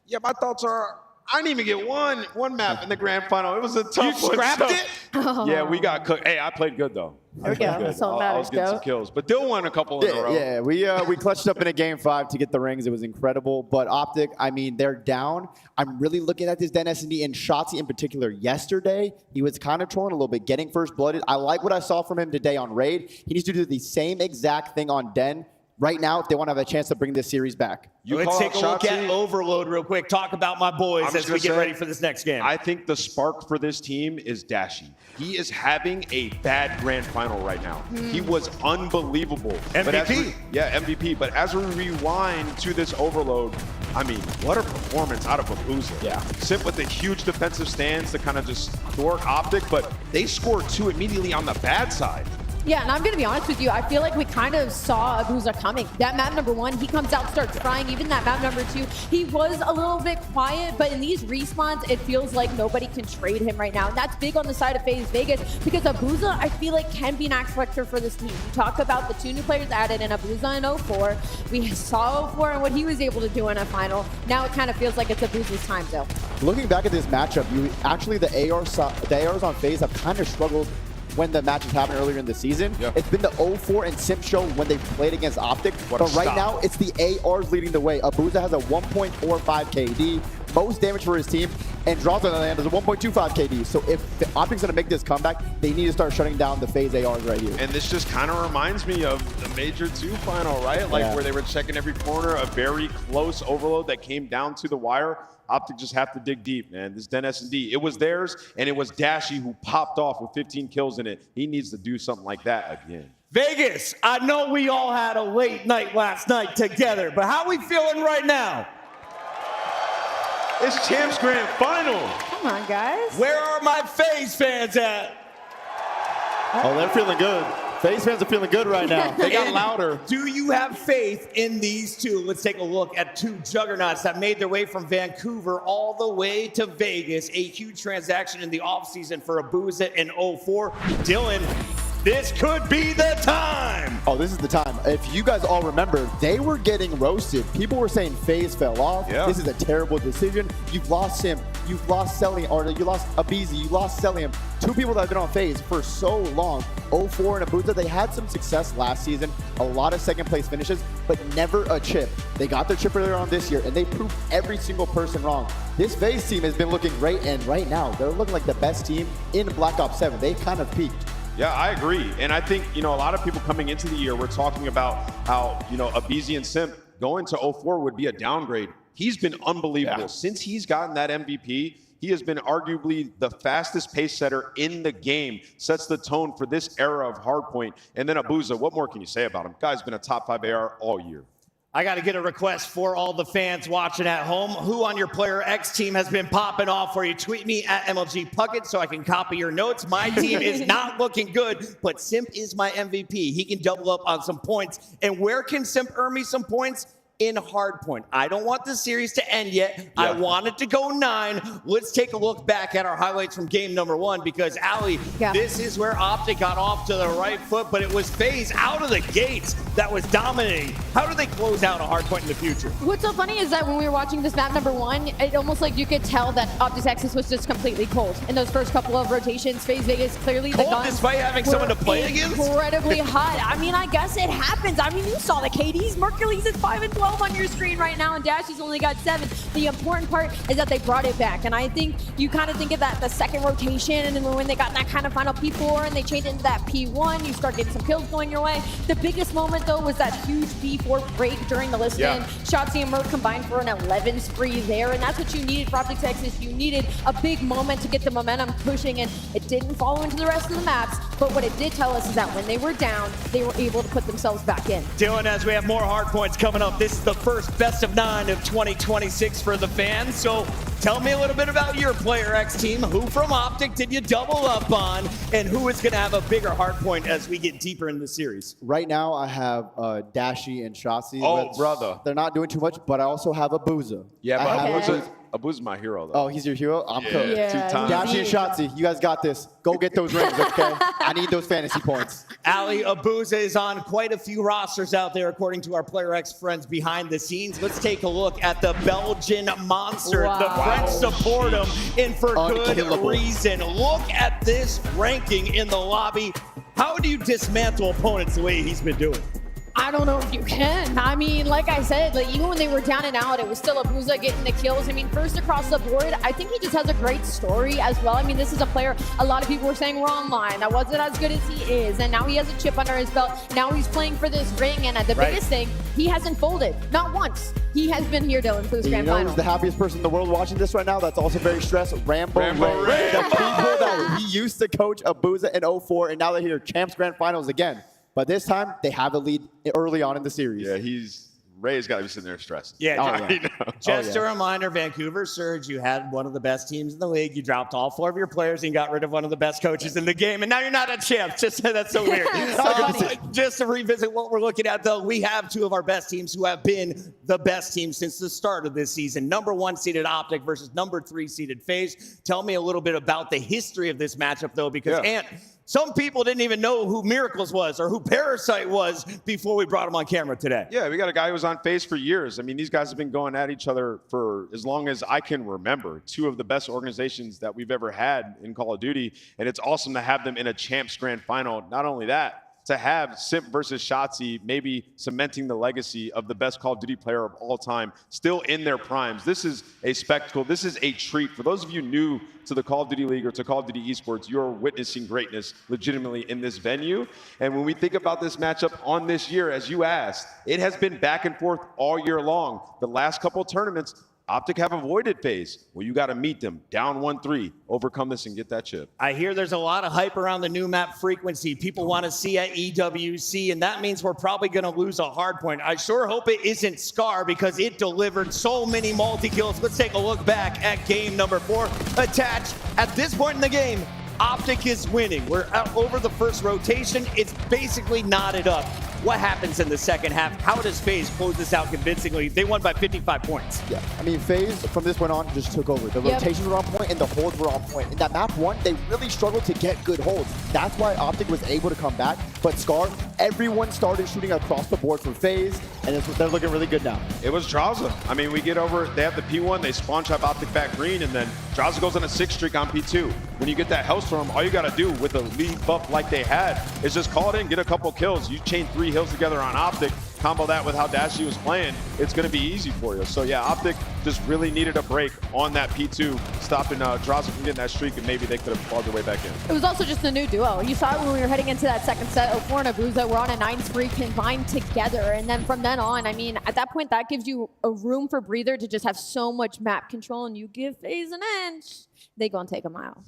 Yeah, my thoughts are, I didn't even get one map in the grand final. It was a tough You one. scrapped So- it? Yeah, we got cooked. Hey, I played good though. There we go. That's all that I matters, was getting some Joe. kills, but Dill won a couple in a row. Yeah, we clutched up in a game 5 to get the rings. It was incredible. But Optic, I mean, they're down. I'm really looking at this Den S&D and Shotzzy in particular. Yesterday, he was kind of trolling a little bit, getting first blooded. I like what I saw from him today on Raid. He needs to do the same exact thing on Den right now if they want to have a chance to bring this series back. Let's take a look at Overload real quick. Talk about my boys as we get ready for this next game. I think the spark for this team is Dashy. He is having a bad grand final right now. He was unbelievable. MVP. MVP. But as we rewind to this Overload, I mean, what a performance out of Abuza. Yeah. Simp with a huge defensive stance to kind of just thwart Optic, but they scored 2 immediately on the bad side. Yeah, and I'm going to be honest with you. I feel like we kind of saw Abuza coming. That map number 1, he comes out, starts frying. Even that map number 2, he was a little bit quiet, but in these respawns, it feels like nobody can trade him right now. And that's big on the side of FaZe Vegas because Abuza, I feel like, can be an X Factor for this team. You talk about the 2 new players added in Abuza and 04. We saw 04 and what he was able to do in a final. Now it kind of feels like it's Abuza's time, though. Looking back at this matchup, the ARs on FaZe have kind of struggled when the matches happened earlier in the season. It's been the 04 and Simp show when they played against Optic. But right now, it's the ARs leading the way. Abuza has a 1.45 KD, most damage for his team, and Draws on the other hand has a 1.25 KD. So if the Optic's going to make this comeback, they need to start shutting down the FaZe ARs right here. And this just kind of reminds me of the Major 2 final, right? Like where they were checking every corner, a very close Overload that came down to the wire. Optic just have to dig deep, man. This Den S&D, it was theirs, and it was Dashy who popped off with 15 kills in it. He needs to do something like that again. Vegas, I know we all had a late night last night together, but how we feeling right now? It's Champs Grand Final. Come on, guys. Where are my FaZe fans at? Oh, they're feeling good. FaZe fans are feeling good right now. They got louder. Do you have faith in these 2? Let's take a look at 2 juggernauts that made their way from Vancouver all the way to Vegas. A huge transaction in the offseason for Abuza and 04. Dylan, this could be the time. Oh, this is the time. If you guys all remember, they were getting roasted. People were saying FaZe fell off. Yeah. This is a terrible decision. You've lost him. You've lost Celium, or you lost Abizi. You lost Celium. 2 people that have been on FaZe for so long. 04 and Abuza, they had some success last season. A lot of second place finishes, but never a chip. They got their chip earlier on this year, and they proved every single person wrong. This FaZe team has been looking great, and right now, they're looking like the best team in Black Ops 7. They kind of peaked. Yeah, I agree. And I think, a lot of people coming into the year, we're talking about how, Abizi and Simp going to 04 would be a downgrade. He's been unbelievable. Yeah. Since he's gotten that MVP, he has been arguably the fastest pace setter in the game, sets the tone for this era of Hardpoint. And then Abuza, what more can you say about him? Guy's been a top 5 AR all year. I got to get a request for all the fans watching at home. Who on your Player X team has been popping off for you? Tweet me at MLG Puckett so I can copy your notes. My team is not looking good, but Simp is my MVP. He can double up on some points. And where can Simp earn me some points? In Hardpoint. I don't want the series to end yet. I want it to go 9. Let's take a look back at our highlights from game number 1 because, Allie, this is where Optic got off to the right foot, but it was FaZe out of the gates that was dominating. How do they close out a Hardpoint in the future? What's so funny is that when we were watching this map number 1, it almost like you could tell that Optic Texas was just completely cold. In those first couple of rotations, FaZe Vegas clearly Cold the guns despite having someone to play against? incredibly hot. I mean, I guess it happens. I mean, you saw the KDs. Mercury's at 5 and 12. 12 on your screen right now, and Dashy's only got 7. The important part is that they brought it back, and I think you kind of think of that the second rotation, and then when they got that kind of final P4 and they changed into that P1, you start getting some kills going your way. The biggest moment, though, was that huge P4 break during the list-in. Yeah. Shotzzy and Merc combined for an 11 spree there, and that's what you needed for Optic Texas. You needed a big moment to get the momentum pushing, and it didn't follow into the rest of the maps, but what it did tell us is that when they were down, they were able to put themselves back in. Dylan, as we have more hard points coming up, this is the first best of 9 of 2026 for the fans. So tell me a little bit about your Player X team. Who from Optic did you double up on, and who is going to have a bigger hard point as we get deeper in the series? Right now, I have Dashy and Shotzzy. Oh, brother. They're not doing too much, but I also have Abuza. Yeah, I but have Abuza's my hero, though. Oh, he's your hero? I'm cool. Yeah, 2 times. Dashy and Shotzzy, you guys got this. Go get those rings, okay? I need those fantasy points. Ali Abuza is on quite a few rosters out there, according to our Player X friends behind the scenes. Let's take a look at the Belgian monster. Wow. The French support him, and for good Unkillable. reason. Look at this ranking in the lobby. How do you dismantle opponents the way he's been doing? I don't know if you can. I mean, like I said, like even when they were down and out, it was still Abuza getting the kills. I mean, first across the board, I think he just has a great story as well. I mean, this is a player a lot of people were saying were online that wasn't as good as he is, and now he has a chip under his belt. Now he's playing for this ring, and the biggest thing, he hasn't folded, not once. He has been here, Dylan, for this grand final. Who's the happiest person in the world watching this right now that's also very stressed? Rambo Ray. Ray. The people that he used to coach Abuza in 04, and now they're here, Champs Grand Finals again. But this time, they have a lead early on in the series. Yeah, Ray's got to be sitting there stressed. Yeah, yeah. just a reminder, Vancouver Surge, you had one of the best teams in the league. You dropped all 4 of your players and got rid of one of the best coaches in the game, and now you're not a champ. Just that's so weird. Just to revisit what we're looking at, though, we have 2 of our best teams who have been the best teams since the start of this season. Number 1 seeded Optic versus number 3 seeded FaZe. Tell me a little bit about the history of this matchup, though, because Ant, some people didn't even know who Miracles was or who Parasite was before we brought him on camera today. Yeah, we got a guy who was on FaZe for years. I mean, these guys have been going at each other for as long as I can remember. 2 of the best organizations that we've ever had in Call of Duty, and it's awesome to have them in a Champs Grand Final. Not only that, to have Simp versus Shotzzy maybe cementing the legacy of the best Call of Duty player of all time, still in their primes. This is a spectacle. This is a treat. For those of you new to the Call of Duty League or to Call of Duty Esports, you're witnessing greatness legitimately in this venue. And when we think about this matchup on this year, as you asked, it has been back and forth all year long. The last couple of tournaments, Optic have avoided FaZe. Well, you got to meet them down 1-3, overcome this and get that chip. I hear there's a lot of hype around the new map Frequency. People want to see at EWC, and that means we're probably going to lose a hard point. I sure hope it isn't Scar because it delivered so many multi-kills. Let's take a look back at game number 4. Attached. At this point in the game, Optic is winning. We're out over the first rotation. It's basically knotted up. What happens in the second half? How does FaZe close this out convincingly? They won by 55 points. Yeah, I mean, FaZe, from this point on, just took over. The rotations were on point and the holds were on point. In that map 1, they really struggled to get good holds. That's why Optic was able to come back. But Scar, everyone started shooting across the board for FaZe, and they're looking really good now. It was Drazah. I mean, we get over, they have the P1, they spawn trap Optic back green, and then Drazah goes on a 6 streak on P2. When you get that Hellstorm, all you got to do with a lead buff like they had is just call it in, get a couple kills. You chain 3 hills together on Optic, combo that with how Dashy was playing, it's going to be easy for you. So yeah, Optic just really needed a break on that P2, stopping Drazah from getting that streak, and maybe they could have clawed their way back in. It was also just a new duo. You saw it when we were heading into that second set. 04 and Abuza were on a 9 spree combined together, and then from then on, I mean, at that point, that gives you a room for Breather to just have so much map control, and you give FaZe an inch, they gonna take a mile.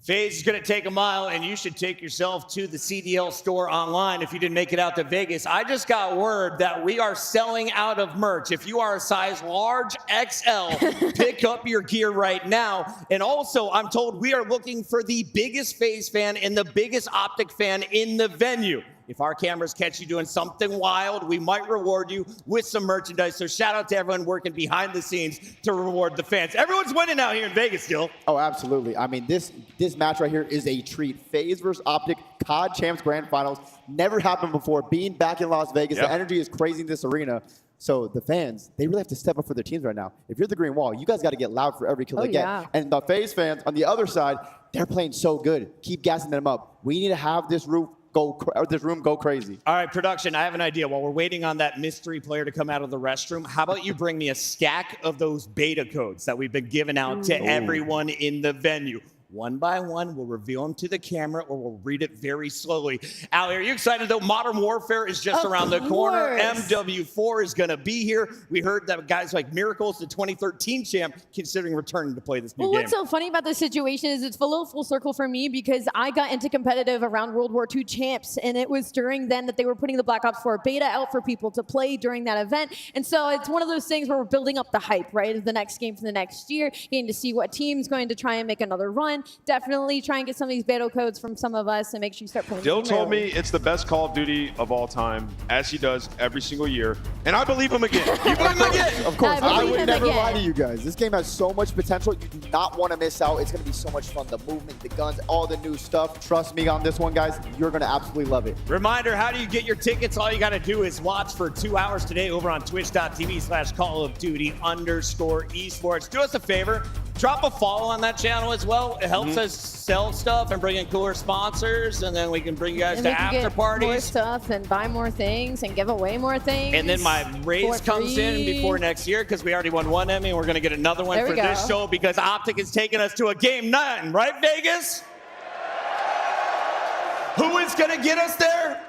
FaZe is going to take a mile, and you should take yourself to the CDL store online if you didn't make it out to Vegas. I just got word that we are selling out of merch. If you are a size large XL, pick up your gear right now. And also, I'm told we are looking for the biggest FaZe fan and the biggest Optic fan in the venue. If our cameras catch you doing something wild, we might reward you with some merchandise. So shout out to everyone working behind the scenes to reward the fans. Everyone's winning out here in Vegas still. Oh, absolutely. I mean, this match right here is a treat. FaZe versus Optic, COD Champs Grand Finals. Never happened before. Being back in Las Vegas, the energy is crazy in this arena. So the fans, they really have to step up for their teams right now. If you're the Green Wall, you guys got to get loud for every kill they get. Yeah. And the FaZe fans on the other side, they're playing so good. Keep gassing them up. We need to have this roof this room go crazy. All right, production, I have an idea. While we're waiting on that mystery player to come out of the restroom, how about you bring me a stack of those beta codes that we've been giving out to everyone in the venue? One by one, we'll reveal them to the camera, or we'll read it very slowly. Allie, are you excited, though? Modern Warfare is just around the corner. MW4 is going to be here. We heard that guys like Miracles, the 2013 champ, considering returning to play this new game. What's so funny about this situation is it's a little full circle for me because I got into competitive around World War II champs, and it was during then that they were putting the Black Ops 4 beta out for people to play during that event. And so it's one of those things where we're building up the hype, right, of the next game for the next year, getting to see what team's going to try and make another run. Definitely try and get some of these beta codes from some of us and make sure you start playing. Dill told me it's the best Call of Duty of all time, as he does every single year. And I believe him again. You believe him again? Of course. I would never again. lie to you guys. This game has so much potential. You do not want to miss out. It's going to be so much fun. The movement, the guns, all the new stuff. Trust me on this one, guys. You're going to absolutely love it. Reminder, how do you get your tickets? All you got to do is watch for 2 hours today over on twitch.tv/Call of Duty_esports. Do us a favor. Drop a follow on that channel as well. It helps us sell stuff and bring in cooler sponsors, and then we can bring you guys And to we can after get parties. more stuff and buy more things and give away more things. And then my raise for comes in free. before next year because we already won one Emmy, and we're going to get another one There for we this go. show because Optic is taking us to a Game 9, right, Vegas? Who is going to get us there?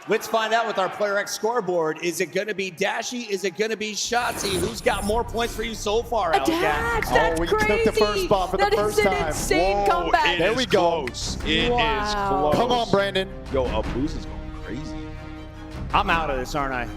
Let's find out with our Player X scoreboard. Is it going to be Dashy? Is it going to be Shotzi? Who's got more points for you so far, Alley Cat? That's we crazy. took the first spot for the first time. That is an insane comeback. There we go. Close. It is Wow. close. Come on, Brandon. Yo, Abuz is going crazy. I'm out of this, aren't I?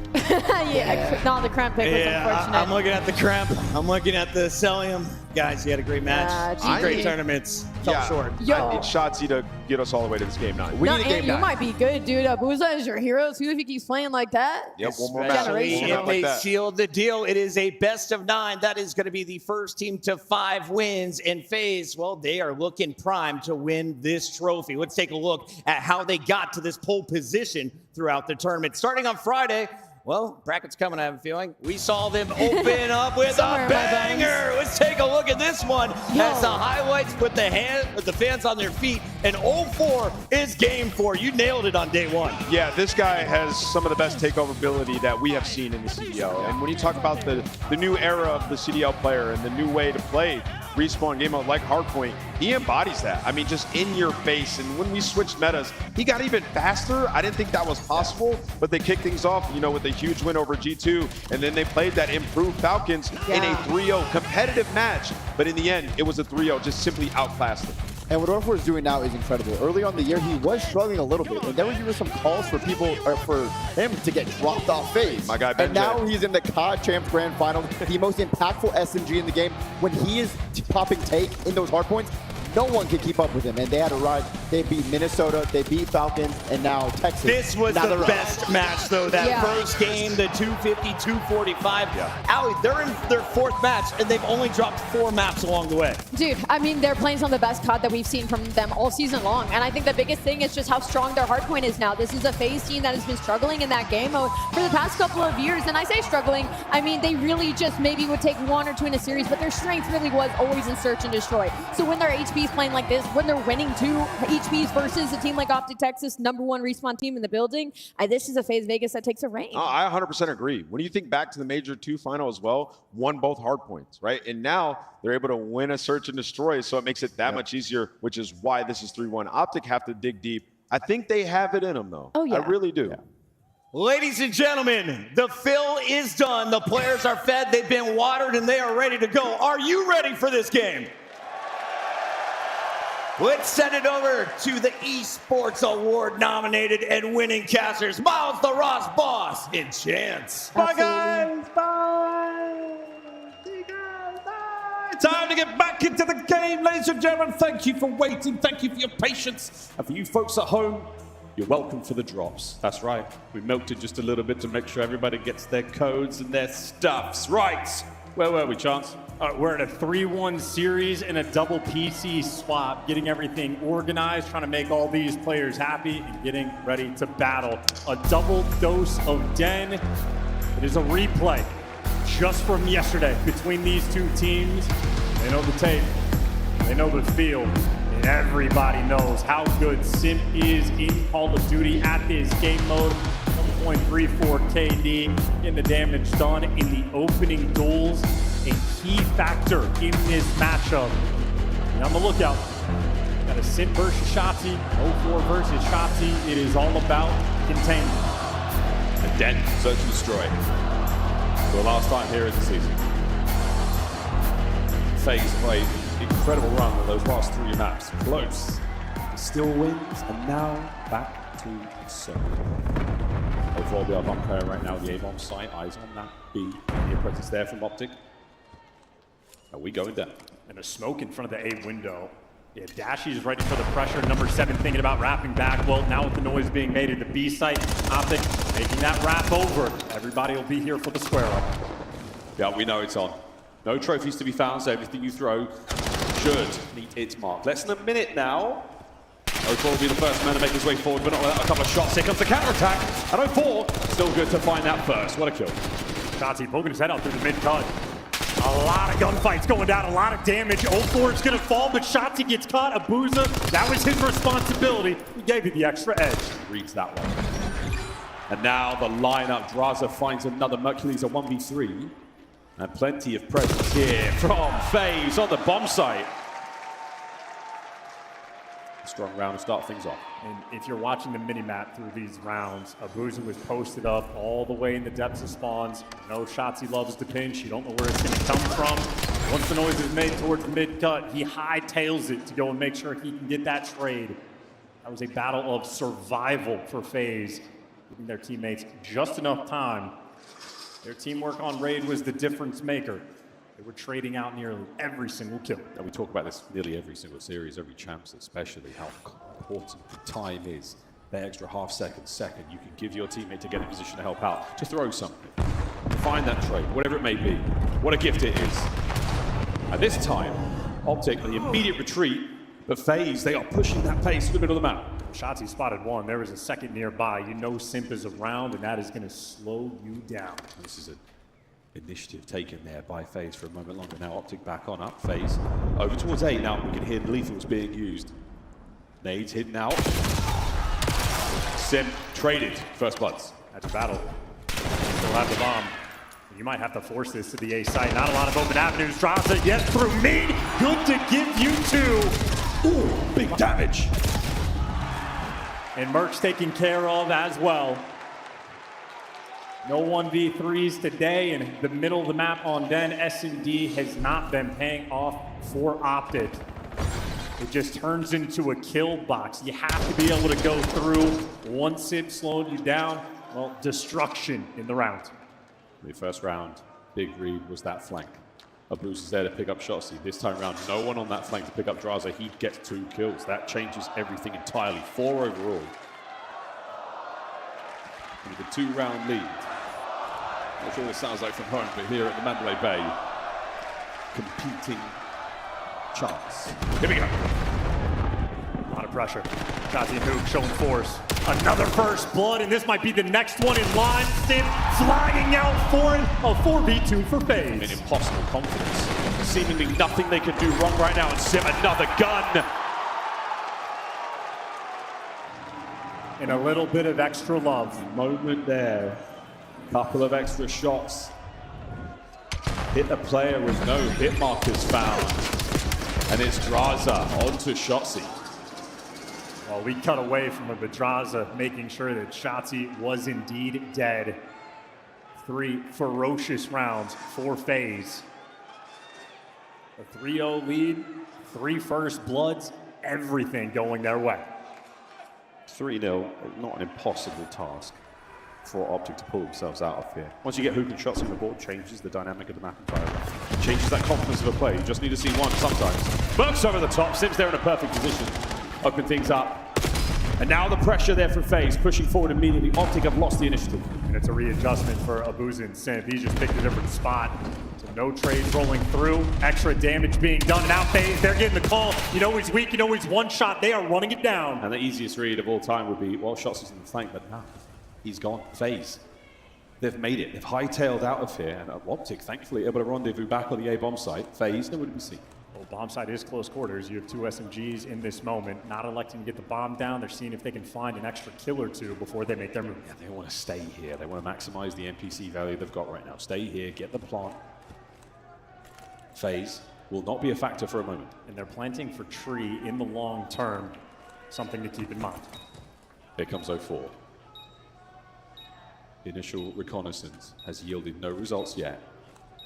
Yeah, no, the cramp pick was unfortunate. I'm looking at the cramp. I'm looking at the Celium. Guys, you had a great match. GG. Great tournaments. Fell short. Yo. I need Shotzi to get us all the way to this Game 9. No, and you might be good, dude. Abuza is your hero too if he keeps playing like that. Yep, one more match. Especially Generational. if Like they that. seal the deal. It is a best of 9. That is going to be the first team to 5 wins. And FaZe, well, they are looking primed to win this trophy. Let's take a look at how they got to this pole position throughout the tournament. Starting on Friday, well, bracket's coming, I have a feeling. We saw them open up with Somewhere a in my bones. banger. Let's take a look at this one as the highlights put the fans on their feet. And 0-4 is game 4. You nailed it on day 1. Yeah, this guy has some of the best takeover ability that we have seen in the CDL. And when you talk about the new era of the CDL player and the new way to play Respawn game mode like Hardpoint, he embodies that. I mean, just in your face. And when we switched metas, he got even faster. I didn't think that was possible, but they kicked things off, with a huge win over G2. And then they played that improved Falcons in a 3-0 competitive match. But in the end, it was a 3-0, just simply outclassed them. And what Orfor is doing now is incredible. Early on in the year, he was struggling a little bit, and there were even some calls for people, or for him to get dropped off FaZe. My guy, And now he's in the COD Champs Grand Finals, the most impactful SMG in the game. When he is popping take in those hard points, no one can keep up with him, and they had a ride. They beat Minnesota, they beat Falcons, and now Texas. This was Now the they're up. best match, though. That Yeah. first game, the 250-245. Allie, they're in their 4th match, and they've only dropped 4 maps along the way. Dude, I mean, they're playing some of the best COD that we've seen from them all season long. And I think the biggest thing is just how strong their hardpoint is now. This is a FaZe team that has been struggling in that game mode for the past couple of years. And I say struggling, I mean, they really just maybe would take 1 or 2 in a series, but their strength really was always in search and destroy. So when their HP is playing like this, when they're winning 2 HPs versus a team like Optic Texas, #1 Respawn team in the building, this is a FaZe Vegas that takes a reign. I 100% agree. When you think back to the Major 2 final as well, won both hard points, right? And now they're able to win a search and destroy, so it makes it that much easier, which is why this is 3-1. Optic have to dig deep. I think they have it in them, though. Oh, yeah. I really do. Ladies and gentlemen, the fill is done. The players are fed, they've been watered, and they are ready to go. Are you ready for this game? Let's send it over to the Esports Award nominated and winning casters, Miles the Ross Boss and Chance. Bye, guys. Time to get back into the game, ladies and gentlemen. Thank you for waiting. Thank you for your patience. And for you folks at home, you're welcome for the drops. That's right. We milked it just a little bit to make sure everybody gets their codes and their stuffs. Right. Where were we, Chance? We're at a 3-1 series and a double PC swap, getting everything organized, trying to make all these players happy and getting ready to battle. A double dose of Den. It is a replay just from yesterday between these two teams. They know the tape, they know the field, And everybody knows how good Simp is in Call of Duty at this game mode. 1.34 KD, getting the damage done in the opening duels. A key factor in this matchup. And on the lookout. Got a Simp versus Shotzzy, 0-4 versus Shotzzy. It is all about containment. And Den, search and destroy. For the last time here in the season. FaZe played incredible run on those last 3 maps. Close. Still wins, and now back to circle. Overall, we are bomb player right now, the A-bomb site. Eyes on that B. The presence there from Optic. Are we going down? And a smoke in front of the A window. Yeah, Dashy is ready for the pressure. Number 7 thinking about wrapping back. Well, now with the noise being made at the B site, Optic making that wrap over. Everybody will be here for the square up. Yeah, we know it's on. No trophies to be found, so everything you throw should meet its mark. Less than a minute now. 0-4 will be the first man to make his way forward, but not without a couple of shots. Here comes the counter-attack. And 0-4, still good to find that first. What a kill. Shotzzy poking his head out through the mid-cut. A lot of gunfights going down, a lot of damage. 0-4 is going to fall, but Shotzzy gets caught. Abuza, that was his responsibility. He gave you the extra edge. Reads that one. And now the lineup. Draza finds another Mercury's a 1v3. And plenty of presence here from FaZe on the bomb site. A strong round to start things off. And if you're watching the mini-map through these rounds, Abuza was posted up all the way in the depths of spawns. You know Shotzzy loves the pinch. You don't know where it's going to come from. Once the noise is made towards the mid-cut, he hightails it to go and make sure he can get that trade. That was a battle of survival for FaZe, giving their teammates just enough time. Their teamwork on raid was the difference maker. They were trading out nearly every single kill. And we talk about this nearly every single series, every champs especially, how important the time is. That extra half second you can give your teammate to get in a position to help out, to throw something, find that trade, whatever it may be. What a gift it is. And this time, Optic, the immediate retreat, but FaZe, they are pushing that pace to the middle of the map. Shotzzy spotted one. There was a second nearby. You know Simp is around, and that is going to slow you down. This is an initiative taken there by FaZe for a moment longer. Now Optic back on up. FaZe over towards A. Now we can hear lethals being used. Nades hidden out. Simp traded. First bloods. That's a battle. Still have the bomb. You might have to force this to the A site. Not a lot of open avenues. Draza yet through me. Good to give you 2. Ooh, big damage. And Merc's taken care of as well. No 1v3s today in the middle of the map on Den. S&D has not been paying off for Optic. It just turns into a kill box. You have to be able to go through. One Simp slowing you down, well, destruction in the round. The first round, big read was that flank. Abuza's there to pick up Shotzzy. This time around, no one on that flank to pick up Draza. He gets 2 kills. That changes everything entirely. 4 overall. With a 2-round lead. Not sure what it sounds like from home, but here at the Mandalay Bay, competing chance. Here we go. A lot of pressure. Shotzzy and Hook showing force. Another first blood, and this might be the next one in line. Simp flying out for it. A 4v2 for FaZe. An impossible confidence. Seemingly nothing they could do wrong right now, and Simp another gun. And a little bit of extra love. Moment there. Couple of extra shots. Hit the player with no hit markers found. And it's Draza onto Shotzzy. Well, we cut away from Draza, making sure that Shotzzy was indeed dead. 3 ferocious rounds for FaZe. A 3-0 lead, 3 first bloods, everything going their way. 3-0, not an impossible task for Optic to pull themselves out of here. Once you get Hook and Shotzzy on the board, changes the dynamic of the map entirely. Changes that confidence of a play. You just need to see one sometimes. Burks over the top. Sim's there in a perfect position. Open things up. And now the pressure there from FaZe, pushing forward immediately. Optic have lost the initiative. And it's a readjustment for Abuza and Simp. He just picked a different spot. So no trades rolling through. Extra damage being done. And now FaZe, they're getting the call. You know he's weak, you know he's one shot. They are running it down. And the easiest read of all time would be, well, Shotzzy's in the flank, but no, he's gone. FaZe. They've made it. They've hightailed out of here. And Optic, thankfully, able to rendezvous back on the A-bomb site. FaZe, nowhere to be seen. Well, bomb site is close quarters. You have 2 SMGs in this moment, not electing to get the bomb down. They're seeing if they can find an extra kill or two before they make their move. Yeah, they want to stay here. They want to maximize the NPC value they've got right now. Stay here, get the plant. Phase will not be a factor for a moment. And they're planting for tree in the long term. Something to keep in mind. Here comes 04. Initial reconnaissance has yielded no results yet.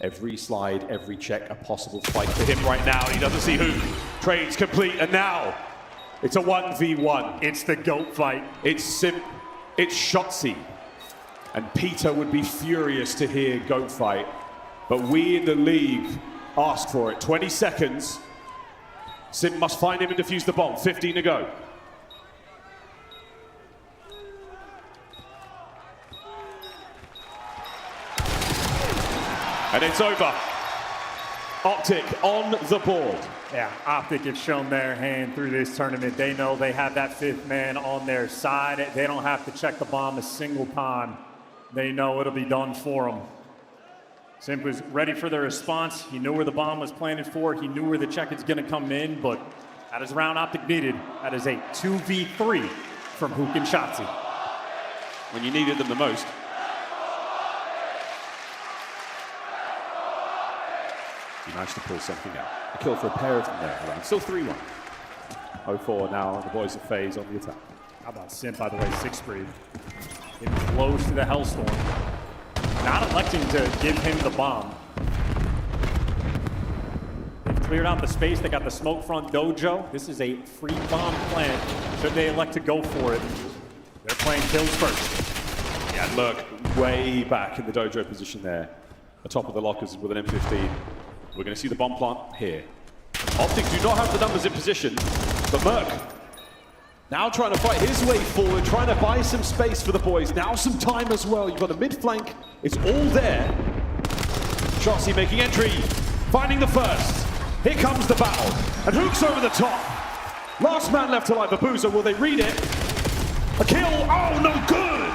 Every slide, every check, a possible fight for him right now. He doesn't see who. Trades complete, and now it's a 1v1. It's the GOAT fight. It's Shotzzy. And Peter would be furious to hear GOAT fight, but we in the league ask for it. 20 seconds. Sim must find him and defuse the bomb. 15 to go. And it's over. Optic on the board. Yeah, Optic have shown their hand through this tournament. They know they have that 5th man on their side. They don't have to check the bomb a single time. They know it'll be done for them. Simp was ready for the response. He knew where the bomb was planted for. He knew where the check is going to come in, but that is the round Optic needed. That is a 2v3 from Hook and Shotzzy. When you needed them the most. He managed to pull something out. A kill for a pair of them there. Around. Still 3-1. 04 now, and the boys at Phase on the attack. How about Simp, by the way, 6th speed. Getting close to the Hellstorm. Not electing to give him the bomb. They've cleared out the space. They got the smoke front dojo. This is a free bomb plant. Should they elect to go for it, they're playing kills first. Yeah, Merc way back in the dojo position there. Atop of the lockers with an M15. We're going to see the bomb plant here. Optic do not have the numbers in position, but Merc now trying to fight his way forward, trying to buy some space for the boys. Now some time as well. You've got a mid flank. It's all there. Shotzzy making entry, finding the first. Here comes the battle. And Hook's over the top. Last man left alive, Abuza. Will they read it? A kill. Oh, no good.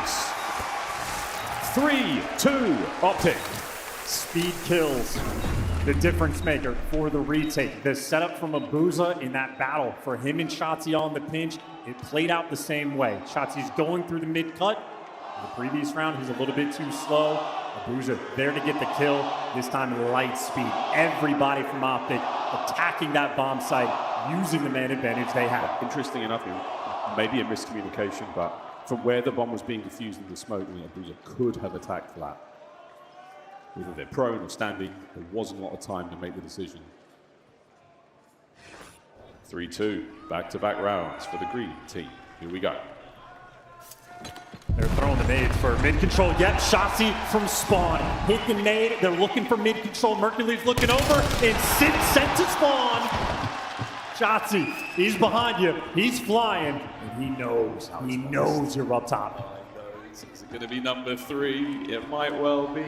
3-2 Optic. Speed kills. The difference maker for the retake. The setup from Abuza in that battle for him and Shotzzy on the pinch, it played out the same way. Shotzi's going through the mid-cut. In the previous round, he's a little bit too slow. Abuza there to get the kill. This time, light speed. Everybody from Optic attacking that bomb site, using the man advantage they have. Interesting enough, maybe a miscommunication, but from where the bomb was being diffused in the smoke, Abuza could have attacked that. Whether they're prone or standing, there wasn't a lot of time to make the decision. 3-2, back-to-back rounds for the green team. Here we go. They're throwing the nades for mid-control. Yep, Shotzzy from spawn. Hit the nade. They're looking for mid-control. Mercury's looking over, and Sid sent to spawn. Shotzzy, he's behind you. He's flying, and he knows you're up top. Is it going to be number 3? It might well be.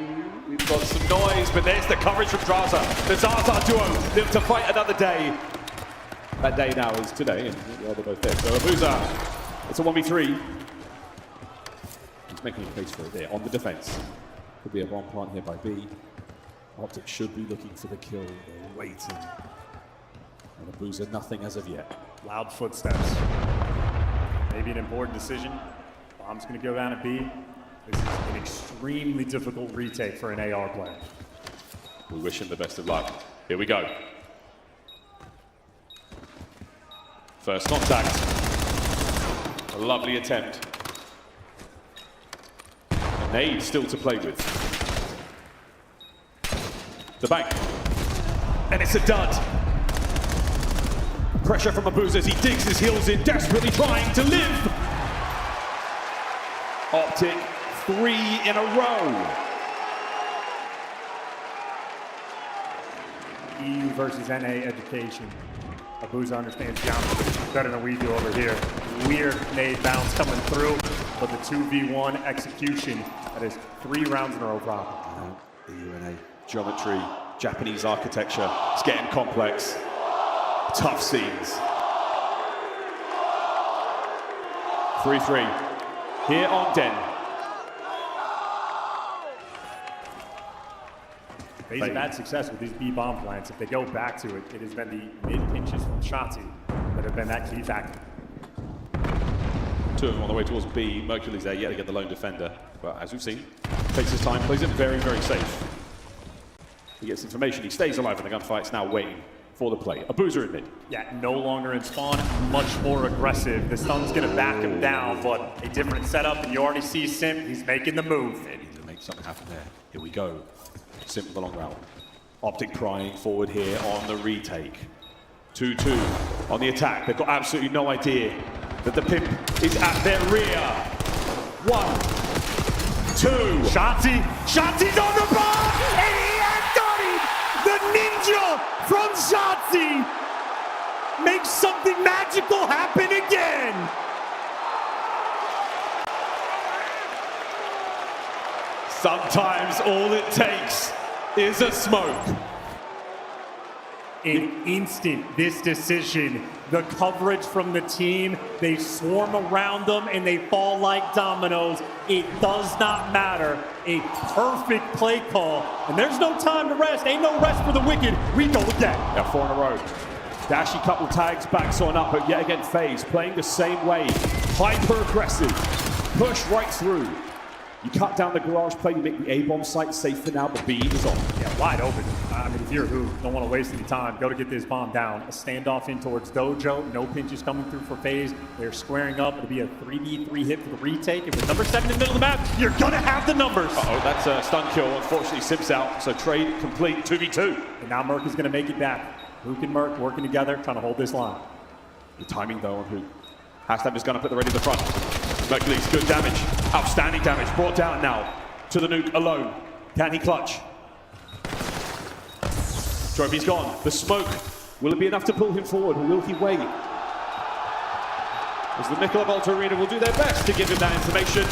We've got some noise, but there's the coverage from Zaza. The Zaza duo live to fight another day. That day now is today, and they're both there. So Abuza, it's a 1v3. He's making a case for it there on the defense. Could be a bomb plant here by B. Optic should be looking for the kill. They're waiting. And Abuza, nothing as of yet. Loud footsteps. Maybe an important decision. Bomb's going to go down at B. This is an extremely difficult retake for an AR player. We wish him the best of luck. Here we go. First contact. A lovely attempt. A nade still to play with. The bank. And it's a dud. Pressure from Abuza as he digs his heels in, desperately trying to live. Optic 3 in a row. EU versus NA education. Abuza understands geometry better than we do over here. Weird nade bounce coming through, but the 2v1 execution, that is 3 rounds in a row problem. EU and NA geometry, Japanese architecture, it's getting complex. Tough scenes. 3-3. Here on Den. FaZe have had success with these B bomb plants. If they go back to it, it has been the mid pinches from Shotzzy that have been that key factor. Two of them on the way towards B. Mercury's there yet to get the lone defender. But as we've seen, takes his time, plays it very, very safe. He gets information, he stays alive in the gunfight's now waiting for the play. Abuser in mid. Yeah, no longer in spawn, much more aggressive. The stun's gonna back him down, but a different setup, and you already see Simp, he's making the move. They need to make something happen there. Here we go. Simp with the long route. Optic prying forward here on the retake. 2-2 on the attack. They've got absolutely no idea that the Pimp is at their rear. 1, 2. Shotzi's on the bar, and he has got it! The ninja from Shotzzy makes something magical happen again! Sometimes all it takes is a smoke. An instant, this decision, the coverage from the team, they swarm around them and they fall like dominoes. It does not matter. A perfect play call, and there's no time to rest. Ain't no rest for the wicked. We go again. Yeah, 4 in a row. Dashy couple tags, backs on up, but yet again FaZe playing the same way. Hyper aggressive, push right through. You cut down the garage play, you make the A-bomb site safe for now, but B is on. Yeah, wide open. I mean, if you're who, don't want to waste any time, go to get this bomb down. A standoff in towards Dojo, no pinches coming through for FaZe. They're squaring up, it'll be a 3v3 hit for the retake. And with number 7 in the middle of the map, you're gonna have the numbers. Uh-oh, that's a stun kill. Unfortunately, Simps out, so trade complete, 2v2. And now Merc is gonna make it back. Hook and Merc working together, trying to hold this line. The timing though on Hook. Hashtag is gonna put the ready in the front. Mercury's good damage, outstanding damage, brought down now to the nuke alone. Can he clutch? Trophy's gone. The smoke, will it be enough to pull him forward, or will he wait? As the Michelob Ultra Arena will do their best to give him that information.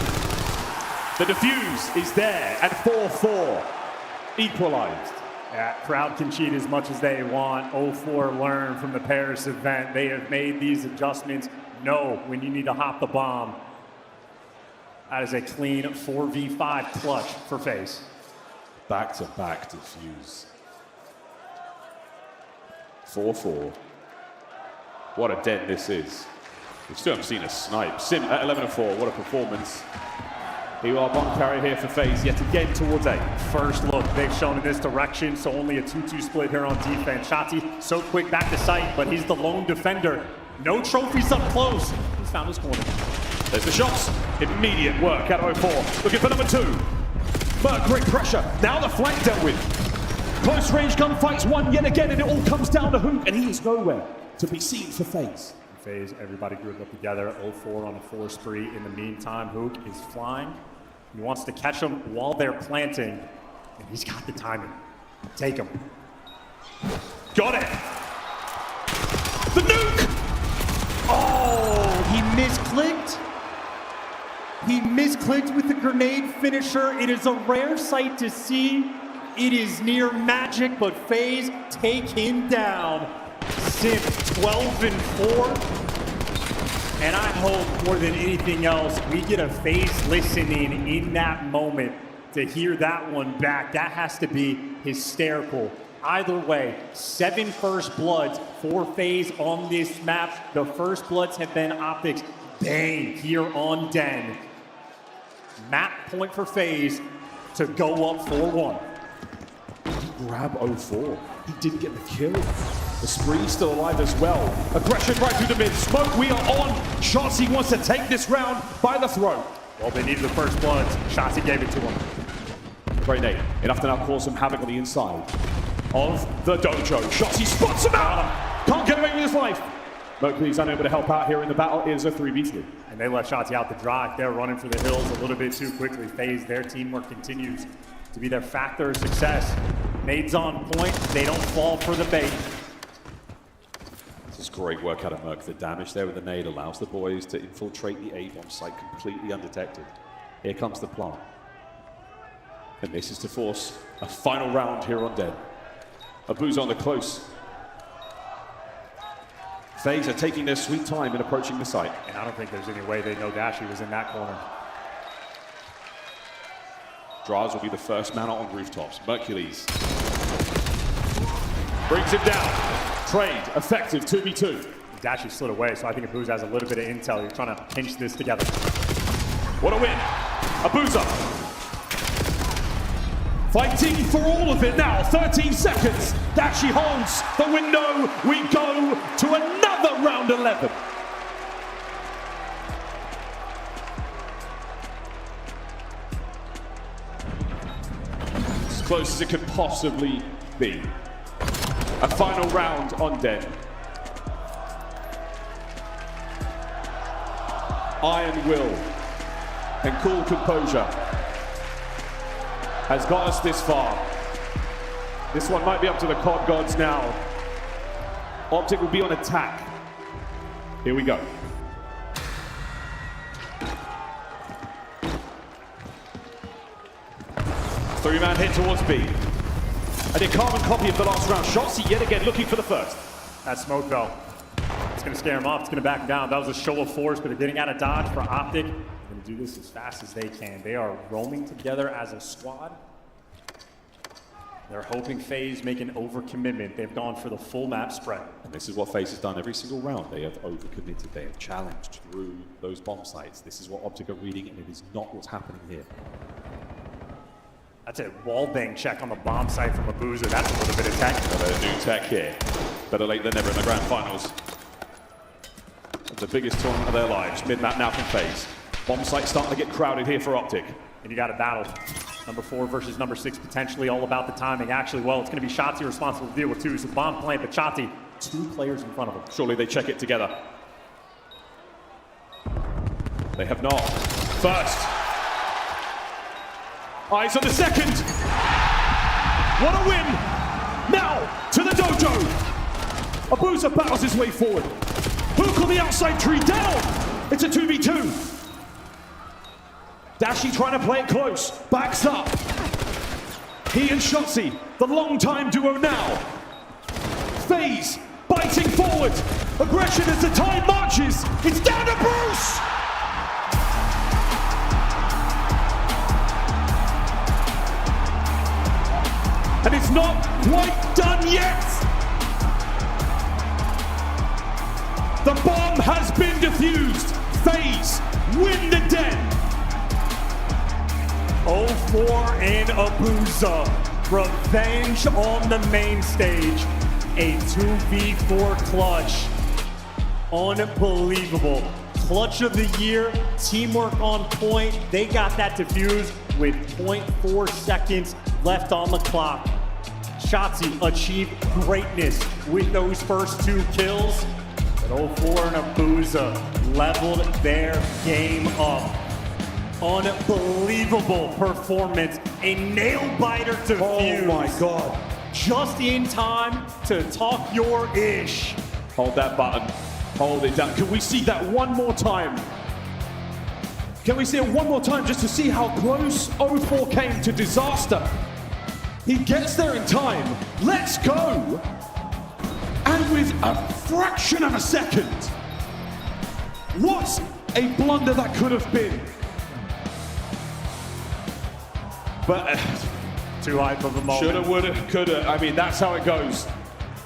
The defuse is there, and 4-4, equalized. Yeah, crowd can cheat as much as they want. 0-4 learn from the Paris event. They have made these adjustments. Know when you need to hop the bomb. That is a clean 4v5 clutch for FaZe. Back-to-back defuse. 4-4. What a dent this is. We still haven't seen a snipe. Sim at 11-4, what a performance. Here are bomb carrier here for FaZe, yet again towards A. First look, they've shown in this direction, so only a 2-2 split here on defense. Shotzzy so quick back to sight, but he's the lone defender. No trophies up close. He's found his corner. There's the shots. Immediate work out of 04. Looking for number 2. Merc, great pressure. Now the flank dealt with. Close range gunfights won yet again, and it all comes down to Hook, and he is nowhere to be seen for FaZe. FaZe, everybody grouped up together. 0-4 on a 4 spree. In the meantime, Hook is flying. He wants to catch them while they're planting, and he's got the timing. Take him. Got it. The nuke. Oh, he misclicked. He misclicked with the grenade finisher. It is a rare sight to see. It is near magic, but FaZe take him down. Simp 12-4. And I hope more than anything else, we get a FaZe listening in that moment to hear that one back. That has to be hysterical. Either way, 7 first bloods for FaZe on this map. The first bloods have been Optics. Bang here on Den. Map point for FaZe to go up 4-1. Grab 04. He didn't get the kill. The spree still alive as well. Aggression right through the mid. Smoke, we are on. Shotzzy wants to take this round by the throat. Well, they needed the first bloods. Shotzzy gave it to him. Great nade. Enough to now cause some havoc on the inside of the dojo. Shotzzy spots him out. Can't get away with his life. Mercury's unable to help out here in the battle. It is a 3v3. And they let Shotzzy out the drive. They're running for the hills a little bit too quickly. FaZe, their teamwork continues to be their factor of success. Nades on point. They don't fall for the bait. This is great work out of Merc. The damage there with the nade allows the boys to infiltrate the A-bomb site completely undetected. Here comes the plant. And this is to force a final round here on Den. Abu's on the close. FaZe are taking their sweet time in approaching the site. And I don't think there's any way they know Dashy was in that corner. Draz will be the first man out on rooftops. Mercules Brings him down. Trade, effective, 2v2. He's actually slid away, so I think Abuza has a little bit of intel. You're trying to pinch this together. What a win. Abuza. Fighting for all of it now. 13 seconds. Dashi holds the window. We go to another round 11. As close as it could possibly be. A final round on deck. Iron will and cool composure has got us this far. This one might be up to the COD gods now. Optic will be on attack. Here we go. Three-man hit towards B. And a carbon copy of the last round. Shotzzy yet again looking for the first. That smoke though, it's gonna scare him off, it's gonna back him down. That was a show of force, but they're getting out of dodge for Optic. They're gonna do this as fast as they can. They are roaming together as a squad. They're hoping FaZe make an overcommitment. They've gone for the full map spread. And this is what FaZe has done every single round. They have overcommitted. They have challenged through those bomb sites. This is what Optic are reading, and it is not what's happening here. That's a wallbang check on the bomb site from Abuza. That's a little bit of tech. Better new tech here. Better late than never in the grand finals. The biggest tournament of their lives. Mid-map now from FaZe. Bomb site starting to get crowded here for Optic. And you got a battle. Number 4 versus number 6, potentially all about the timing. Actually, well, it's going to be Shotzzy responsible to deal with 2. So bomb plant, but Shotzzy, 2 players in front of him. Surely they check it together. They have not. First. Eyes on the second. What a win. Now to the dojo. Abuza battles his way forward. Hook on the outside tree down. It's a 2v2. Dashi trying to play it close. Backs up. He and Shotzzy, the long-time duo now. FaZe biting forward. Aggression as the time marches. It's down to Bruce. And it's not quite done yet. The bomb has been defused. FaZe win the den. 0-4 in Abuza. Revenge on the main stage. A 2v4 clutch. Unbelievable. Clutch of the year. Teamwork on point. They got that defused with 0.4 seconds left on the clock. Shotzzy achieved greatness with those first 2 kills. But 0-4 and Abuza leveled their game up. Unbelievable performance. A nail-biter defuse. Oh my God. Just in time to talk your ish. Hold that button. Hold it down. Can we see that one more time? Can we see it one more time just to see how close 0-4 came to disaster? He gets there in time. Let's go. And with a fraction of a second. What a blunder that could have been. But too hype of a moment. Shoulda, woulda, coulda. I mean, that's how it goes.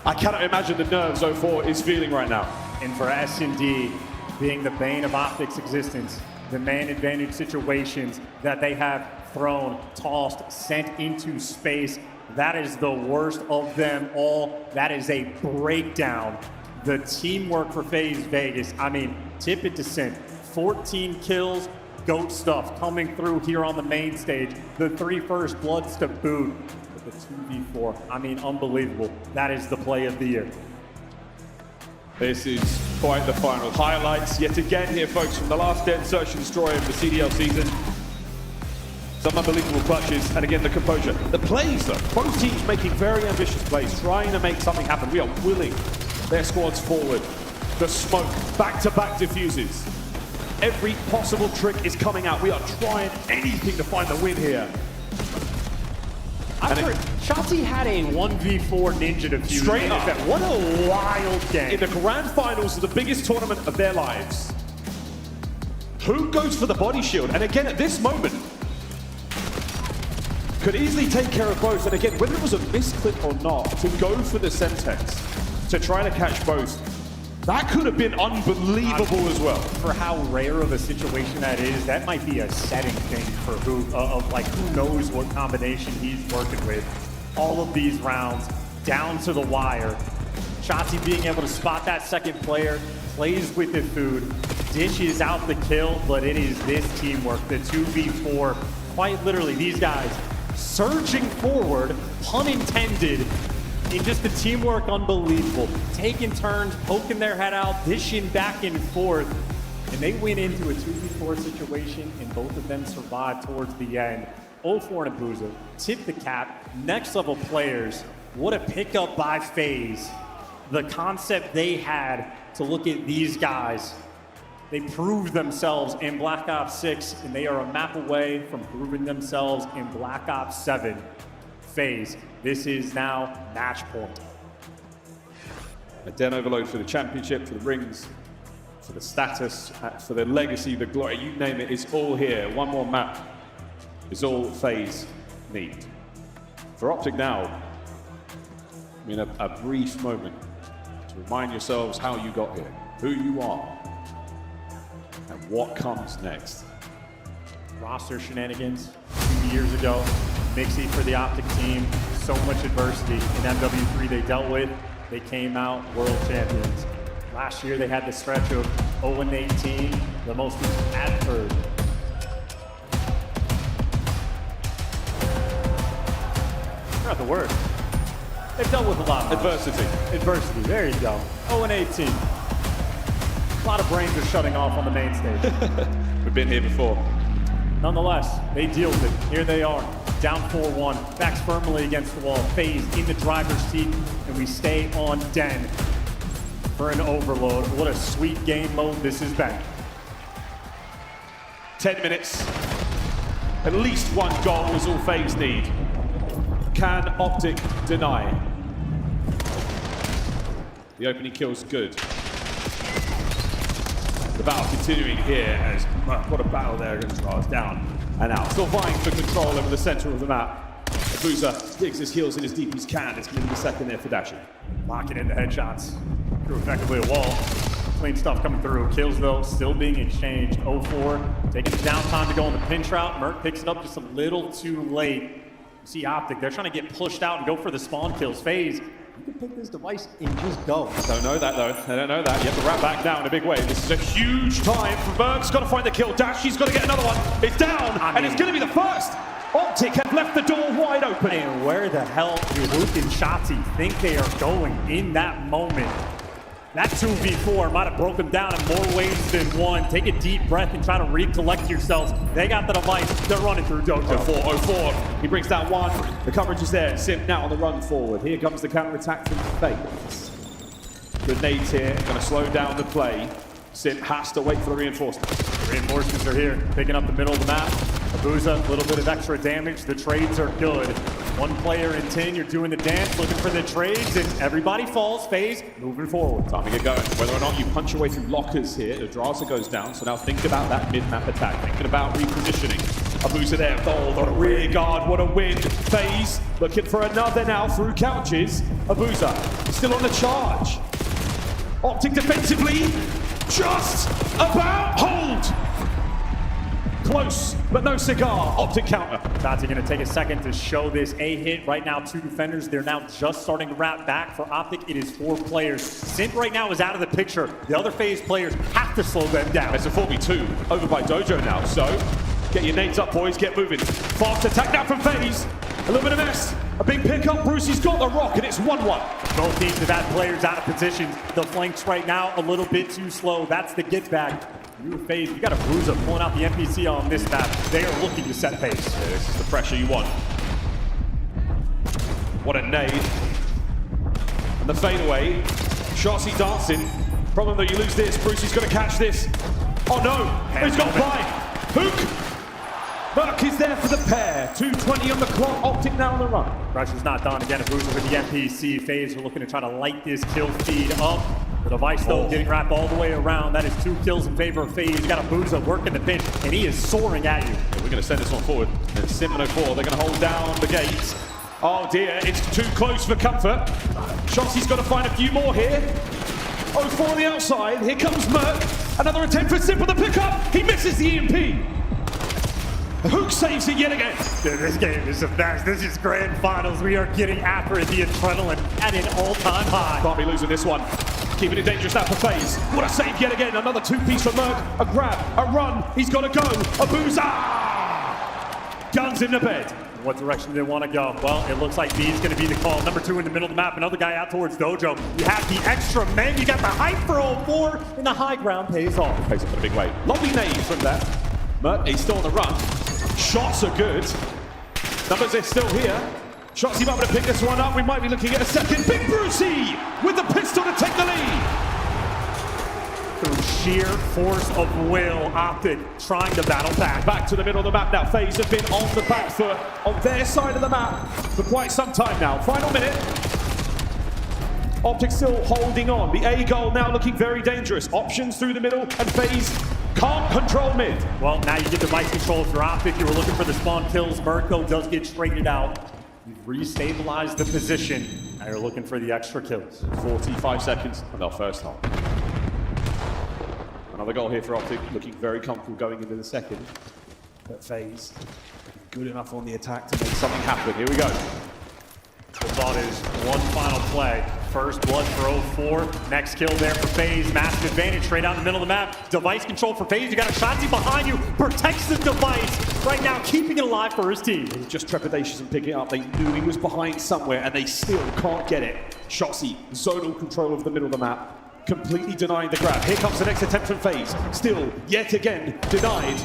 I cannot imagine the nerves 0-4 is feeling right now. And for S&D being the bane of Optic's existence, the man advantage situations that they have thrown, tossed, sent into space, that is the worst of them all. That is a breakdown. The teamwork for FaZe Vegas, I mean, tip it to Sint. 14 kills, GOAT stuff coming through here on the main stage. The 3 first bloods to boot. But the 2v4, I mean, unbelievable. That is the play of the year. This is quite the final. Highlights yet again here, folks, from the last dead search and destroy of the CDL season. Some unbelievable clutches, and again, the composure. The plays, though, both teams making very ambitious plays, trying to make something happen. We are willing their squads forward. The smoke, back-to-back diffuses. Every possible trick is coming out. We are trying anything to find the win here. I've heard Shotzzy had a 1v4 ninja defuse. Straight up. What a wild game. In the grand finals of the biggest tournament of their lives. Who goes for the body shield? And again, at this moment, could easily take care of both. And again, whether it was a misclick or not, to go for the Semtex, to try to catch both, that could have been unbelievable as well. For how rare of a situation that is, that might be a setting thing for who knows what combination he's working with. All of these rounds down to the wire. Shotzzy being able to spot that second player, plays with the food, dishes out the kill, but it is this teamwork, the 2v4. Quite literally, these guys surging forward, pun intended, in just the teamwork unbelievable. Taking turns, poking their head out, dishing back and forth. And they went into a 2v4 situation, and both of them survived towards the end. 0-4 and Abuza, tip the cap, next level players. What a pickup by FaZe. The concept they had to look at these guys. They proved themselves in Black Ops 6, and they are a map away from proving themselves in Black Ops 7. FaZe, this is now match point. A Den overload for the championship, for the rings, for the status, for the legacy, the glory, you name it, it's all here. One more map is all FaZe need. For Optic now, I mean, a brief moment to remind yourselves how you got here, who you are, and what comes next. Roster shenanigans 2 years ago, Mixie for the Optic team, so much adversity in MW3 they dealt with. They came out world champions. Last year they had the stretch of 0-18, the most we've heard. Not the word. They've dealt with a lot. Adversity. Adversity, there you go. 0-18. A lot of brains are shutting off on the main stage. We've been here before. Nonetheless, they deal with it. Here they are, down 4-1, backs firmly against the wall, FaZe in the driver's seat, and we stay on Den for an overload. What a sweet game mode this has been. 10 minutes, at least one goal is all FaZe need. Can Optic deny? The opening kill's good. The battle continuing here as what a battle there against Raz, down and out. Still vying for control over the center of the map. Abuza digs his heels in as deep as can. It's going to be the second there for Dashi. Locking into headshots. Through effectively a wall. Clean stuff coming through. Kills though still being exchanged. 0-4. Taking some downtime to go on the pinch route. Merc picks it up just a little too late. You see Optic, they're trying to get pushed out and go for the spawn kills. FaZe, you can pick this device and just go. Don't know that though. They don't know that. You have to wrap back down in a big way. This is a huge time for Merc's got to find the kill. Dashi's got to get another one. It's down, and it's going to be the first. Optic have left the door wide open. And where the hell do Luke and Shotzzy think they are going in that moment? That 2v4 might have broken down in more ways than one. Take a deep breath and try to recollect yourselves. They got the device. They're running through Dojo. 0-4. He brings down one. The coverage is there. Simp now on the run forward. Here comes the counter-attack from FaZe. Good nades here. Going to slow down the play. Simp has to wait for the reinforcements. The reinforcements are here. Picking up the middle of the map. Abuza, a little bit of extra damage. The trades are good. One player in 10, you're doing the dance, looking for the trades, and everybody falls. FaZe moving forward. Time to get going. Whether or not you punch your way through lockers here, Adraza goes down, so now think about that mid-map attack. Thinking about repositioning. Abuza there, oh, the rear guard, what a win. FaZe looking for another now through couches. Abuza still on the charge. Optic defensively, just about hold. Close, but no cigar. Optic counter. Shotzzy going to take a second to show this A hit. Right now, 2 defenders. They're now just starting to wrap back. For Optic, it is 4 players. Simp right now is out of the picture. The other FaZe players have to slow them down. It's a 4v2 over by Dojo now. So get your nades up, boys. Get moving. Fast attack now from FaZe. A little bit of mess. A big pickup. Brucey's got the rock, and it's 1-1. Both teams have had players out of position. The flanks right now a little bit too slow. That's the get back. You FaZe, you got Abuza pulling out the NPC on this map. They are looking to set pace. Yeah, this is the pressure you want. What a nade. And the fadeaway. Shotzzy dancing. Problem though, you lose this. Brucey's going to catch this. Oh no, he's got by. Hook. Merc is there for the pair. 2:20 on the clock. Optic now on the run. Pressure's not done again. Abuza with the NPC. FaZe are looking to try to light this kill feed up. The device, though, getting wrapped all the way around. That is 2 kills in favor of FaZe. He's got Abuza working the pinch, and he is soaring at you. We're going to send this one forward. And Simon 04, they're going to hold down the gates. Oh dear, it's too close for comfort. Shotzi's got to find a few more here. 04 on the outside. Here comes Merc. Another attempt for Simple to pick up. He misses the EMP. Hook saves it yet again. Dude, this game is a mess. This is grand finals. We are getting after it. The adrenaline at an all-time high. Can't be losing this one. Keeping it dangerous now for FaZe. What a save yet again. Another 2-piece for Merc. A grab, a run. He's got to go. Abuza! Guns in the bed. What direction do they want to go? Well, it looks like B is going to be the call. Number 2 in the middle of the map. Another guy out towards Dojo. You have the extra men. You got the hype for 04, and the high ground pays off. Pays off in a big way. Lovely nade from that. Merc, he's still on the run. Shots are good. Numbers are still here. Shots, might be able to pick this one up. We might be looking at a second. Big Brucey with the pistol to take the lead. Through sheer force of will, Optic trying to battle back. Back to the middle of the map now. FaZe have been on the back foot on their side of the map for quite some time now. Final minute. Optic still holding on. The A goal now looking very dangerous. Options through the middle, and FaZe can't control mid. Well, now you get device control for Optic. You were looking for the spawn kills. Mirko does get traded out. You've restabilized the position. Now you're looking for the extra kills. 45 seconds on our first half. Another goal here for Optic, looking very comfortable going into the second. But FaZe good enough on the attack to make something happen. Here we go. The thought is one final play. First blood for 04. Next kill there for FaZe. Massive advantage straight out in the middle of the map. Device control for FaZe. You got a Shotzi behind you. Protects the device. Right now, keeping it alive for his team. He's just trepidatious and picking it up. They knew he was behind somewhere, and they still can't get it. Shotzi, zonal control of the middle of the map. Completely denying the grab. Here comes the next attempt from FaZe. Still, yet again, denied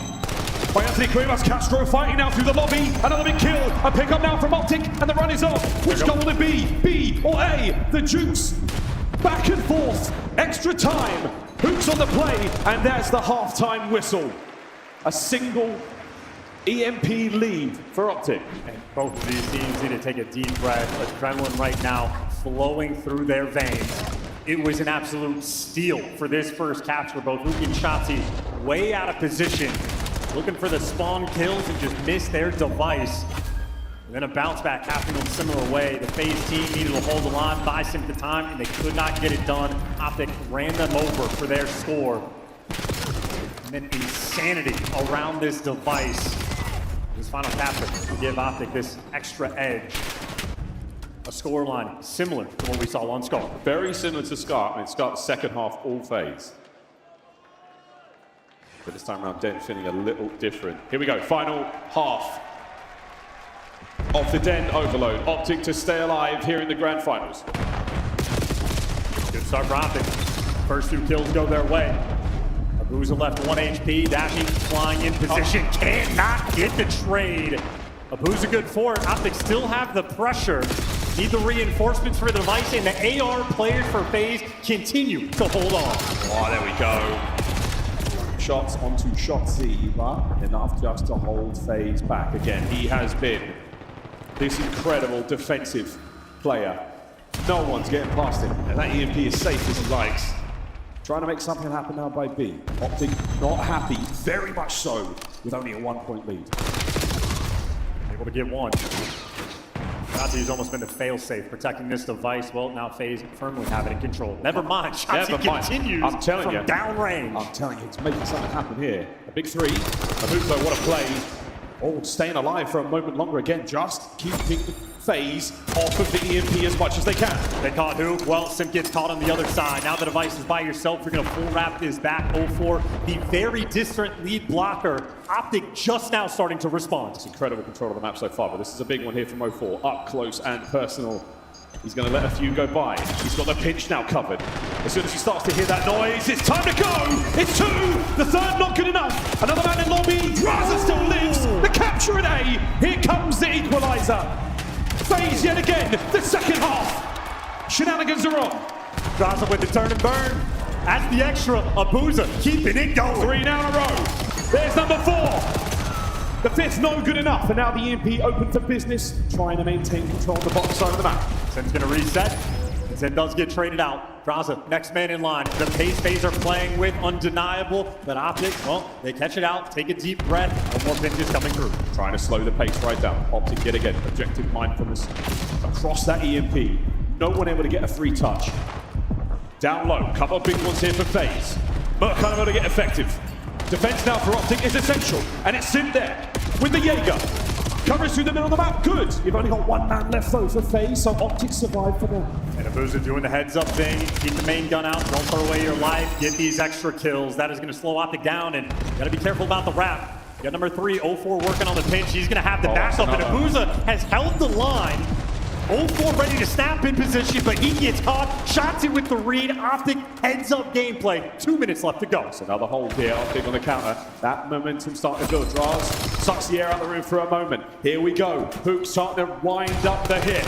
by Anthony Cuevas. Castro fighting now through the lobby. Another big kill. A pickup now from Optic, and the run is off. Which goal will it be? B or A? The Jukes. Back and forth. Extra time. Hooks on the play, and there's the halftime whistle. A single EMP lead for Optic. And both of these teams need to take a deep breath. Adrenaline right now flowing through their veins. It was an absolute steal for this first capture. Both Luke and Shotzi way out of position, looking for the spawn kills and just missed their device. And then a bounce back happened in a similar way. The FaZe team needed to hold the line, buy some time, and they could not get it done. Optic ran them over for their score. And then insanity around this device. This final capture to give Optic this extra edge. A scoreline similar to what we saw on Scar. Very similar to Scar. I mean, Scar's second half all FaZe. But this time around, Den feeling a little different. Here we go, final half of the Den overload. Optic to stay alive here in the grand finals. Good start for Optic. First 2 kills go their way. Abuza left 1 HP, dashing, flying in position, cannot get the trade. Abuza good for it. Optic still have the pressure. Need the reinforcements for the device, and the AR players for FaZe continue to hold on. Oh, there we go. Shots onto Shotzi, but enough just to hold FaZe back again. He has been this incredible defensive player. No one's getting past him, and that EMP is safe as he likes. Trying to make something happen now by B. Optic not happy, very much so, with only a 1-point lead. Able to get one. Shotzi's almost been the fail-safe, protecting this device. Well, now FaZe firmly have it in control. Never mind, Shotzi continues I'm telling from you, downrange. I'm telling you, it's making something happen here. A big 3. Abuza, what a play. Oh, staying alive for a moment longer again, just keeping FaZe off of the EMP as much as they can. They caught who? Well, Sim gets caught on the other side. Now the device is by yourself. You're going to full wrap this back. 04, the very distant lead blocker. Optic just now starting to respond. It's incredible control of the map so far, but this is a big one here from 04. Up close and personal. He's going to let a few go by. He's got the pinch now covered. As soon as he starts to hear that noise, it's time to go! It's 2! The third not good enough! Another man in lobby. Raza still lives! The capture at A! Here comes the equalizer! FaZe yet again, the second half! Shenanigans are on! Raza with the turn and burn. That's the extra. Abuza keeping it going. 3 now in a row. There's number 4! The 5th no good enough, and now the EMP open for business, trying to maintain control of the bottom side of the map. Sim's going to reset. Sim does get traded out. Graza, next man in line. The pace FaZe are playing with, undeniable. But Optic, well, they catch it out, take a deep breath. No more pinches coming through. Trying to slow the pace right down. Optic yet again. Objective mindfulness across that EMP. No one able to get a free touch. Down low. Couple of big ones here for FaZe. Merc unable to get effective. Defense now for Optic is essential. And it's Sim there with the Jaeger. Covers through the middle of the map. Good. You've only got one man left though for FaZe, so Optic survive for them. And Abuza doing the heads up thing. Keep the main gun out. Don't throw away your life. Get these extra kills. That is going to slow Optic down. And you got to be careful about the wrap. You got number 3, 0-4 working on the pinch. He's going to have the backup. And Abuza has held the line. 0-4 ready to snap in position, but he gets caught. Shotzzy with the read. Optic heads up gameplay. 2 minutes left to go. So another hold here. Optic on the counter. That momentum starting to build. Draz sucks the air out of the room for a moment. Here we go. Hoop starting to wind up the hit.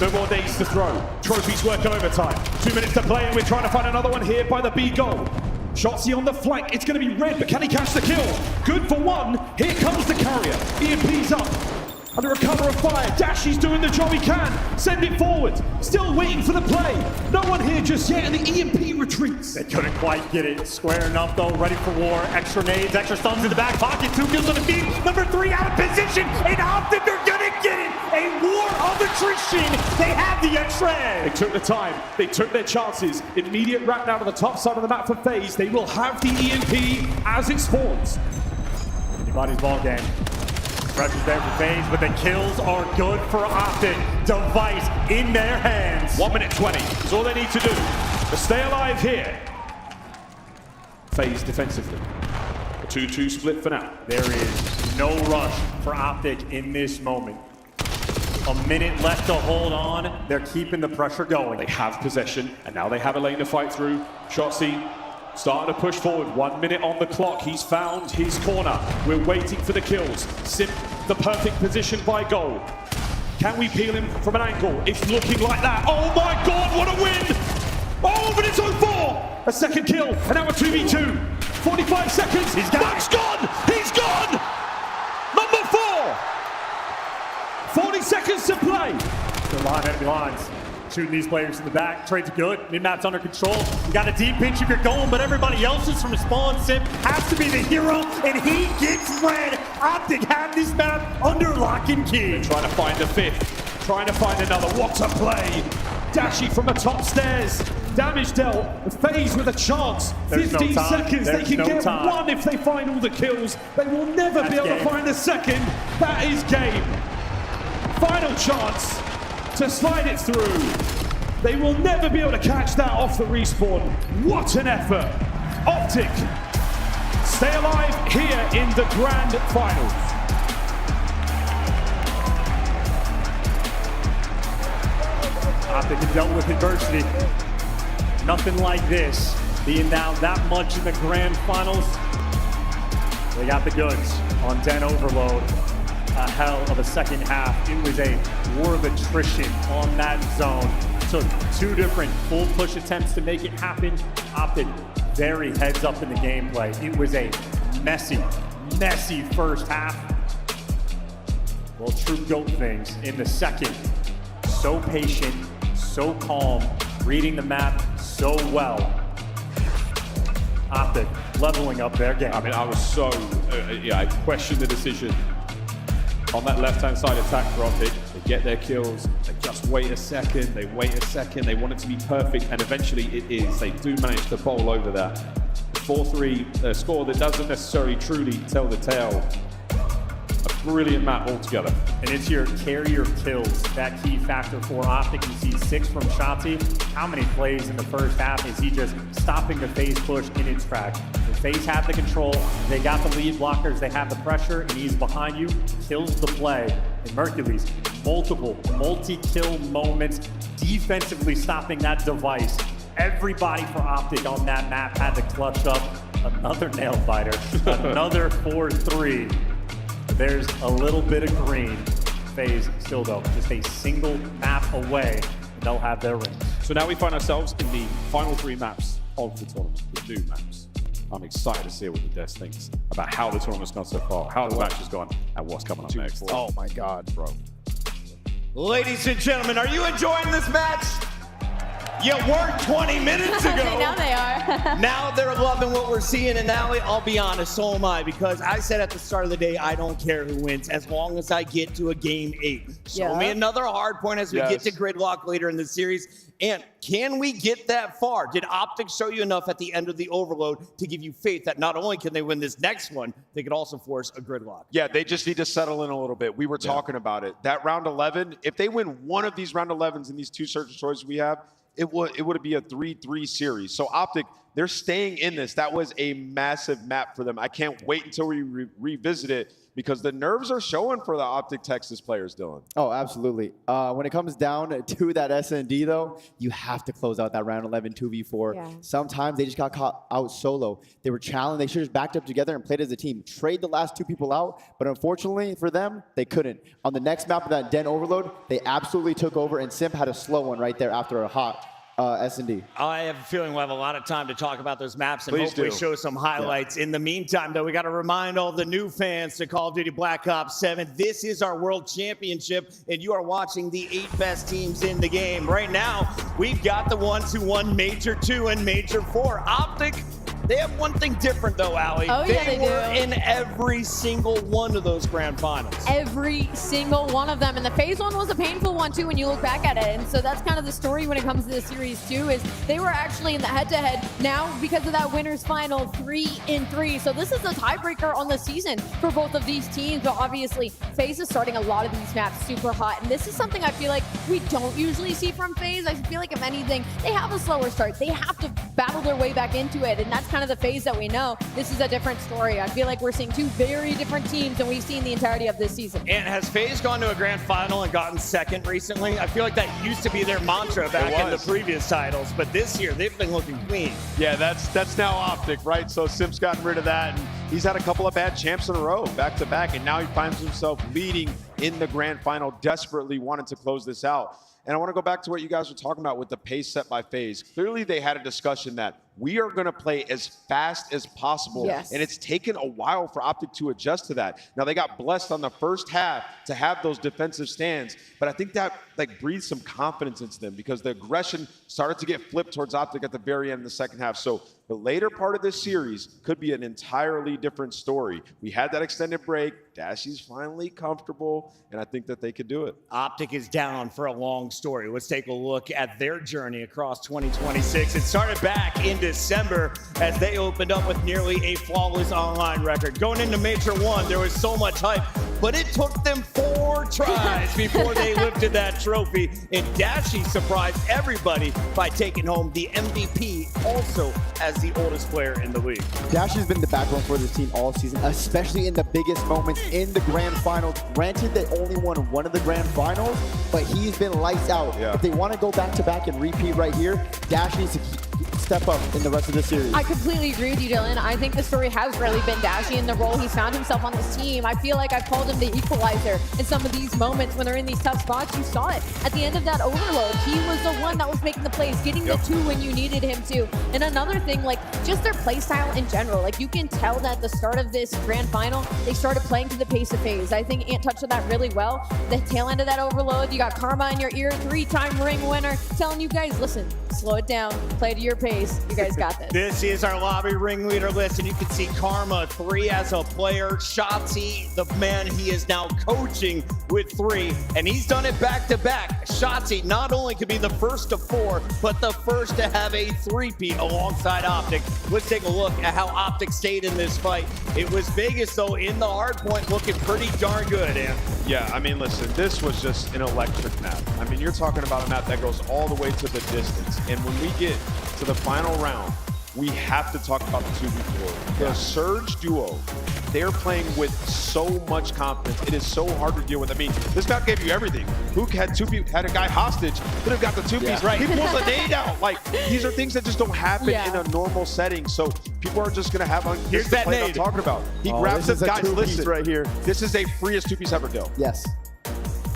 No more days to throw. Trophies working overtime. 2 minutes to play, and we're trying to find another one here by the B goal. Shotzzy on the flank. It's going to be red, but can he catch the kill? Good for one. Here comes the carrier. EMP's up. Under a cover of fire, Dashy's doing the job he can. Send it forward. Still waiting for the play. No one here just yet, and the EMP retreats. They couldn't quite get it. Square enough, though. Ready for war. Extra nades, extra stuns in the back pocket. 2 kills on the feet. Number 3 out of position. And Optic are going to get it. A war of attrition. They have the extra edge. They took the time. They took their chances. Immediate wrap now to the top side of the map for FaZe. They will have the EMP as it spawns. Anybody's ball game. Pressure's there for FaZe, but the kills are good for Optic. Device in their hands. 1 minute 20 is all they need to do to stay alive here. FaZe defensively. A 2-2 split for now. There is no rush for Optic in this moment. A minute left to hold on. They're keeping the pressure going. They have possession, and now they have a lane to fight through. Shotzzy starting to push forward. 1 minute on the clock. He's found his corner. We're waiting for the kills. Sim, the perfect position by goal. Can we peel him from an angle? It's looking like that. Oh my God, what a win! Oh, but it's 0-4! A second kill, and now a 2v2. 45 seconds. He's gone! He's gone! Number 4! 40 seconds to play. Good line, enemy lines. Shooting these players in the back. Trade's good. Mid-map's under control. You got a deep pinch if you're going, but everybody else is from spawn. Sim has to be the hero, and he gets red. Optic have this map under lock and key. They're trying to find a 5th. Trying to find another. What a play! Dashy from the top stairs. Damage dealt. FaZe with a chance. There's 15 no time. seconds. There's They can no get time. one if they find all the kills. They will never be able to find a second. That is game. Final chance to slide it through. They will never be able to catch that off the respawn. What an effort. Optic stay alive here in the grand finals. Optic have dealt with adversity. Nothing like this. Being down that much in the grand finals. They got the goods on Den Overload. A hell of a second half. It was a war of attrition on that zone. Took 2 different full push attempts to make it happen. Optic very heads up in the gameplay. It was a messy first half. Well, true GOAT things in the second. So patient, so calm, reading the map so well. Optic leveling up their game. I mean, I was so, I questioned the decision on that left-hand side attack for Optic. They get their kills, they just wait a second, they want it to be perfect, and eventually it is. They do manage to bowl over that. 4-3 score that doesn't necessarily truly tell the tale. A brilliant map altogether. And it's your carrier kills, that key factor for Optic. You see 6 from Shotzzy. How many plays in the first half is he just stopping the FaZe push in its tracks? The FaZe have the control, they got the lead blockers, they have the pressure, and he's behind you, kills the play. And Mercules, multiple multi-kill moments, defensively stopping that device. Everybody for Optic on that map had to clutch up. Another nail biter, another 4-3. There's a little bit of green. FaZe still though, just a single map away, and they'll have their rings. So now we find ourselves in the final 3 maps of the tournament, the new maps. I'm excited to see what the Des thinks about how the tournament's gone so far, how the match has gone, and what's coming up next. Oh my God, bro. Ladies and gentlemen, are you enjoying this match? You weren't 20 minutes ago. Now they are. Now they're loving what we're seeing. And now I'll be honest, so am I, because I said at the start of the day, I don't care who wins as long as I get to a game 8. Show me another hard point as we get to gridlock later in the series. And can we get that far? Did Optic show you enough at the end of the overload to give you faith that not only can they win this next one, they could also force a gridlock? Yeah, they just need to settle in a little bit. We were talking about it. That round 11, if they win one of these round 11s in these 2 search choices we have, it would be a 3-3 series. So Optic, they're staying in this. That was a massive map for them. I can't wait until we revisit it, because the nerves are showing for the Optic Texas players, Dylan. Oh, absolutely. When it comes down to that S&D, though, you have to close out that round 11 2v4. Yeah. Sometimes they just got caught out solo. They were challenged. They should have just backed up together and played as a team. Trade the last 2 people out, but unfortunately for them, they couldn't. On the next map of that Den Overload, they absolutely took over, and Simp had a slow one right there after a hot S&D. I have a feeling we'll have a lot of time to talk about those maps and Please hopefully do. show some highlights. In the meantime, though, we got to remind all the new fans to Call of Duty Black Ops 7. This is our World Championship, and you are watching the 8 best teams in the game. Right now, we've got the ones who won Major 2 and Major 4. Optic, they have one thing different, though, Allie. Oh, yeah, they were do. in every single one of those grand finals. Every single one of them. And the phase one was a painful one, too, when you look back at it. And so that's kind of the story when it comes to the series, too, is they were actually in the head-to-head. Now, because of that winner's final, 3-3. So this is a tiebreaker on the season for both of these teams. But obviously, FaZe is starting a lot of these maps super hot. And this is something I feel like we don't usually see from FaZe. I feel like, if anything, they have a slower start. They have to battle their way back into it. And that's kind of the FaZe that we know. This is a different story. I feel like we're seeing 2 very different teams than we've seen the entirety of this season. And has FaZe gone to a grand final and gotten second recently? I feel like that used to be their mantra back in the previous titles, but this year they've been looking clean. Yeah, that's now Optic, right? So Simp's gotten rid of that, and he's had a couple of bad champs in a row, back to back, and now he finds himself leading in the grand final, desperately wanting to close this out. And I want to go back to what you guys were talking about with the pace set by FaZe. Clearly, they had a discussion that we are going to play as fast as possible. Yes. And it's taken a while for Optic to adjust to that. Now, they got blessed on the first half to have those defensive stands, but I think that breathed some confidence into them, because the aggression started to get flipped towards Optic at the very end of the second half. So the later part of this series could be an entirely different story. We had that extended break. Dashy's finally comfortable, and I think that they could do it. Optic is down for a long story. Let's take a look at their journey across 2026. It started back in December as they opened up with nearly a flawless online record. Going into Major 1, there was so much hype, but it took them 4 tries before they lifted that trophy. And Dashy surprised everybody by taking home the MVP, also as the oldest player in the league. Dashy's been the backbone for this team all season, especially in the biggest moments in the grand finals. Granted, they only won one of the grand finals, but he's been lights out. Yeah. If they want to go back-to-back and repeat right here, Dash needs to step up in the rest of the series. I completely agree with you, Dylan. I think the story has really been Dashy in the role he's found himself on this team. I feel like I've called him the equalizer in some of these moments when they're in these tough spots. You saw it at the end of that overload. He was the one that was making the plays, getting the 2 when you needed him to. And another thing, just their play style in general. You can tell that at the start of this grand final, they started playing to the pace of FaZe. I think Ant touched on that really well. The tail end of that overload, you got Karma in your ear, 3-time ring winner, telling you guys, listen, slow it down, play to your pace. You guys got this. This is our lobby ringleader list, and you can see Karma 3 as a player. Shotzzy, the man he is now coaching with 3, and he's done it back-to-back. Shotzzy not only could be the first to 4, but the first to have a 3-peat alongside Optic. Let's take a look at how Optic stayed in this fight. It was Vegas, though, in the hard point, looking pretty darn good, Ant. Yeah, I mean, listen, this was just an electric map. I mean, you're talking about a map that goes all the way to the distance. And when we get to the final round, we have to talk about the 2v4. The Surge duo, they're playing with so much confidence. It is so hard to deal with. I mean, this map gave you everything. Hook had had a guy hostage, could have got the 2-piece. Right. He pulls a nade out. These are things that just don't happen in a normal setting. So people are just going to have Here's that play nade. I'm talking about. He grabs this them, is a guys, 2-piece listen. right here. This is a freest 2-piece ever, Dill. Yes.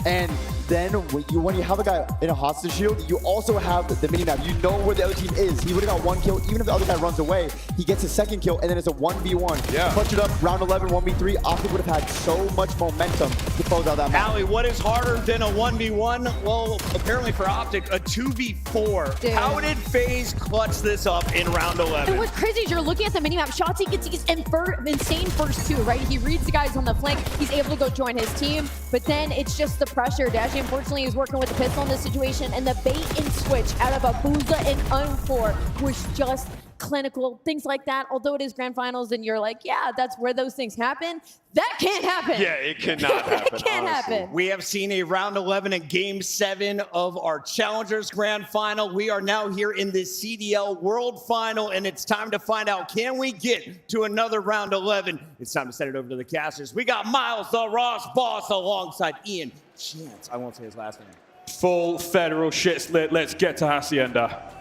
And then when you have a guy in a hostage shield, you also have the mini-map. You know where the other team is. He would have got 1 kill. Even if the other guy runs away, he gets his 2nd kill, and then it's a 1v1. Yeah. Punch it up, round 11, 1v3. Optic would have had so much momentum to close out that match. Allie, what is harder than a 1v1? Well, apparently for Optic, a 2v4. Dude. How did FaZe clutch this up in round 11? And what's crazy is you're looking at the minimap. Shotzzy gets these insane first 2, right? He reads the guys on the flank. He's able to go join his team, but then it's just the pressure. Dashy, unfortunately, is working with the pistol in this situation, and the bait and switch out of Abuza and Unfor was just clinical. Things like that, although it is grand finals and you're like, yeah, that's where those things happen. That can't happen. Yeah, it cannot happen. It can't honestly. happen. We have seen a round 11 and game 7 of our Challengers Grand Final. We are now here in the CDL World Final, and it's time to find out, can we get to another round 11? It's time to send it over to the casters. We got Miles, the Ross Boss, alongside Ian Chance. I won't say his last name. Full federal shit split. Let's get to Hacienda.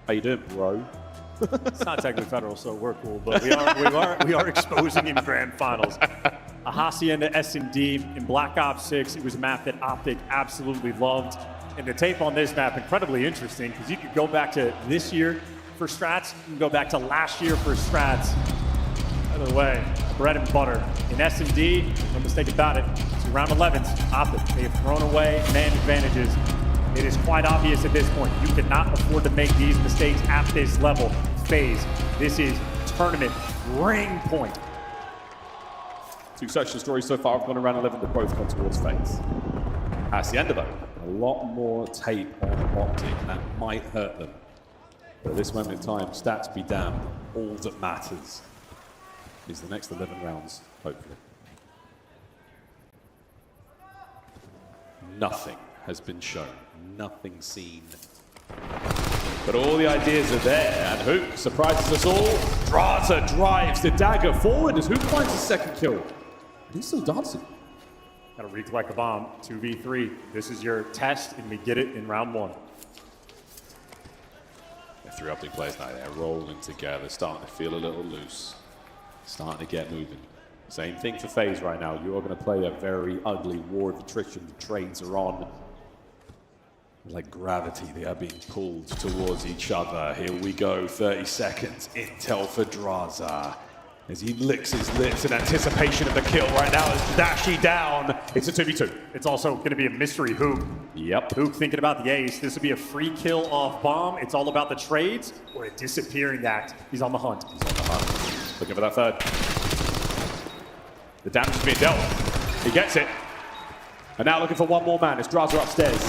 How you doing, bro? It's not technically federal, so we're cool, but we are exposing in grand finals. A Hacienda S&D in Black Ops 6. It was a map that Optic absolutely loved. And the tape on this map, incredibly interesting, because you could go back to this year for strats, you can go back to last year for strats. By the way, bread and butter. In S&D, no mistake about it, it's round 11s, Optic. They have thrown away man advantages. It is quite obvious at this point, you cannot afford to make these mistakes at this level. FaZe, this is tournament ring point. 2 success stories so far have gone around 11, but both gone towards FaZe. Hacienda, though, a lot more tape on Optic, and that might hurt them. But at this moment in time, stats be damned, all that matters is the next 11 rounds, hopefully. Nothing has been shown, nothing seen. But all the ideas are there, and Hook surprises us all. Draza drives the dagger forward as Hook finds his 2nd kill. And he's still dancing. Gotta recollect the bomb, 2v3. This is your test, and we get it in round 1. The 3 Optic players now, they're rolling together, starting to feel a little loose, starting to get moving. Same thing for FaZe right now. You are going to play a very ugly war of attrition. The trains are on. Like gravity, they are being pulled towards each other. Here we go, 30 seconds. Intel for Draza. As he licks his lips in anticipation of the kill right now as Dashy down. It's a 2v2. It's also going to be a mystery Hook. Yep. Hook thinking about the ace. This would be a free kill off bomb. It's all about the trades or a disappearing act. He's on the hunt. He's on the hunt. Looking for that 3rd. The damage is being dealt. He gets it. And now looking for one more man. It's Draza upstairs.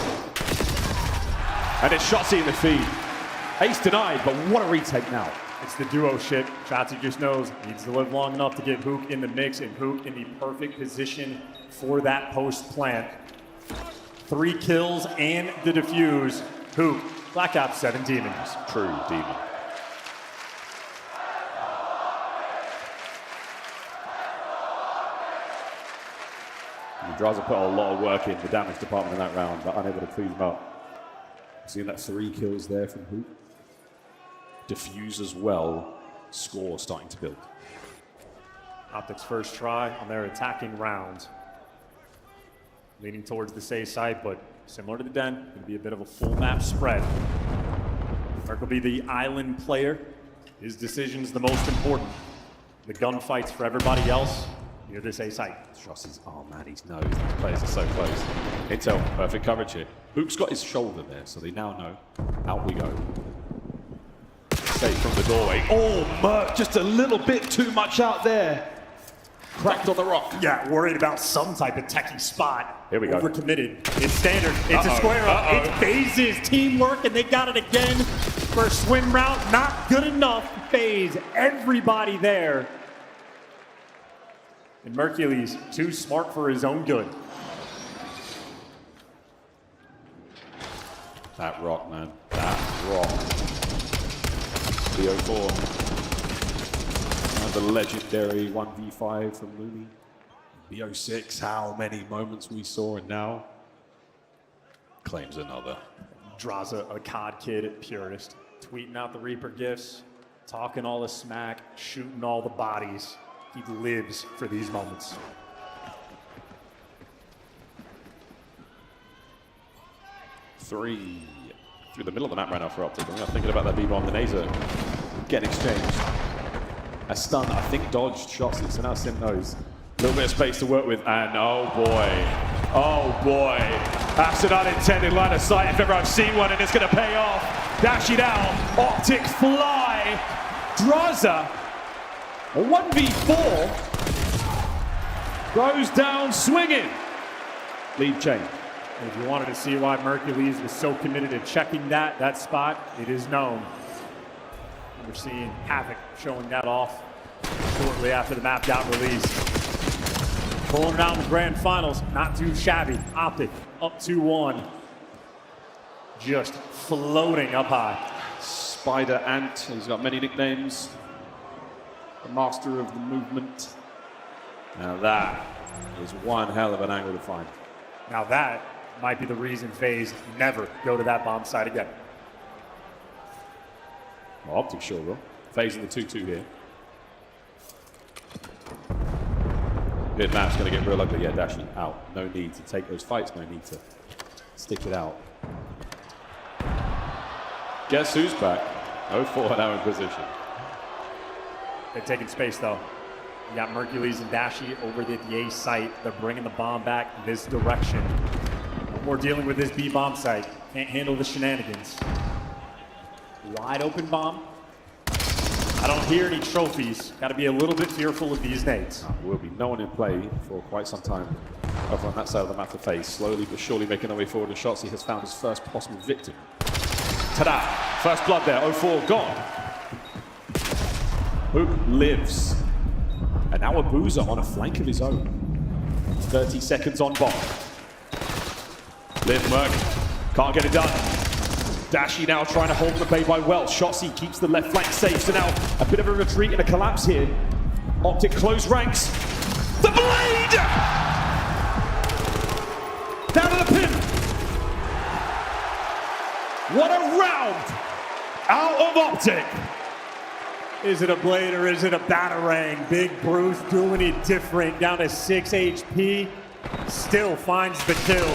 And it's Shotzzy in the feed. Ace denied, but what a retake now. It's the duo shit. Shotzzy just knows needs to live long enough to get Hook in the mix, and Hook in the perfect position for that post plant. 3 kills and the defuse. Hook, Black Ops 7 Demons. True demon. Draza put a lot of work in the damage department in that round, but unable to clean them up. Seeing that 3 kills there from Hoop. Diffuse as well. Score starting to build. Optic's first try on their attacking round. Leaning towards the safe side, but similar to the Den, going to be a bit of a full map spread. Merc will be the island player. His decision's the most important. The gunfight's for everybody else near this A site. Shotzzy's, oh man, he's nose. These players are so close. Intel, perfect coverage here. Hook's got his shoulder there, so they now know. Out we go. Safe from the doorway. Oh, Merc, just a little bit too much out there. Cracked on the rock. Yeah, worried about some type of techie spot. Here we go. Overcommitted. It's standard. It's a square up. It phases teamwork, and they got it again for a swim route. Not good enough. FaZe. Everybody there. And Mercules, too smart for his own good. That rock, man. That rock. BO4. The legendary 1v5 from Looney. BO6, how many moments we saw, and now claims another. Draza, a COD kid, purist. Tweeting out the Reaper gifts, talking all the smack, shooting all the bodies. He lives for these moments. 3 through the middle of the map right now for Optic. I'm thinking about that B-bomb. The Naser getting exchanged. A stun, I think, dodged shots, so now Sim knows. A little bit of space to work with, and oh boy, that's an unintended line of sight if ever I've seen one, and it's going to pay off. Dash it out, Optic fly, Draza, a 1v4, goes down swinging. Lead change. If you wanted to see why Mercules was so committed to checking that spot, it is known. We're seeing Havoc showing that off shortly after the mapped out release. Pulling it out in the grand finals, not too shabby. Optic up 2-1. Just floating up high. Spider Ant, he's got many nicknames. The master of the movement. Now that is one hell of an angle to find. Now that might be the reason FaZe never go to that bomb site again. Well, Optic sure will. FaZe in the 2-2 here. Mid map's going to get real ugly. Yeah, dashing out. No need to take those fights. No need to stick it out. Guess who's back? 0-4 now in position. They're taking space though. You got Mercules and Dashi over at the A site. They're bringing the bomb back this direction. No more dealing with this B bomb site. Can't handle the shenanigans. Wide open bomb. I don't hear any trophies. Got to be a little bit fearful of these nades. Will be no one in play for quite some time over on that side of the map for FaZe. Slowly but surely making their way forward. And Shotzzy has found his first possible victim. Ta-da! First blood there. 0-4 gone. Hook lives. And now Abuza on a flank of his own. 30 seconds on bomb. Liv Merc can't get it done. Dashi now trying to hold the bay by well. Shotzzy keeps the left flank safe. So now a bit of a retreat and a collapse here. Optic close ranks. The blade! Down to the pin. What a round out of Optic. Is it a blade or is it a batarang? Big Bruce doing it different. Down to 6 HP. Still finds the kill.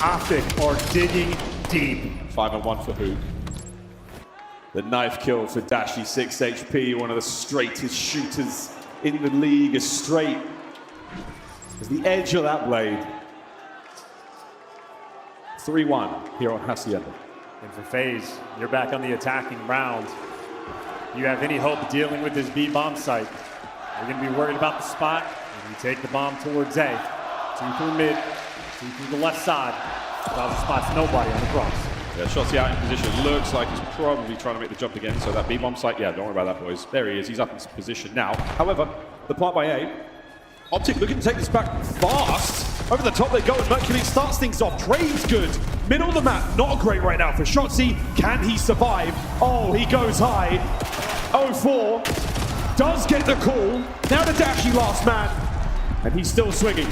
Optic are digging deep. 5-1 for Hook. The knife kill for Dashi, 6 HP, one of the straightest shooters in the league, as straight as the edge of that blade. 3-1 here on Hacienda. And for FaZe, you're back on the attacking round. You have any hope of dealing with this B bomb site? You're going to be worried about the spot. And you take the bomb towards A. 2 through mid, 2 through the left side. Well, the spot's nobody on the cross. Yeah, Shotzzy out in position. Looks like he's probably trying to make the jump again. So that B-bomb site, yeah, don't worry about that, boys. There he is. He's up in position now. However, the plant by A. Optic looking to take this back fast. Over the top they go, and Mercules starts things off. Trade's good. Middle of the map, not great right now for Shotzzy. Can he survive? Oh, he goes high. 0-4. Does get the call. Now to Dashi, last man. And he's still swinging.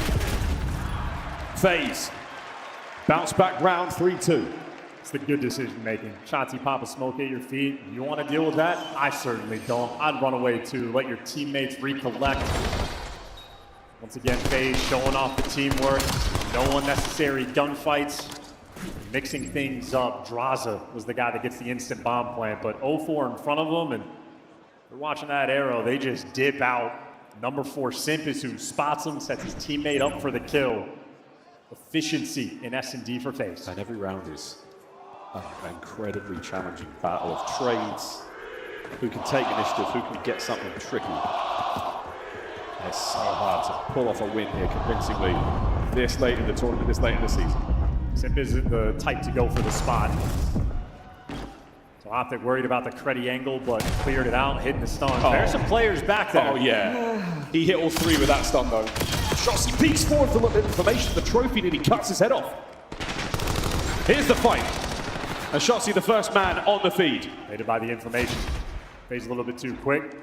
FaZe. Bounce back round 3-2. It's the good decision making. Shotzzy pop a smoke at your feet. You want to deal with that? I certainly don't. I'd run away too. Let your teammates recollect. Once again, FaZe showing off the teamwork. No unnecessary gunfights. Mixing things up. Draza was the guy that gets the instant bomb plant, but 0-4 in front of them, and they're watching that arrow. They just dip out. Number 4, Simpus, who spots him, sets his teammate up for the kill. Efficiency in S&D for FaZe. And every round is an incredibly challenging battle of trades. Who can take initiative, who can get something tricky. It's so hard to pull off a win here convincingly this late in the tournament, this late in the season. Simp isn't the type to go for the spot. So Optic worried about the Creddy angle, but cleared it out, hitting the stun. Oh. There's some players back there. Oh, yeah. He hit all 3 with that stun, though. Shotzzy peeks forward for a little bit of information. The trophy, and he cuts his head off. Here's the fight. And Shotzzy, the first man on the feed. Aided by the information. FaZe a little bit too quick.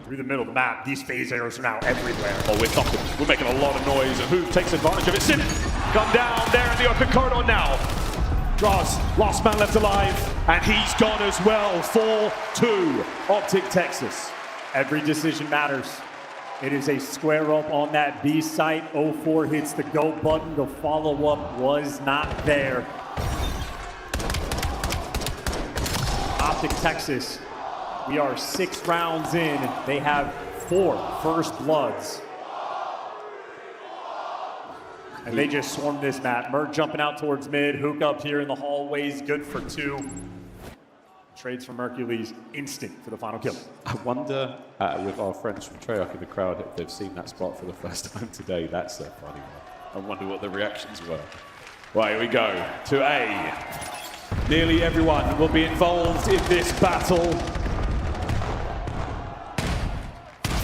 Through the middle of the map, these FaZe arrows are now everywhere. Oh, we're talking. We're making a lot of noise. And who takes advantage of it? Sim, come down there in the open corridor now. Draz, last man left alive, and he's gone as well. 4-2, Optic Texas. Every decision matters. It is a square up on that B site. 0-4 hits the go button. The follow-up was not there. Optic Texas. We are 6 rounds in. They have 4 first bloods. And they just swarmed this map. Merc jumping out towards mid. Hook up here in the hallways. Good for 2. Trades from Hercules. Instant for the final kill. I wonder, with our friends from Treyarch in the crowd, if they've seen that spot for the first time today. That's a funny one. I wonder what the reactions were. Right, here we go to A. Nearly everyone will be involved in this battle.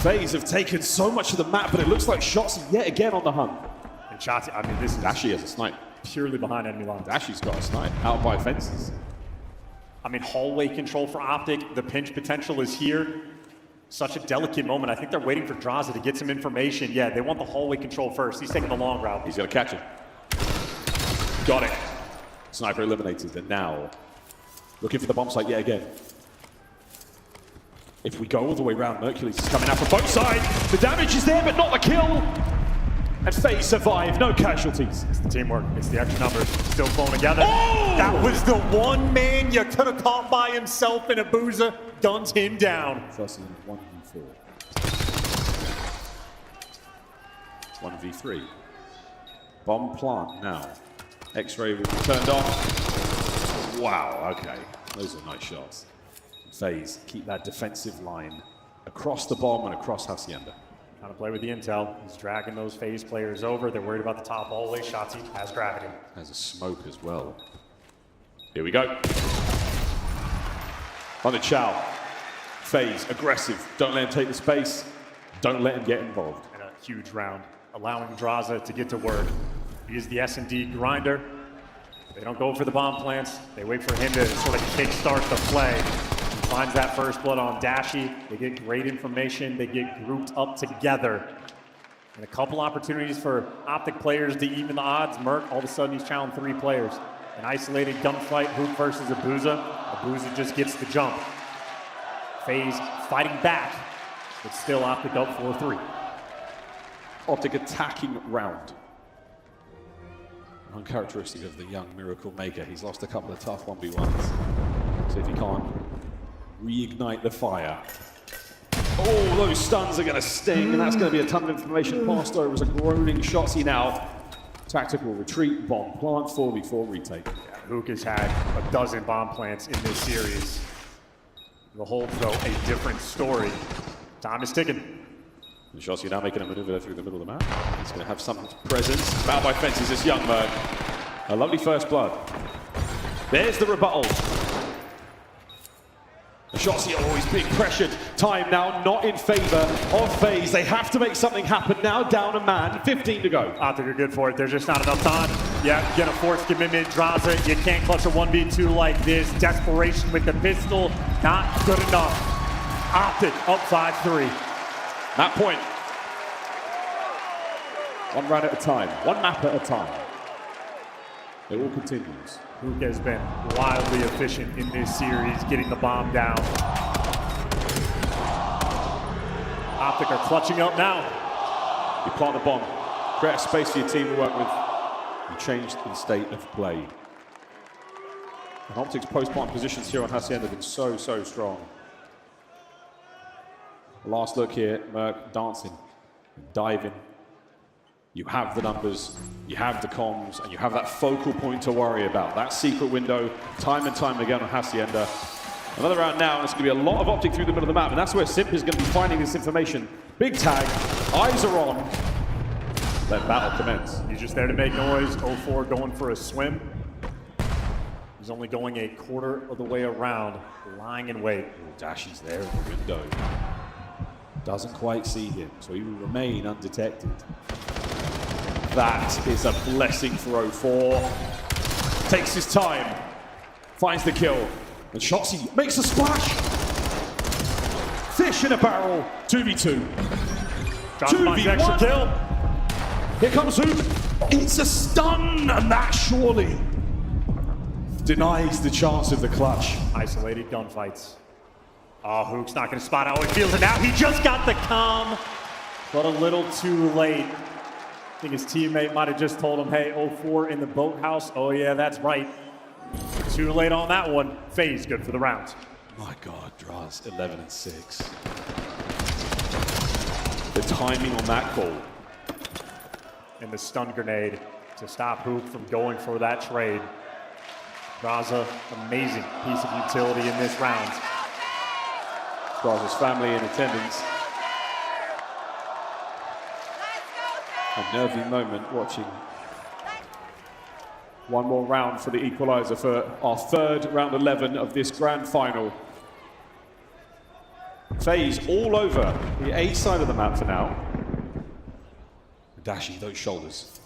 FaZe have taken so much of the map, but it looks like Shotzzy yet again on the hunt. And Shotzzy, I mean, this is Dashy has a snipe. Purely behind enemy lines. Dashy's got a snipe out by fences. I mean, hallway control for Optic. The pinch potential is here. Such a delicate moment. I think they're waiting for Drazah to get some information. Yeah, they want the hallway control first. He's taking the long route. He's going to catch it. Got it. Sniper eliminated. And now, looking for the bomb site yet again. If we go all the way around, Hercules is coming out from both sides. The damage is there, but not the kill. And FaZe survive. No casualties. It's the teamwork. It's the extra numbers. Still pulling together. Oh! That was the one man you could have caught by himself, and Abuza guns him down. First in 1v4. 1v3. Bomb plant now. X-ray will be turned off. Wow, okay. Those are nice shots. FaZe keep that defensive line across the bomb and across Hacienda. Trying to play with the intel. He's dragging those FaZe players over. They're worried about the top hallway. Shotzzy has gravity. Has a smoke as well. Here we go. On the Chow. FaZe, aggressive. Don't let him take the space. Don't let him get involved. And a huge round, allowing Drazah to get to work. He is the S&D grinder. They don't go for the bomb plants. They wait for him to sort of kickstart the play. He finds that first blood on Dashy. They get great information. They get grouped up together. And a couple opportunities for Optic players to even the odds. Merc, all of a sudden, he's challenged 3 players. An isolated gunfight, Hook versus Abuza. Abuza just gets the jump. FaZe fighting back, but still Optic up 4-3. Optic attacking round. Uncharacteristic of the young Miracle Maker. He's lost a couple of tough 1v1s. See if he can't reignite the fire. Oh, those stuns are going to sting, and that's going to be a ton of information passed over as a groaning Shotzzy now. Tactical retreat, bomb plant, 4v4 retake. Yeah, Hook has had a dozen bomb plants in this series. The Hold, though, a different story. Time is ticking. And Shotzzy now making a maneuver through the middle of the map. He's going to have some presence. Bound by fences, this young Merc. A lovely first blood. There's the rebuttal. Shotzzy always being pressured. Time now not in favor of FaZe. They have to make something happen. Now down a man. 15 to go. Optic are good for it. There's just not enough time. Yeah, gonna force commitment. Drazah, you can't clutch a 1v2 like this. Desperation with the pistol, not good enough. Optic up 5-3. That point. One round at a time. One map at a time. It all continues. Hook has been wildly efficient in this series, getting the bomb down. Optic are clutching up now. You plant the bomb, create a space for your team to work with. You change the state of play. And Optic's post-plant positions here on Hacienda have been so strong. Last look here, Merc dancing, diving. You have the numbers, you have the comms, and you have that focal point to worry about. That secret window, time and time again on Hacienda. Another round now, and it's going to be a lot of Optic through the middle of the map, and that's where Simp is going to be finding this information. Big tag, eyes are on. Let battle commence. He's just there to make noise. 0-4 going for a swim. He's only going a quarter of the way around, lying in wait. Dashy's there in the window. Doesn't quite see him, so he will remain undetected. That is a blessing for 0-4. Takes his time, finds the kill, and Shotzzy makes a splash. Fish in a barrel, 2v2. 2v1. Extra kill. Here comes Hoop. It's a stun, and that surely denies the chance of the clutch. Isolated gunfights. Oh, Hook's not going to spot how it feels, and now he just got the comm, but a little too late. I think his teammate might have just told him, hey, 0-4 in the boathouse. Oh, yeah, that's right. Too late on that one. FaZe good for the round. My God, draws 11 and 6. The timing on that call. And the stun grenade to stop Hook from going for that trade. Draza, amazing piece of utility in this round. Draza's family in attendance. A nervy moment watching. One more round for the equalizer for our third round 11 of this grand final. FaZe all over the A side of the map for now. Dashi, those shoulders.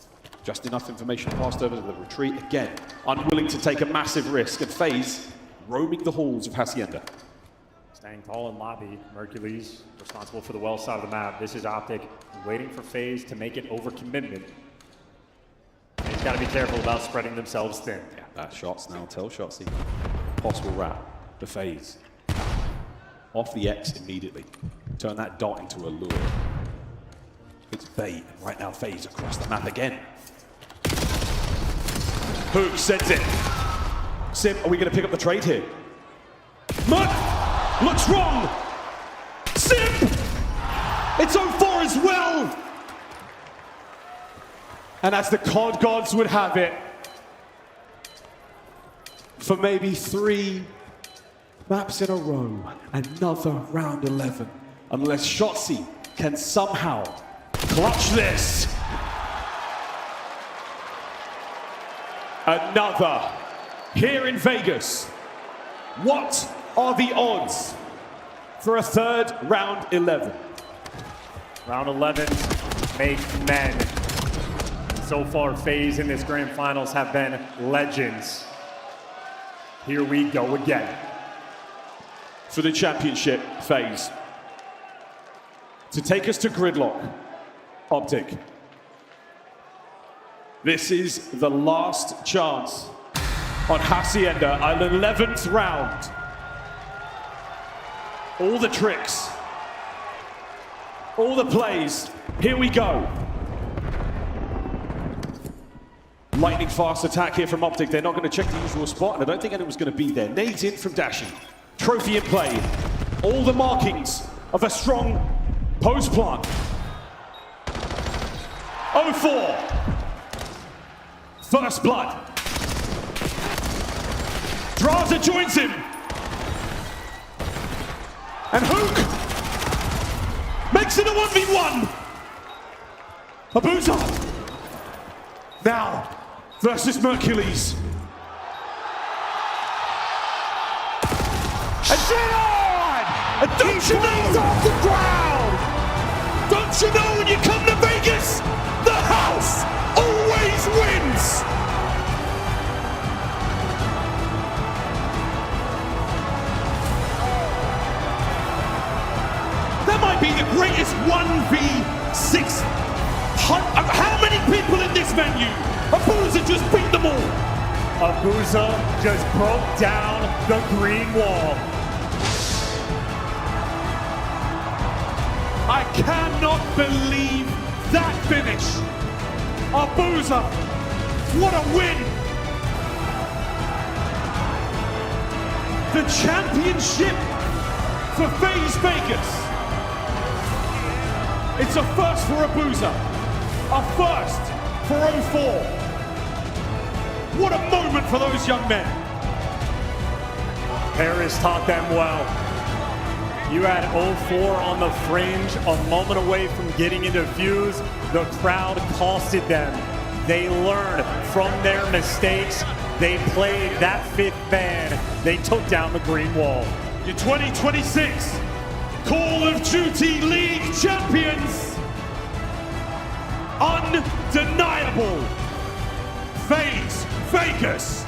Just enough information passed over to the retreat. Again, unwilling to take a massive risk. And FaZe roaming the halls of Hacienda. Staying tall in lobby, Mercules responsible for the well side of the map. This is Optic waiting for FaZe to make an overcommitment. They've got to be careful about spreading themselves thin. Yeah, that shots now tell Shotzzy. Possible wrap for FaZe. Off the X immediately. Turn that dot into a lure. It's bait. Right now, FaZe across the map again. Hook sends it. Sim, are we going to pick up the trade here? Merc looks wrong. Sim! It's 0-4 as well. And as the COD gods would have it, for maybe 3 maps in a row, another round 11, unless Shotzzy can somehow clutch this. Another here in Vegas. What are the odds for a third round 11? Round 11 make men. So far, FaZe in this grand finals have been legends. Here we go again. For the championship, FaZe. To take us to gridlock, Optic. This is the last chance on Hacienda, an 11th round. All the tricks, all the plays, here we go. Lightning fast attack here from Optic. They're not going to check the usual spot, and I don't think anyone's going to be there. Nades in from Dashi. Trophy in play. All the markings of a strong post plant. 0-4. First blood. Draza joins him. And Hook makes it a 1v1. Abuza. Now versus Mercules. And sit on! And don't you know off the ground? Don't you know when you come to Vegas, the house always wins? That might be the greatest 1v6. How many people in this venue? Abuza just beat them all. Abuza just broke down the green wall. I cannot believe that finish. Abuza, what a win. The championship for FaZe Vegas. It's a first for Abuza, a first for 0-4. What a moment for those young men. Paris taught them well. You had 0-4 on the fringe, a moment away from getting into Fuse. The crowd costed them. They learned from their mistakes. They played that fifth band. They took down the green wall. Your 2026 Call of Duty League champions. Undeniable. FaZe Vegas.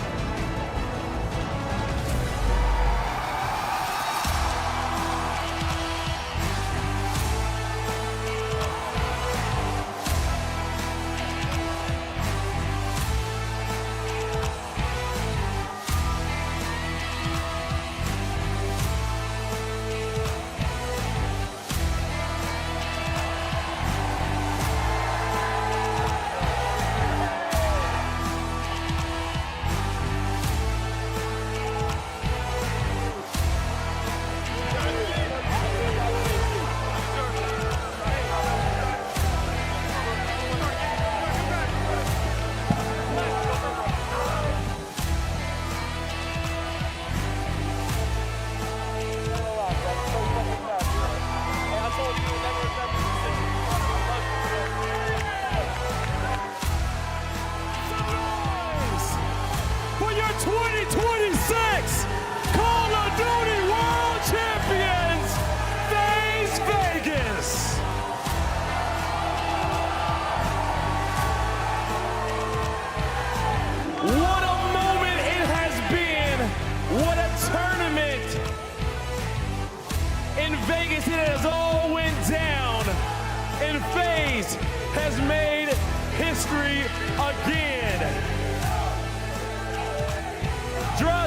Vegas, it has all went down, and FaZe has made history again. Draws